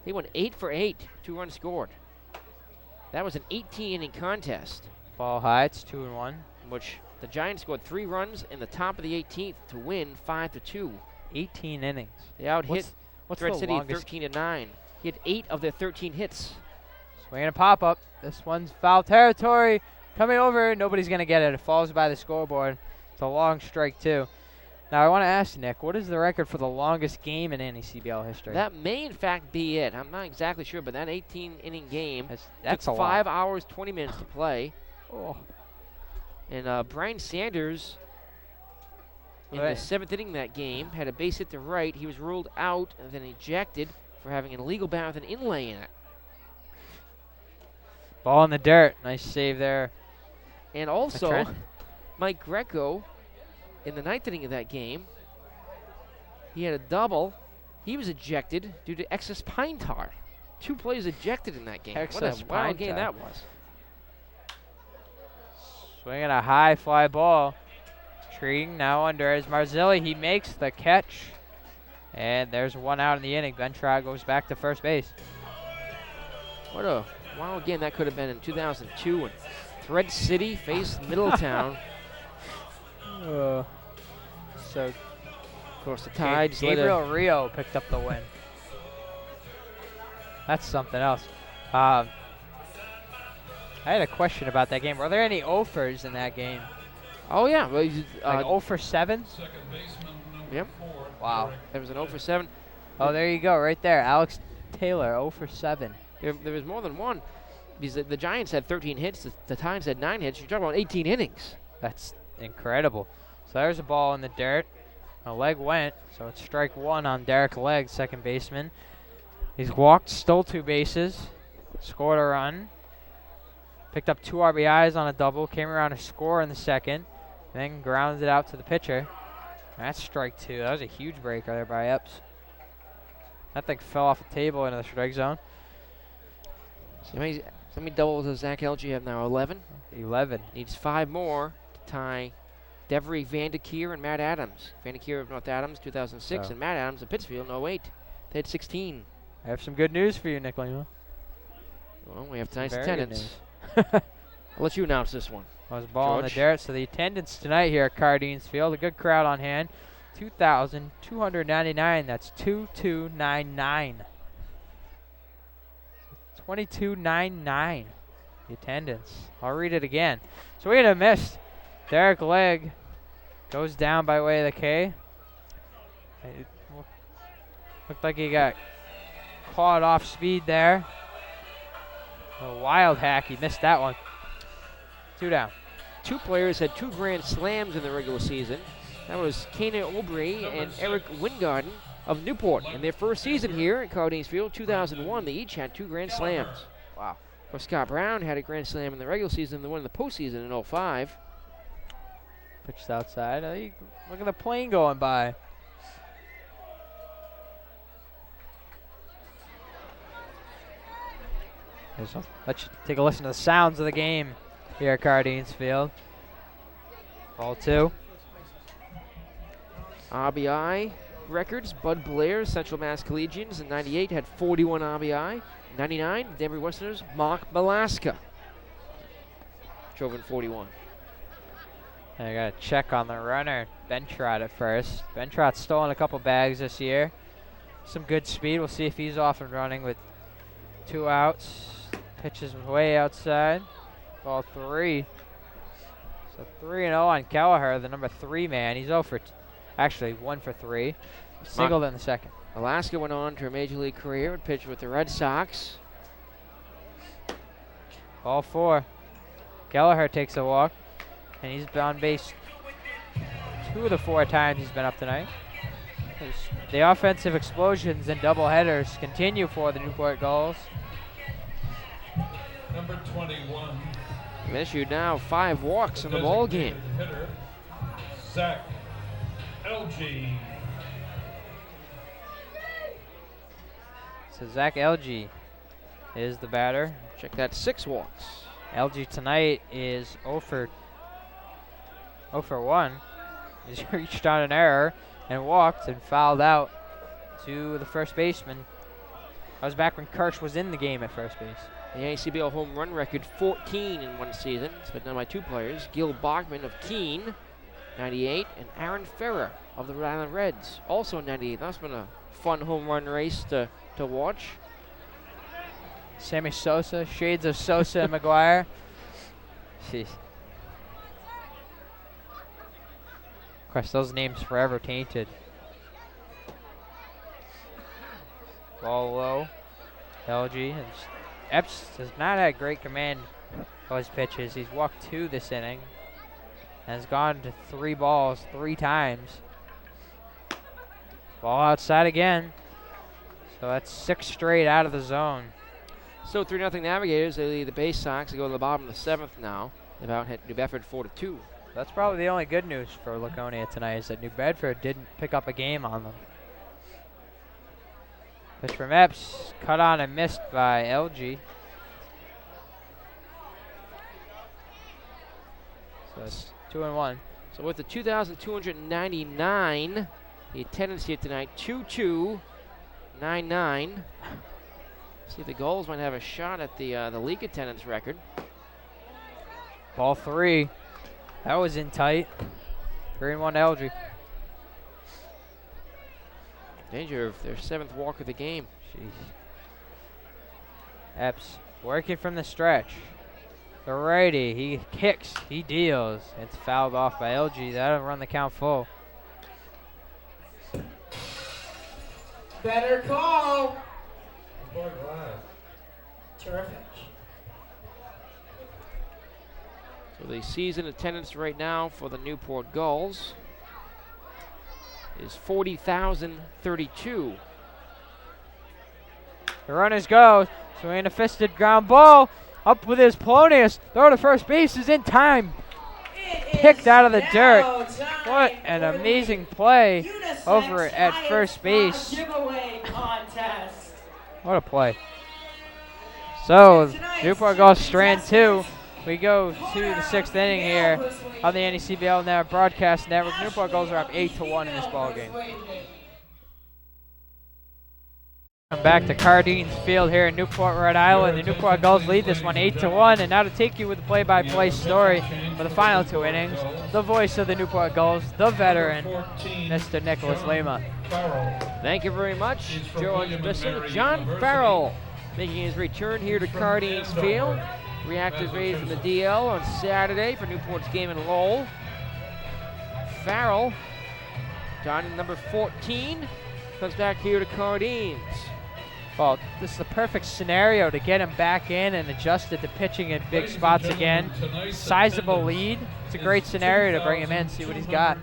He went 8 for 8, 2 runs scored. That was an 18-inning contest. Ball high, it's 2-1. Which the Giants scored 3 runs in the top of the 18th to win 5-2. 18 innings. They out-hit Thread the City longest? 13-9. He had 8 of their 13 hits. Swinging a pop-up. This one's foul territory. Coming over. Nobody's going to get it. It falls by the scoreboard. It's a long strike, too. Now, I want to ask Nick, what is the record for the longest game in NECBL history? That may, in fact, be it. I'm not exactly sure, but that 18-inning game that's took a 5 lot. hours, 20 minutes to play. Oh. And Brian Sanders, in the 7th inning of that game, had a base hit to right. He was ruled out and then ejected for having an illegal bat with an inlay in it. Ball in the dirt. Nice save there. And also, Mike Greco, in the 9th inning of that game, he had a double. He was ejected due to excess pine tar. 2 players ejected in that game. What a wild game that was. Swinging a high fly ball. Treating now under as Marzilli. He makes the catch. And there's 1 out in the inning. Bentrot goes back to first base. What a wild game that could have been in 2002 when Thread City faced Middletown. So, of course, the Tides. Gabriel Rio picked up the win. That's something else. I had a question about that game. Were there any offers in that game? Oh, yeah. Well, like 0 for 7? Yep. Wow. There was an 0 for 7. Oh, there you go, right there. Alex Taylor, 0 for 7. There was more than one. Because the Giants had 13 hits. The Tides had 9 hits. You're talking about 18 innings. That's incredible. So there's a ball in the dirt. A leg went, so it's strike one on Derek Legg, second baseman. He's walked, stole 2 bases, scored a run, picked up 2 RBIs on a double, came around to score in the second, then grounded it out to the pitcher. That's strike 2. That was a huge breaker there by Epps. That thing fell off the table into the strike zone. So how many doubles does Zach Elgie have now? 11? 11. Needs 5 more to tie Devery Vanderkeer and Matt Adams. Vanderkeer of North Adams, 2006, So. and Matt Adams of Pittsfield, 08. They had 16. I have some good news for you, Nick Lima. Well, we have tonight's Very good attendance. news. I'll let you announce this one. I was balling the George. dirt. So the attendance tonight here at Cardines Field, a good crowd on hand, 2,299. That's 2299. 2299. The attendance. I'll read it again. So we had a miss. Derek Legg goes down by way of the K. It looked like he got caught off speed there. A wild hack. He missed that one. 2 down. 2 players had 2 grand slams in the regular season. That was Kana Aubrey and Eric Wingarden of Newport. In their first season here at Cardines Field, 2001, they each had 2 grand slams. Wow. Of course, Scott Brown had a grand slam in the regular season and the one in the postseason in 05. Pitched outside. Look at the plane going by. Let's take a listen to the sounds of the game here at Cardines Field. Ball 2. RBI records, Bud Blair, Central Mass Collegians in 98 had 41 RBI. 99, Denver Westerners, Mark Malaska drove in 41. I got a check on the runner. Bentrot at first. Bentrot's stolen a couple bags this year. Some good speed. We'll see if he's off and running with 2 outs. Pitches way outside. Ball 3. So 3-0 on Kelleher, the number 3 man. He's 0 for, actually 1 for 3. Singled in the second. Alaska went on to a major league career and pitched with the Red Sox. Ball 4. Kelleher takes a walk, and he's been on base 2 of the 4 times he's been up tonight. The offensive explosions and doubleheaders continue for the Newport Gulls. Number 21. Issued now 5 walks in the ball game. Hitter, Zach Elgie. So Zach Elgie is the batter. Check that, 6 walks. Elgie tonight is 0 for 1. He's reached on an error and walked and fouled out to the first baseman. That was back when Kirsch was in the game at first base. The ACBL home run record, 14 in one season. It's been done by 2 players, Gil Bachman of Keene, 98, and Aaron Ferrer of the Rhode Island Reds, also 98. That's been a fun home run race to watch. Sammy Sosa, shades of Sosa and McGuire. Jeez. Of course, those names forever tainted. Ball low. LG. And Epps has not had great command of his pitches. He's walked 2 this inning. And has gone to 3 balls 3 times. Ball outside again. So that's 6 straight out of the zone. So 3-0 Navigators. They lead the Bay Sox. They go to the bottom of the 7th now. They've out hit New Bedford 4-2. That's probably the only good news for Laconia tonight is that New Bedford didn't pick up a game on them. Pitch from Epps, cut on and missed by LG. So it's 2-1. So with the 2,299, the attendance here tonight, 2299. See if the Gulls might have a shot at the league attendance record. Ball 3. That was in tight. 3-1 to LG. Danger of their 7th walk of the game. Jeez. Epps working from the stretch. The righty, he kicks, he deals. It's fouled off by LG. That'll run the count full. Better call. Wow. Terrific. So the season attendance right now for the Newport Gulls is is 40,032. The runners go. Swinging a fisted ground ball. Up with his Polonius. Throw to first base is in time. Picked out of the dirt. What an amazing play over at first base. What a play. So, Newport goes strand 2. We go to the 6th inning here on the NECBL Broadcast Network. Newport Gulls are up 8-1 in this ball game. Come back to Cardines Field here in Newport, Rhode Island. The Newport Gulls lead this one 8-1. And now to take you with the play-by-play story for the final 2 innings, the voice of the Newport Gulls, the veteran, Mr. Nicholas Lima. Thank you very much, George Bisson. John Farrell making his return here to Cardines Field. Reactivated from the DL on Saturday for Newport's game in Lowell. Farrell, John number 14, comes back here to Cardines. Well, this is the perfect scenario to get him back in and adjusted to pitching in big spots again. Sizable lead. It's a great scenario to bring him in, see what he's got.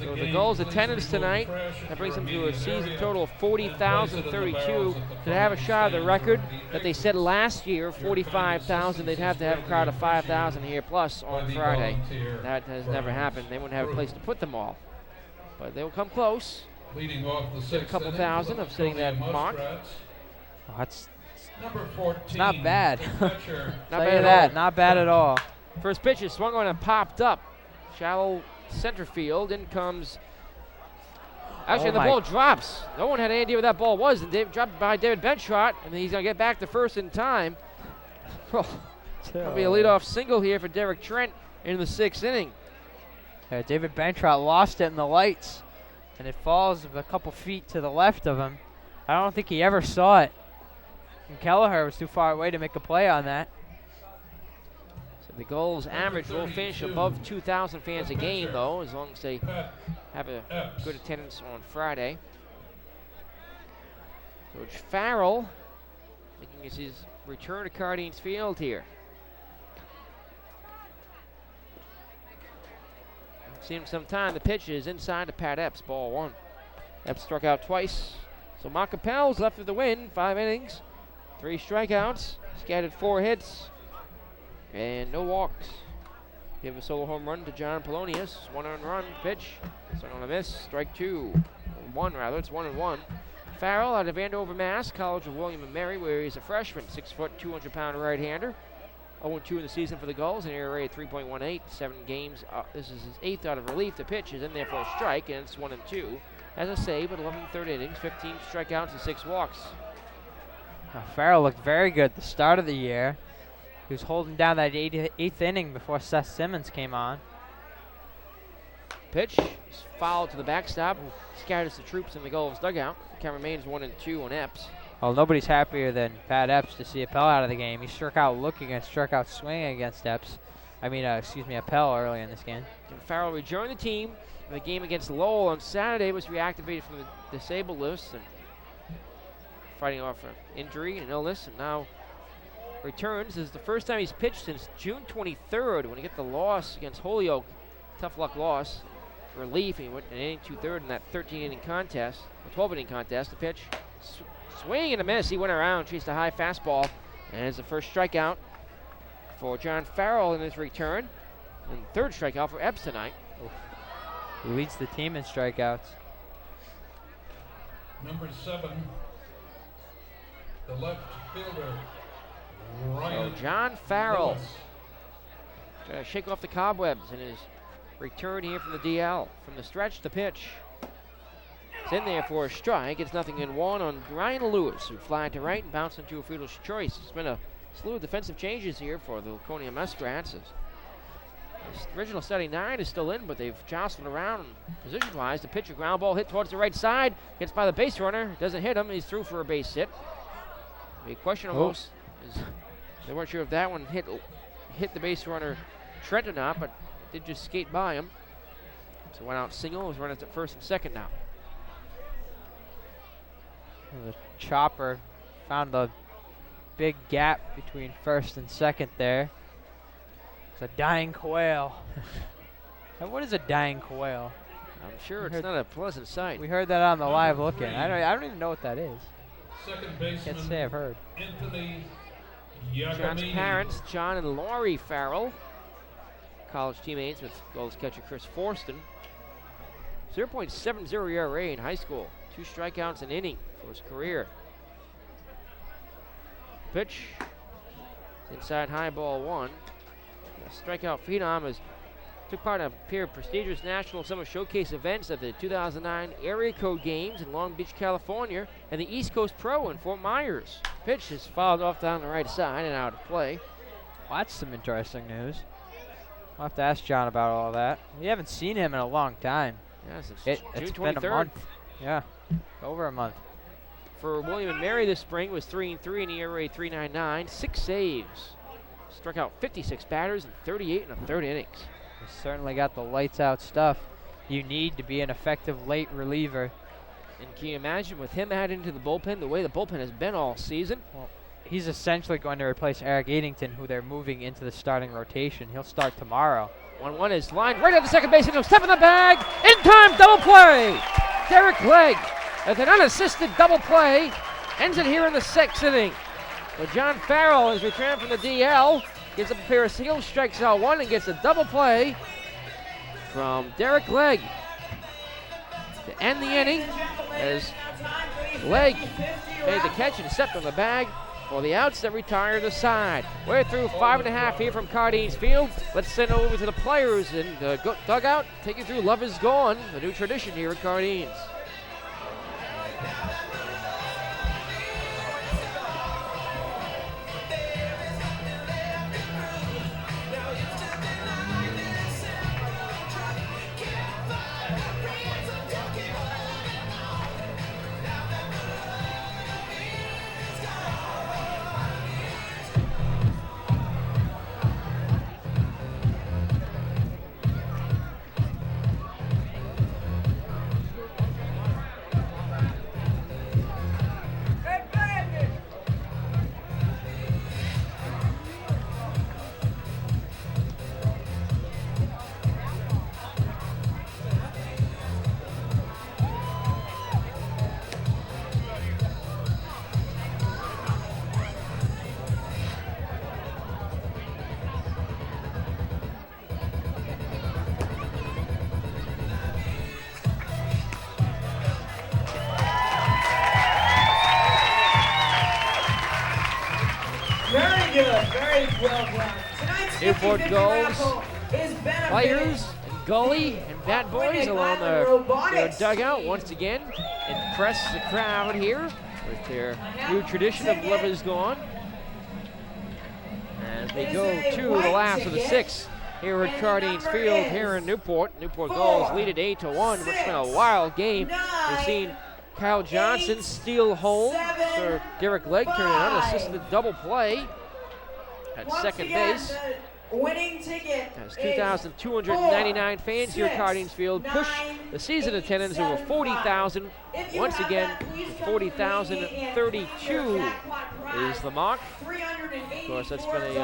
So the Gulls' attendance tonight, that brings them to a season total of 40,032. To have a shot of the record that they set last year, 45,000, they'd have to have a crowd of 5,000 here plus on Friday. That has never happened. They wouldn't have a place to put them all. But they'll come close. A couple thousand of setting that mark. Oh, it's It's not bad. Not bad at all. Not bad at all. First pitch is swung on and popped up. Shallow center field. In comes. Actually, the ball drops. No one had any idea what that ball was. And dropped by David Bentrot, and he's going to get back to first in time. That'll be a leadoff single here for Derek Trent in the 6th inning. David Bentrot lost it in the lights, and it falls a couple feet to the left of him. I don't think he ever saw it. And Kelleher was too far away to make a play on that. So the Gulls average will finish above 2,000 fans a game, though, as long as they have a good attendance on Friday. George Farrell making his return to Cardines Field here. Seen him some time. The pitch is inside to Pat Epps, ball 1. Epps struck out twice. So Mark Capel's left with the win, 5 innings, 3 strikeouts, scattered 4 hits, and no walks. Give a solo home run to John Polonius. 1 earned run, pitch, swing on a miss, strike 2. 1 rather, it's 1-1. Farrell out of Andover, Mass, College of William & Mary, where he's a freshman, 6 foot, 200-pound right-hander. 0-2 in the season for the Gulls, an ERA of 3.18, 7 games. This is his 8th out of relief. The pitch is in there for a strike, and it's 1-2. Has a save at 11 third innings, 15 strikeouts and 6 walks. Farrell looked very good at the start of the year. He was holding down that 8th inning before Seth Simmons came on. Pitch is fouled to the backstop, scatters the troops in the Gulls dugout. The count remains 1-2 on Epps. Well, nobody's happier than Pat Epps to see Appel out of the game. He struck out looking and struck out swinging against Epps. Appel early in this game. And Farrell rejoined the team. The game against Lowell on Saturday was reactivated from the disabled list and fighting off an injury and illness, and now returns. This is the first time he's pitched since June 23rd when he got the loss against Holyoke. Tough luck loss. Relief, and he went an inning 2/3 in that 13-inning contest, a 12-inning contest. The pitch, swing and a miss. He went around, chased a high fastball, and it's the first strikeout for John Farrell in his return, and 3rd strikeout for Epps tonight. He leads the team in strikeouts. Number 7, the left fielder, Ryan. So John Farrell Lewis. trying to shake off the cobwebs in his return here from the DL. From the stretch, the pitch. It's in there for a strike. It's 0-1 on Ryan Lewis, who flied to right and bounced into a fielder's choice. It's been a slew of defensive changes here for the Laconia Muskrats. This original starting 9 is still in, but they've jostled around position-wise. The pitch, a ground ball hit towards the right side. Gets by the base runner. Doesn't hit him. He's through for a base hit. The question almost is they weren't sure if that one hit the base runner Trent or not, but it did just skate by him. So went out single. Was running at 1st and 2nd now. The chopper found the big gap between 1st and 2nd there. It's a dying quail And what is a dying quail? I'm sure it's not a pleasant sight. We heard that on the live look-in. I don't even know what that is. Second baseman. Can't say I've heard. Anthony John's Giacomini. parents, John and Laurie Farrell, college teammates with Gulls catcher Chris Forston. 0.70 ERA in high school. 2 strikeouts an inning for his career. Pitch. Inside high ball 1. The strikeout phenom took part in a pair of prestigious national summer showcase events at the 2009 Area Code Games in Long Beach, California, and the East Coast Pro in Fort Myers. Pitch is fouled off down the right side and out of play. Well, that's some interesting news. I'll have to ask John about all that. We haven't seen him in a long time. Yeah, since It's June been 23rd. a month. Yeah, over a month. For William and Mary this spring was 3-3 in ERA 3.99, 6 saves. Struck out 56 batters in 38 and a third innings. He's certainly got the lights out stuff you need to be an effective late reliever. And can you imagine with him added into the bullpen, the way the bullpen has been all season? Well, he's essentially going to replace Eric Eddington, who they're moving into the starting rotation. He'll start tomorrow. 1-1 is lined right at the second base, and he'll step in the bag. In time, double play. Derek Legg with an unassisted double play ends it here in the 6th inning. Well, John Farrell has returned from the DL, gives up a pair of singles, strikes out 1, and gets a double play from Derek Legg to end the inning as Legg made the catch and stepped on the bag for the outs that retire the side. We're through 5.5 here from Cardines Field. Let's send it over to the players in the dugout. Take you through Love Is Gone, the new tradition here at Cardines. Very good, very well done. Tonight's Newport 50-50 Gulls raffle is benefiting players and Gully and Bat Boys along their dugout once again impress the crowd here with their new tradition of Love Is Gone. As they go to the last of the 6th here at Cardines Field here in Newport. Newport Gulls lead it 8-1. It's been a wild game. We've seen Kyle Johnson steal home. Sir Derek Legg turn an unassisted double play at second base. Winning ticket As 2,299 fans here at Cardines Field push the season attendance over 40,000. Once again, 40,032 is the mark. Of course, that's been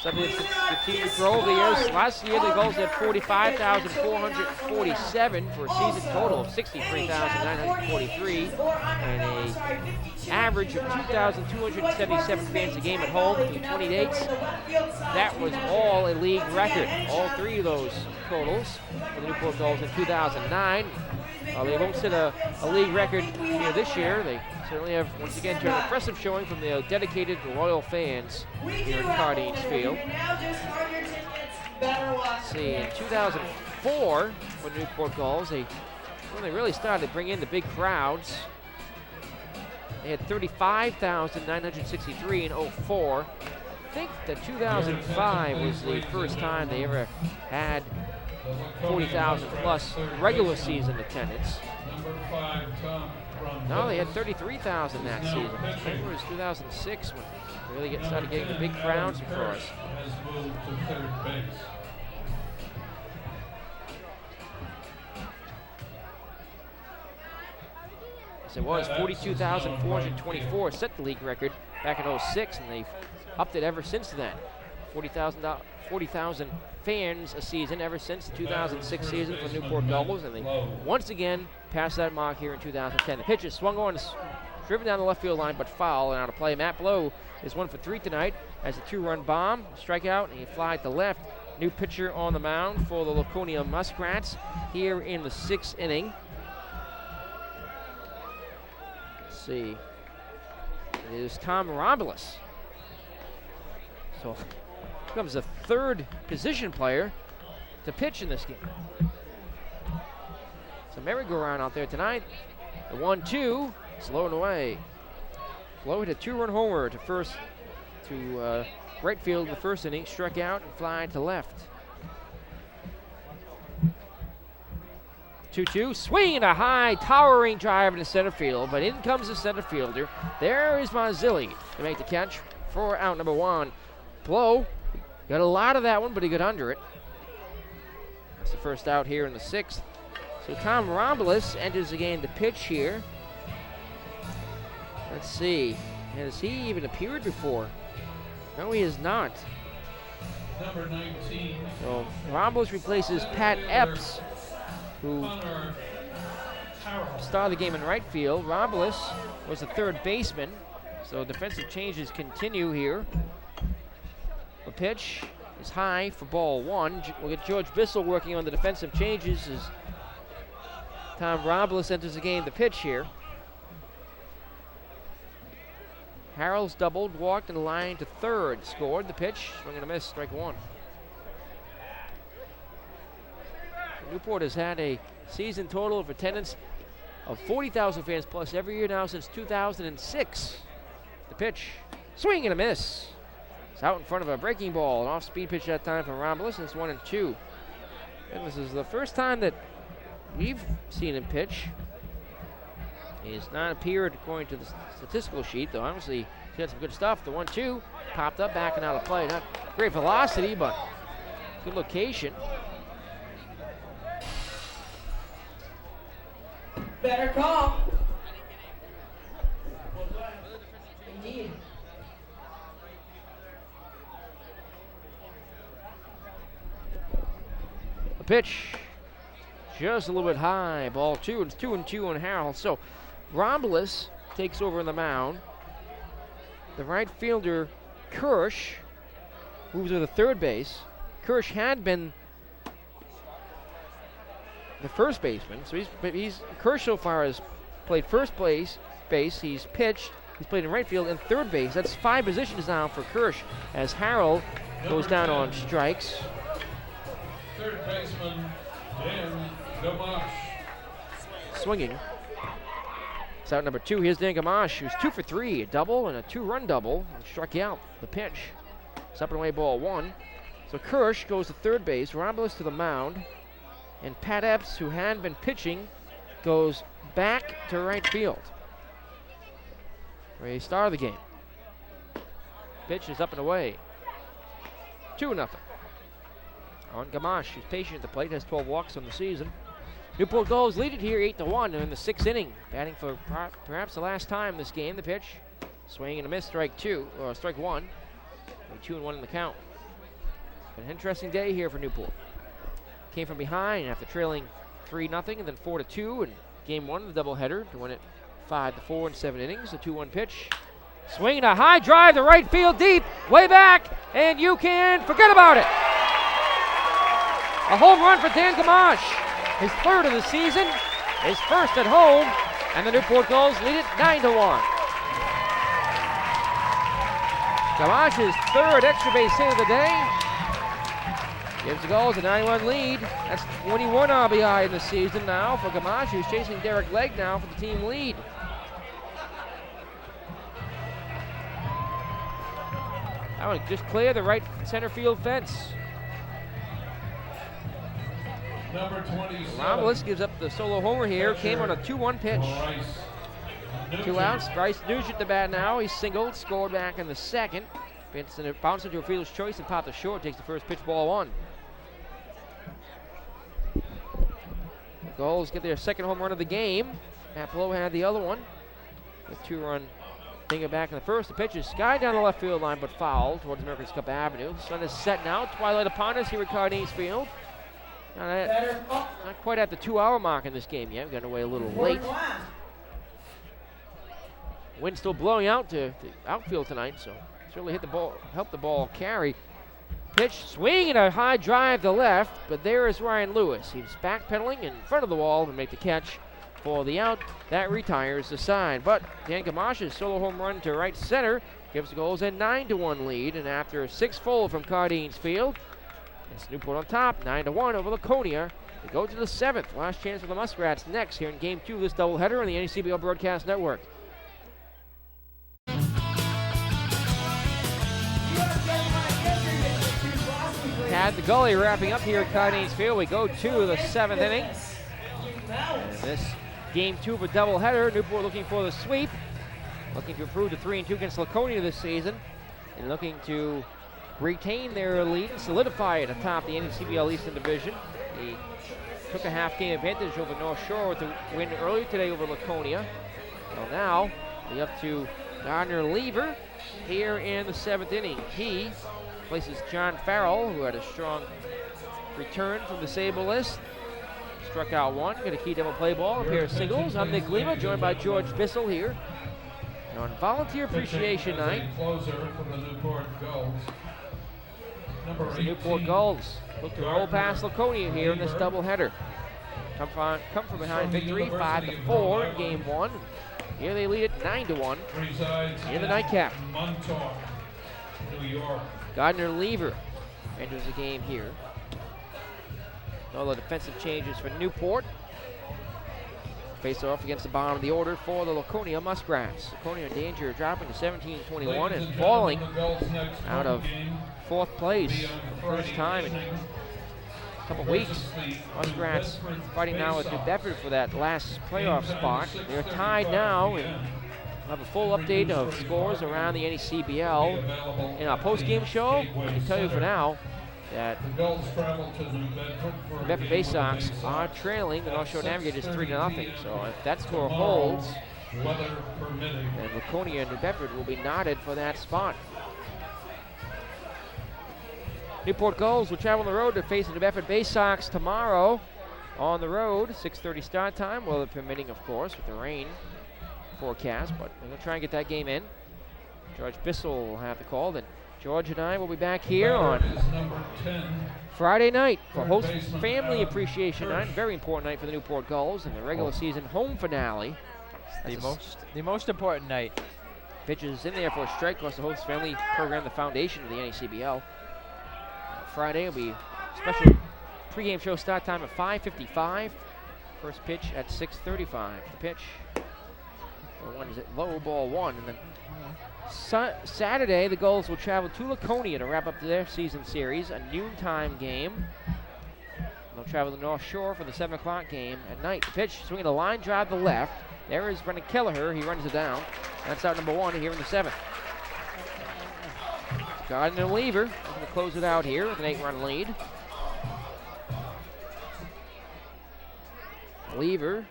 something that's continued for over the years. Last year, the Gulls had 45,447 for a season total of 63,943 and an average of 2,277 fans a game at home through 20 dates. That was all a league record. All 3 of those totals for the Newport Gulls in 2009. They won't set a league record here this year. They certainly have, once again, an impressive showing from the dedicated and loyal fans here at Cardines Field. Let's see, in 2004 for the Newport Gulls, when they really started to bring in the big crowds, they had 35,963 in 04. I think that 2005 was the first time they ever had 40,000 plus regular season attendance. No, they had 33,000 that season. I think it was 2006 when they really started getting the big crowds across. As it was, 42,424 set the league record back in 06, and they've upped it ever since then. 40,000 fans a season ever since the 2006 season for Newport Gulls, and they once again passed that mark here in 2010. The pitch is swung on, driven down the left field line, but foul and out of play. Matt Blow is 1 for 3 tonight as a 2-run bomb, strikeout, and he flied to left. New pitcher on the mound for the Laconia Muskrats here in the 6th inning. Let's see. It is Tom Romulus. So becomes the 3rd position player to pitch in this game. So merry-go-round out there tonight. The 1-2, slow and away. Blow hit a 2-run homer to right field in the 1st inning, struck out and fly to left. 2-2, swing and a high, towering drive into center field, but in comes the center fielder. There is Marzilli to make the catch for out number 1. Blow got a lot of that one, but he got under it. That's the first out here in the 6th. So Tom Romulus enters the game to pitch here. Let's see, has he even appeared before? No, he has not. Number 19. So Romulus replaces Pat Epps, who started the game in right field. Romulus was the 3rd baseman, so defensive changes continue here. The pitch is high for ball 1. We'll get George Bissell working on the defensive changes as Tom Romulus enters the game to pitch here. Harrell's doubled, walked, and lined to 3rd. Scored the pitch, swing and a miss, strike 1. Newport has had a season total of attendance of 40,000 fans plus every year now since 2006. The pitch, swing and a miss. It's out in front of a breaking ball, an off-speed pitch that time from Romulus, and it's 1-2. And this is the first time that we've seen him pitch. He's not appeared according to the statistical sheet, though obviously he had some good stuff. The 1-2 popped up, back and out of play. Not great velocity, but good location. Better call. Indeed. The pitch just a little bit high, ball 2. It's 2-2 on Harrell. So Romulus takes over on the mound. The right fielder, Kirsch, moves to the 3rd base. Kirsch had been the 1st baseman, so he's Kirsch so far has played first base, he's pitched, he's played in right field and 3rd base. That's 5 positions now for Kirsch as Harrell goes down on strikes. 3rd baseman, Dan Gamache. Swinging. It's out number 2. Here's Dan Gamache, who's 2 for 3, a double and a 2-run double, and struck out. The pitch. It's up and away, ball 1. So Kirsch goes to 3rd base, Romulus to the mound, and Pat Epps, who had been pitching, goes back to right field. Ready to start the game. Pitch is up and away. 2-0. On Gamache, who's patient at the plate, has 12 walks on the season. Newport Gulls lead it here 8-1 in the 6th inning. Batting for perhaps the last time this game. The pitch, swing and a miss, strike 1. 2-1 in the count. An interesting day here for Newport. Came from behind after trailing 3-0 and then 4-2 in game 1 of the doubleheader to win it 5-4 in 7 innings. A 2-1 pitch. Swinging a high drive to right field deep, way back, and you can forget about it. A home run for Dan Gamache. His 3rd of the season, his 1st at home, and the Newport Gulls lead it 9-1. Gamache's 3rd extra base hit of the day gives the Gulls a 9-1 lead. That's 21 RBI in the season now for Gamache, who's chasing Derek Legg now for the team lead. That one just clear the right center field fence. Number 27. Romulus gives up the solo homer here. Came on a 2-1 pitch. 2 outs. Bryce Nugent the bat now. He's singled, scored back in the 2nd. Bounced into a fielder's choice and popped to short. Takes the first pitch, ball 1. The Gulls get their 2nd home run of the game. Matt Blow had the other one. A 2-run Thinking back in the first, the pitch is skied down the left field line, but foul towards America's Cup Avenue. The sun is set now. Twilight upon us here at Cardinals Field. Not quite at the 2-hour mark in this game yet. We've gotten away a little late. Wind still blowing out to the outfield tonight, so certainly helped the ball carry. Pitch, swing, and a high drive to left, but there is Ryan Lewis. He's backpedaling in front of the wall to make the catch for the out. That retires the side, but Dan Gamash's solo home run to right center gives the Gulls a 9-1 lead, and after a 6-fold from Cardines Field, it's Newport on top, 9-1 over Laconia. They go to the 7th. Last chance for the Muskrats next here in Game 2 of this doubleheader on the NECBL Broadcast Network. Had the gully wrapping up here at Cardines Field. We go to the 7th inning. And this Game 2 of a doubleheader. Newport looking for the sweep. Looking to improve to 3-2 against Laconia this season. And looking to retain their lead and solidify it atop the NECBL Eastern Division. They took a half-game advantage over North Shore with the win earlier today over Laconia. Well, now we up to Gardner Lever here in the 7th inning. He places John Farrell, who had a strong return from the Sable list. Struck out one, got a key double play ball, a pair of singles. I'm Nick Lima, joined by George Bissell here on Volunteer Appreciation Night. Closer for the Newport Gulls. The Newport Gulls look to roll past Laconia here in this doubleheader. Come from behind victory, 5-4 in Game 1. Here they lead it 9-1 in the nightcap. Montauk, New York. Gardner Lever enters the game here. All the defensive changes for Newport. Face off against the bottom of the order for the Laconia Muskrats. Laconia in danger of dropping to 17-21 and falling out of 4th place for the first time in a couple weeks. Muskrats fighting now with New Bedford for that last playoff spot. They're tied now, and we'll have a full update of scores around the NECBL in our post-game show. I can tell you for now that the New Bedford Bay Sox are trailing the North Shore Navigators 3-0. So if that score holds, then Laconia and New Bedford will be knotted for that spot. Newport Gulls will travel on the road to face the New Bedford Bay Sox tomorrow on the road. 6:30 start time, weather permitting, of course, with the rain forecast, but we're going to try and get that game in. George Bissell will have the call. Then George and I will be back here on Friday night for Host Family Appreciation Night. Very important night for the Newport Gulls and the regular season home finale. The most important night. Pitches in there for a strike. Of course, the Host Family program, the foundation of the NECBL. Friday will be special pregame show start time at 5:55. First pitch at 6:35. The pitch, one is it low, ball one, and then Saturday the Gulls will travel to Laconia to wrap up their season series, a noontime game. They'll travel to North Shore for the 7 o'clock game at night. The pitch, swinging a line drive to left. There is Brendan Kelleher. He runs it down. That's out number 1 here in the 7th. Gardner Lever going to close it out here with an 8-run lead. Lever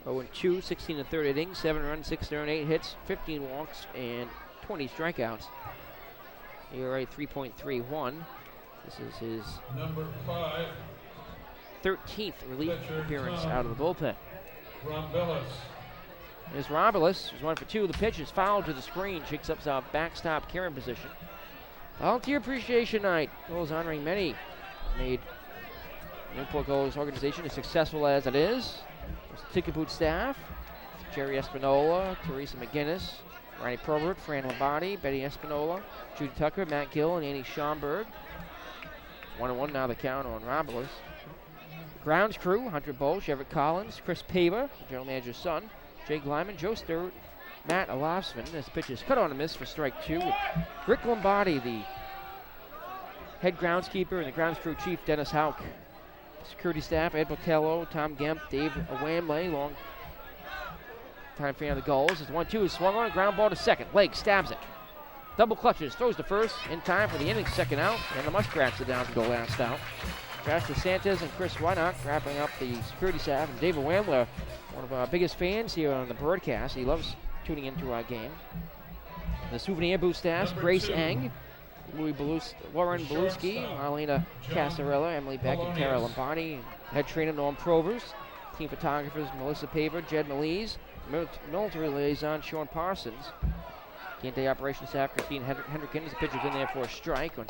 0-2, 16 and 3rd innings, 7 runs, 6 earned, 8 hits, 15 walks, and 20 strikeouts. ERA 3.31. This is his number 5, 13th relief appearance out of the bullpen. Rombelis. Here's Rombelis, who's 1 for 2. The pitch is fouled to the screen, shakes up our backstop carrying position. Volunteer Appreciation Night. Goals honoring many made Newport Gulls organization as successful as it is. The Ticket Boot staff, Jerry Espinola, Teresa McGinnis, Ronnie Probert, Fran Lombardi, Betty Espinola, Judy Tucker, Matt Gill, and Annie Schomburg. 1-1 now the count on Rombelis. The grounds crew, Hunter Bolsh, Everett Collins, Chris Paver, general manager's son, Jake Lyman, Joe Stewart, Matt Olafsson. This pitch is cut on a miss for strike 2. Rick Lombardi, the head groundskeeper, and the grounds crew chief, Dennis Hauk. Security staff, Ed Botello, Tom Gemp, Dave Wamley, long time fan of the Gulls. As 1-2 is swung on, a ground ball to second. Leg stabs it. Double clutches, throws to first in time for the inning's second out, and the Muskrats are down to the last out. Josh DeSantis and Chris Wynock wrapping up the security staff, and David Wambler, one of our biggest fans here on the broadcast. He loves tuning into our game. The souvenir booth staffs, Grace Eng, Lauren Beluski, Marlena Casarella, Emily Beck, and Tara Lombardi. Head trainer Norm Provers. Team photographers Melissa Paver, Jed Melise. Military liaison Sean Parsons. Game day operations staff Christine Hendrickens. The pitcher's in there for a strike on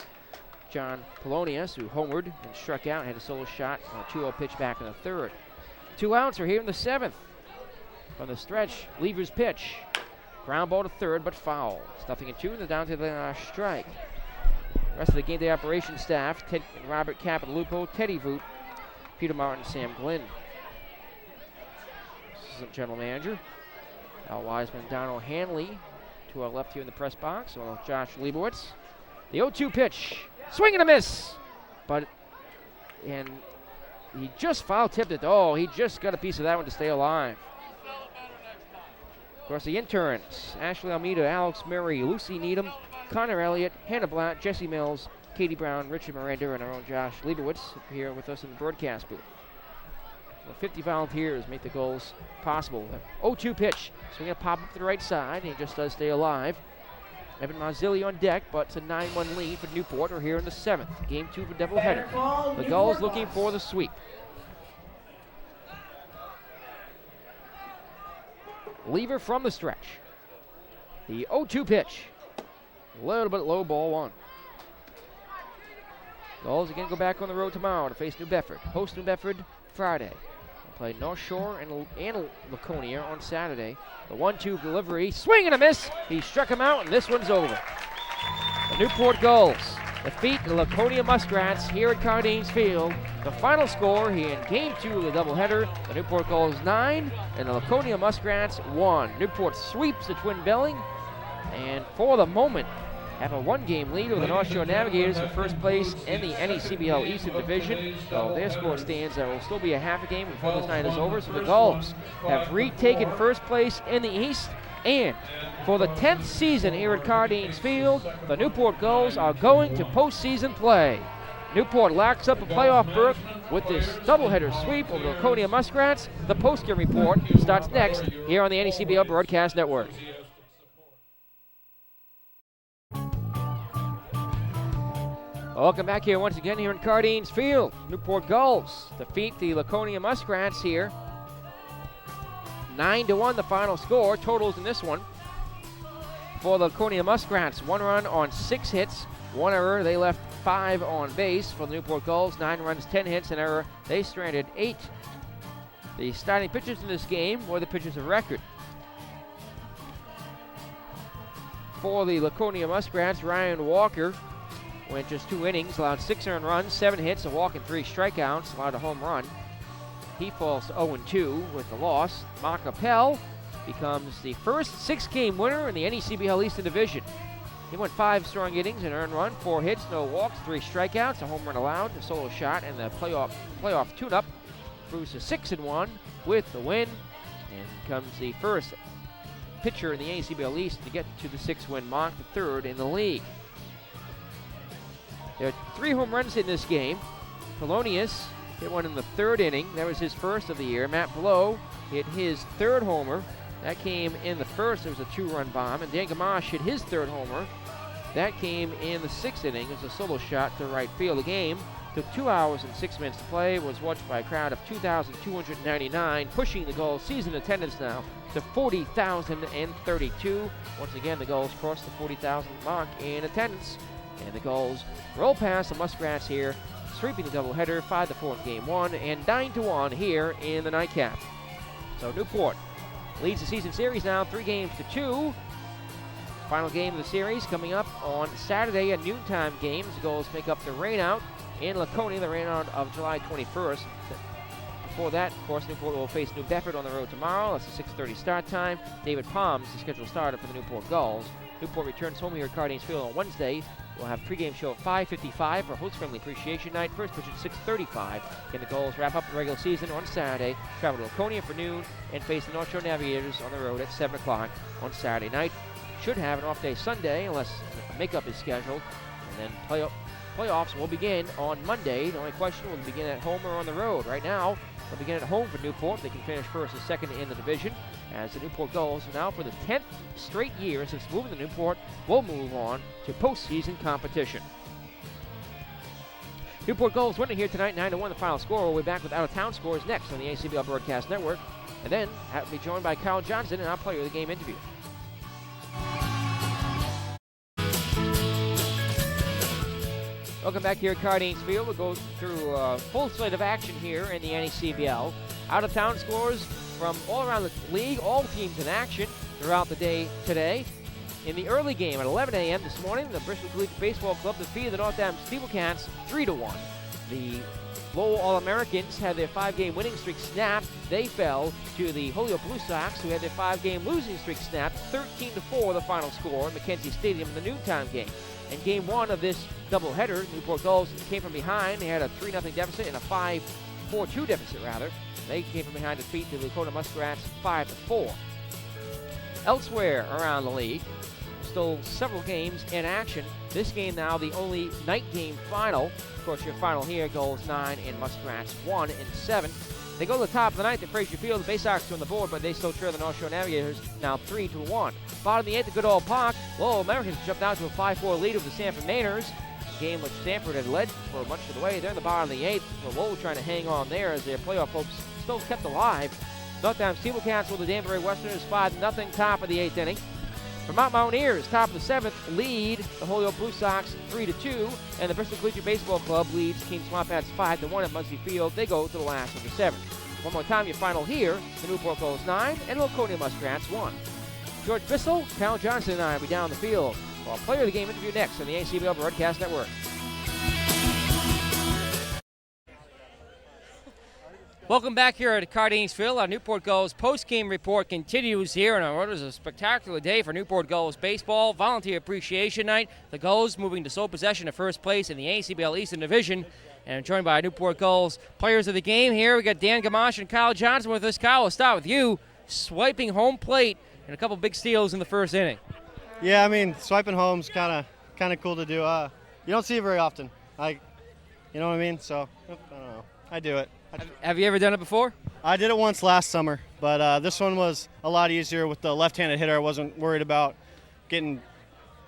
John Polonius, who homered and struck out and had a solo shot on a 2-0 pitch back in the third. 2 outs are here in the 7th. From the stretch, Lever's pitch. Ground ball to third, but foul. It's 0-2, and they're down to the strike. Rest of the game day operations staff, Robert Capitallupo, Teddy Voot, Peter Martin, Sam Glynn. Assistant general manager, Al Wiseman, Donald Hanley, to our left here in the press box, or Josh Leibowitz. The 0-2 pitch, swing and a miss, and he just foul tipped it. Oh, he just got a piece of that one to stay alive. Of course, the interns, Ashley Almeida, Alex Murray, Lucy Needham, Connor Elliott, Hannah Blatt, Jesse Mills, Katie Brown, Richard Miranda, and our own Josh Leibowitz here with us in the broadcast booth. Well, 50 volunteers make the Gulls possible. 0-2 pitch, swing and pop up to the right side, and he just does stay alive. Evan Marzilli on deck, but it's a 9-1 lead for Newport. We're here in the 7th, game 2 for doubleheader. The Gulls looking for the sweep. Lever from the stretch. The 0-2 pitch. A little bit low, ball 1. Gulls again go back on the road tomorrow to face New Bedford. Host New Bedford Friday. They'll play North Shore and Laconia on Saturday. The 1-2 delivery, swing and a miss. He struck him out, and this one's over. The Newport Gulls defeat the Laconia Muskrats here at Cardines Field. The final score here in Game 2 of the doubleheader, the Newport Gulls 9 and the Laconia Muskrats 1. Newport sweeps the Twin Belling, and for the moment, have a 1-game lead over the North Shore Navigators for first place in the NECBL Eastern Division. So their score stands, there will still be a half a game before this night is over. So the Gulls have retaken first place in the East, and for the 10th season here at Cardines Field, the Newport Gulls are going to postseason play. Newport locks up a playoff berth with this doubleheader sweep over the Laconia Muskrats. The postgame report starts next here on the NECBL Broadcast Network. Welcome back here once again here in Cardines Field. Newport Gulls defeat the Laconia Muskrats here. 9-1 the final score. Totals in this one. For the Laconia Muskrats, 1 run on 6 hits, 1 error. They left 5 on base. For the Newport Gulls, 9 runs, 10 hits, an error. They stranded 8. The starting pitchers in this game were the pitchers of record. For the Laconia Muskrats, Ryan Walker went just 2 innings, allowed 6 earned runs, 7 hits, a walk, and 3 strikeouts, allowed a home run. He falls to 0-2 with the loss. Mark Appel becomes the first 6-game winner in the NECBL Eastern Division. He went 5 strong innings, an earned run, 4 hits, no walks, 3 strikeouts, a home run allowed, a solo shot, and the playoff tune-up. Proves to 6-1 with the win, and becomes the first pitcher in the NECBL East to get to the 6-win mark, the 3rd in the league. There are 3 home runs in this game. Polonius hit one in the 3rd inning. That was his first of the year. Matt Blow hit his 3rd homer. That came in the 1st. It was a 2-run bomb. And Dan Gamache hit his 3rd homer. That came in the 6th inning. It was a solo shot to right field. The game took 2 hours and 6 minutes to play. Was watched by a crowd of 2,299, pushing the Gulls' season attendance now to 40,032. Once again, the Gulls crossed the 40,000 mark in attendance. And the Gulls roll past the Muskrats here, sweeping the doubleheader, 5-4 in Game 1, and 9-1 here in the nightcap. So Newport leads the season series now 3-2. Final game of the series coming up on Saturday, a noontime game. The Gulls make up the rainout in Laconia, the rainout of July 21st. Before that, of course, Newport will face New Bedford on the road tomorrow. That's a 6:30 start time. David Palms, the scheduled starter for the Newport Gulls. Newport returns home here at Cardines Field on Wednesday. We'll have pregame show at 5:55 for host-friendly appreciation night. First pitch at 6:35. Can the Gulls wrap up the regular season on Saturday, travel to Laconia for noon, and face the North Shore Navigators on the road at 7 o'clock on Saturday night. Should have an off day Sunday unless a makeup is scheduled. And then playoffs will begin on Monday. The only question will begin at home or on the road. Right now, they'll begin at home for Newport. They can finish first or second in the division. as the Newport Gulls now for the 10th straight year since moving to Newport will move on to postseason competition. Newport Gulls winning here tonight, 9-1 the final score. We'll be back with out-of-town scores next on the ACBL Broadcast Network. And then have to be joined by Kyle Johnson in our player of the game interview. Welcome back here at Cardines Field. We'll go through a full slate of action here in the NECBL. Out-of-town scores from all around the league, all teams in action throughout the day today. In the early game at 11 a.m. this morning, the Bristol Collegiate Baseball Club defeated the North Adams Steelcats 3-1. The Lowell All-Americans had their 5-game winning streak snapped. They fell to the Holyoke Blue Sox, who had their 5-game losing streak snapped. 13-4 the final score at Mackenzie Stadium in the noontime game. In game 1 of this doubleheader, Newport Gulls came from behind. They had a 3-0 deficit and a 4-2 deficit, rather. They came from behind to defeat the Laconia Muskrats 5-4. Elsewhere around the league, still several games in action. This game now the only night game final. Of course, your final here, Gulls 9 and Muskrats 1-7. They go to the top of the ninth at Frazier Field. The Bay Sox are on the board, but they still trail the North Shore Navigators now 3-1. Bottom of the 8th at Goodall Park, Lowell Americans jumped out to a 5-4 lead over the Sanford Mainers. A game which Sanford had led for much of the way. They're in the bottom of the 8th. So Lowell trying to hang on there as their playoff hopes still kept alive. North Adams Steelcats with the Danbury Westerners 5-0 top of the 8th inning. Vermont Mountaineers, top of the 7th, lead the Holyoke Blue Sox 3-2, and the Bristol Collegiate Baseball Club leads King Swampats 5-1 at Muncie Field. They go to the last of the 7th. One more time, your final here, the Newport Gulls 9 and Laconia Muskrats 1. George Bissell, Kyle Johnson, and I will be down the field. Our player of the game interview next on the ACBL Broadcast Network. Welcome back here at Cardines Field. Our Newport Gulls post-game report continues here, and it was a spectacular day for Newport Gulls baseball. Volunteer Appreciation Night. The Gulls moving to sole possession of first place in the ACBL Eastern Division, and joined by Newport Gulls players of the game here. We got Dan Gamache and Kyle Johnson with us. Kyle, we'll start with you. Swiping home plate and a couple big steals in the first inning. Yeah, I mean, swiping home's kind of cool to do. You don't see it very often. You know what I mean? So I don't know. I do it. Have you ever done it before? I did it once last summer, but this one was a lot easier with the left-handed hitter. I wasn't worried about getting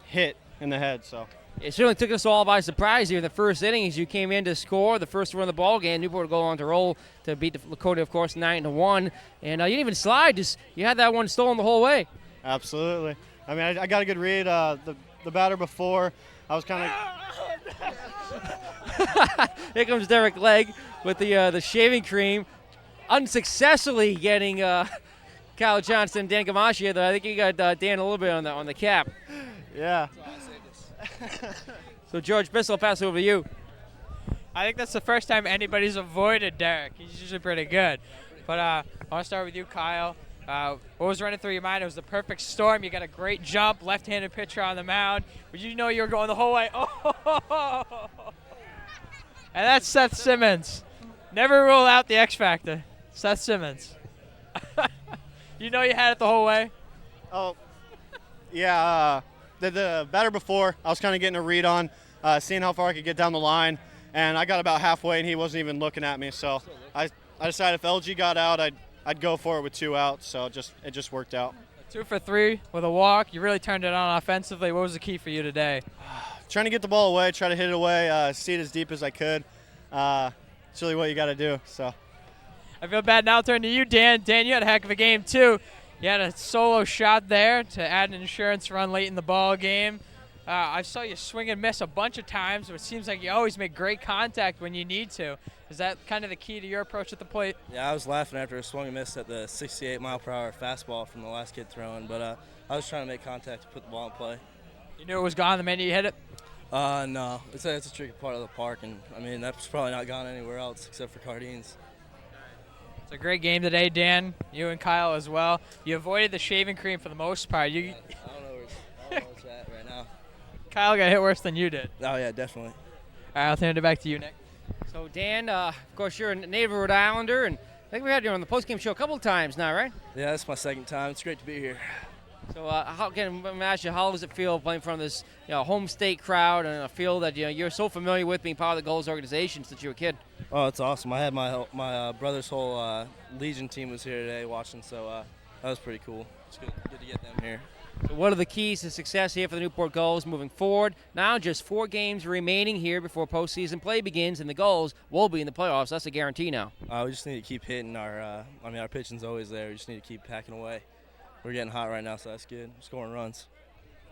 hit in the head. So it certainly took us all by surprise here in the first inning as you came in to score the first run of the ball game. Newport would go on to roll to beat the Laconia, of course, 9-1, and you didn't even slide. You had that one stolen the whole way. Absolutely. I mean, I got a good read. The batter before, I was kind of. Here comes Derek Legg with the shaving cream, unsuccessfully getting Kyle Johnson and Dan Gamache here, though. I think you got Dan a little bit on the cap. Yeah. So George Bissell, pass it over to you. I think that's the first time anybody's avoided Derek. He's usually pretty good. But I want to start with you, Kyle. What was running through your mind? It was the perfect storm. You got a great jump, left-handed pitcher on the mound. But you know you were going the whole way. Oh! And that's Seth Simmons. Never rule out the X Factor. Seth Simmons. You know you had it the whole way? Oh, yeah. The batter before, I was kind of getting a read on, seeing how far I could get down the line. And I got about halfway, and he wasn't even looking at me. So I decided if LG got out, I'd go for it with 2 outs. So it just worked out. 2 for 3 with a walk. You really turned it on offensively. What was the key for you today? Trying to get the ball away, try to hit it away, see it as deep as I could. It's really what you got to do. So I feel bad now. Turn to you, Dan. Dan, you had a heck of a game too. You had a solo shot there to add an insurance run late in the ball game. I saw you swing and miss a bunch of times, but it seems like you always make great contact when you need to. Is that kind of the key to your approach at the plate? Yeah, I was laughing after I swung and missed at the 68-mile-per-hour fastball from the last kid throwing, but I was trying to make contact to put the ball in play. You knew it was gone the minute you hit it? No. It's a tricky part of the park, and, I mean, that's probably not gone anywhere else except for Cardines. It's a great game today, Dan. You and Kyle as well. You avoided the shaving cream for the most part. I don't know where it's at right now. Kyle got hit worse than you did. Oh, yeah, definitely. All right, I'll turn it back to you, Nick. So, Dan, of course, you're a native Rhode Islander, and I think we had you on the postgame show a couple of times now, right? Yeah, that's my second time. It's great to be here. So, how can I imagine, how does it feel playing from this home state crowd and a field that you're so familiar with, being part of the Gulls organization since you were a kid? Oh, it's awesome. I had my brother's whole Legion team was here today watching, so that was pretty cool. It's good to get them here. So what are the keys to success here for the Newport Gulls moving forward? Now just 4 games remaining here before postseason play begins, and the Gulls will be in the playoffs. That's a guarantee now. We just need to keep hitting our our pitching's always there. We just need to keep packing away. We're getting hot right now, so that's good. We're scoring runs.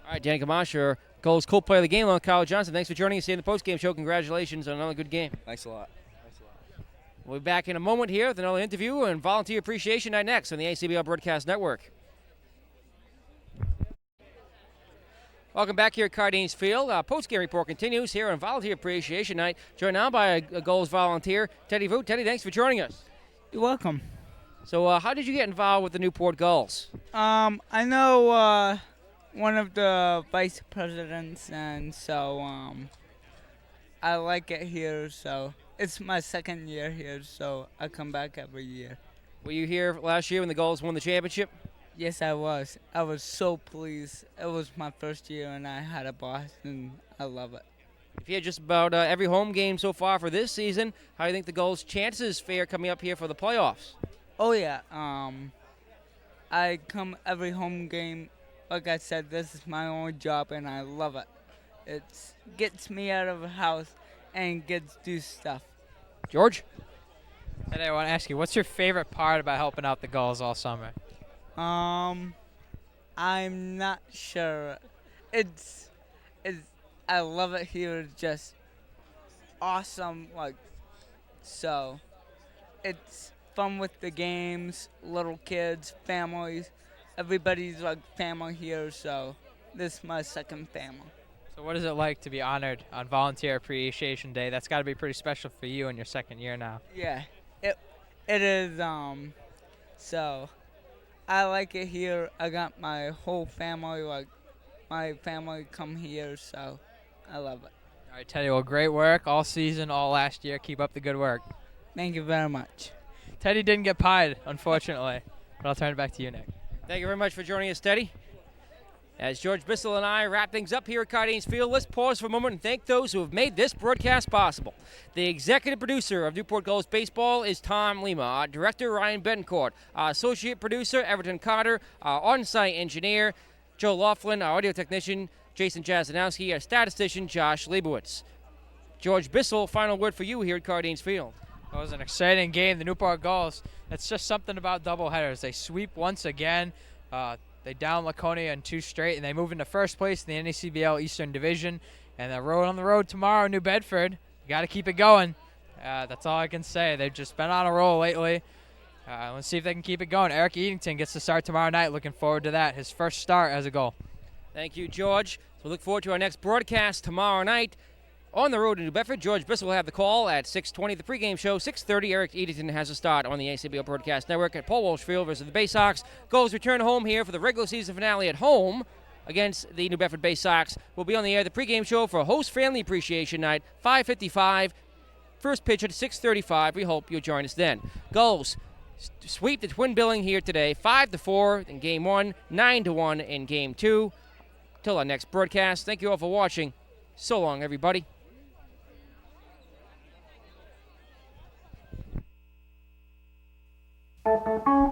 All right, Dan Gamache, your Gulls co-player of the game, along with Kyle Johnson. Thanks for joining us here in the postgame show. Congratulations on another good game. Thanks a lot. We'll be back in a moment here with another interview and Volunteer Appreciation Night next on the ACBL Broadcast Network. Welcome back here at Cardines Field. Post-game report continues here on Volunteer Appreciation Night. Joined now by a Gulls volunteer, Teddy Voot. Teddy, thanks for joining us. You're welcome. So how did you get involved with the Newport Gulls? I know one of the vice presidents, and so I like it here. So it's my second year here, so I come back every year. Were you here last year when the Gulls won the championship? Yes, I was. I was so pleased. It was my first year, and I had a blast, and I love it. If you had just about every home game so far for this season, how do you think the Gulls' chances fare coming up here for the playoffs? Oh, yeah. I come every home game. Like I said, this is my only job, and I love it. It gets me out of the house and gets to do stuff. George? And I want to ask you, what's your favorite part about helping out the Gulls all summer? I'm not sure. It's I love it here. It's just awesome. So it's fun with the games, little kids, families. Everybody's like family here, so this is my second family. So what is it like to be honored on Volunteer Appreciation Day? That's got to be pretty special for you in your second year now. Yeah, it is. So I like it here. I got my whole family, my family come here, so I love it. All right, Teddy, well, great work all season, all last year. Keep up the good work. Thank you very much. Teddy didn't get pied, unfortunately, but I'll turn it back to you, Nick. Thank you very much for joining us, Teddy. As George Bissell and I wrap things up here at Cardines Field, let's pause for a moment and thank those who have made this broadcast possible. The executive producer of Newport Gulls Baseball is Tom Lima. Our director, Ryan Betancourt. Our associate producer, Everton Carter. Our on-site engineer, Joe Laughlin. Our audio technician, Jason Jazanowski. Our statistician, Josh Leibowitz. George Bissell, final word for you here at Cardines Field. It was an exciting game. The Newport Gulls, it's just something about doubleheaders. They sweep once again. They down Laconia in 2 straight, and they move into first place in the NACBL Eastern Division. And they're on the road tomorrow, New Bedford. You got to keep it going. That's all I can say. They've just been on a roll lately. Let's see if they can keep it going. Eric Eatington gets to start tomorrow night. Looking forward to that. His first start as a Gull. Thank you, George. So look forward to our next broadcast tomorrow night. On the road to New Bedford, George Bissell will have the call at 6:20. The pregame show, 6:30. Eric Eatington has a start on the ACBL Broadcast Network at Paul Walsh Field versus the Bay Sox. Gulls return home here for the regular season finale at home against the New Bedford Bay Sox. We'll be on the air the pregame show for a host family appreciation night, 5:55. First pitch at 6:35. We hope you'll join us then. Gulls sweep the twin billing here today, 5-4 in Game 1, 9-1 in Game 2. Till our next broadcast, thank you all for watching. So long, everybody. Thank you.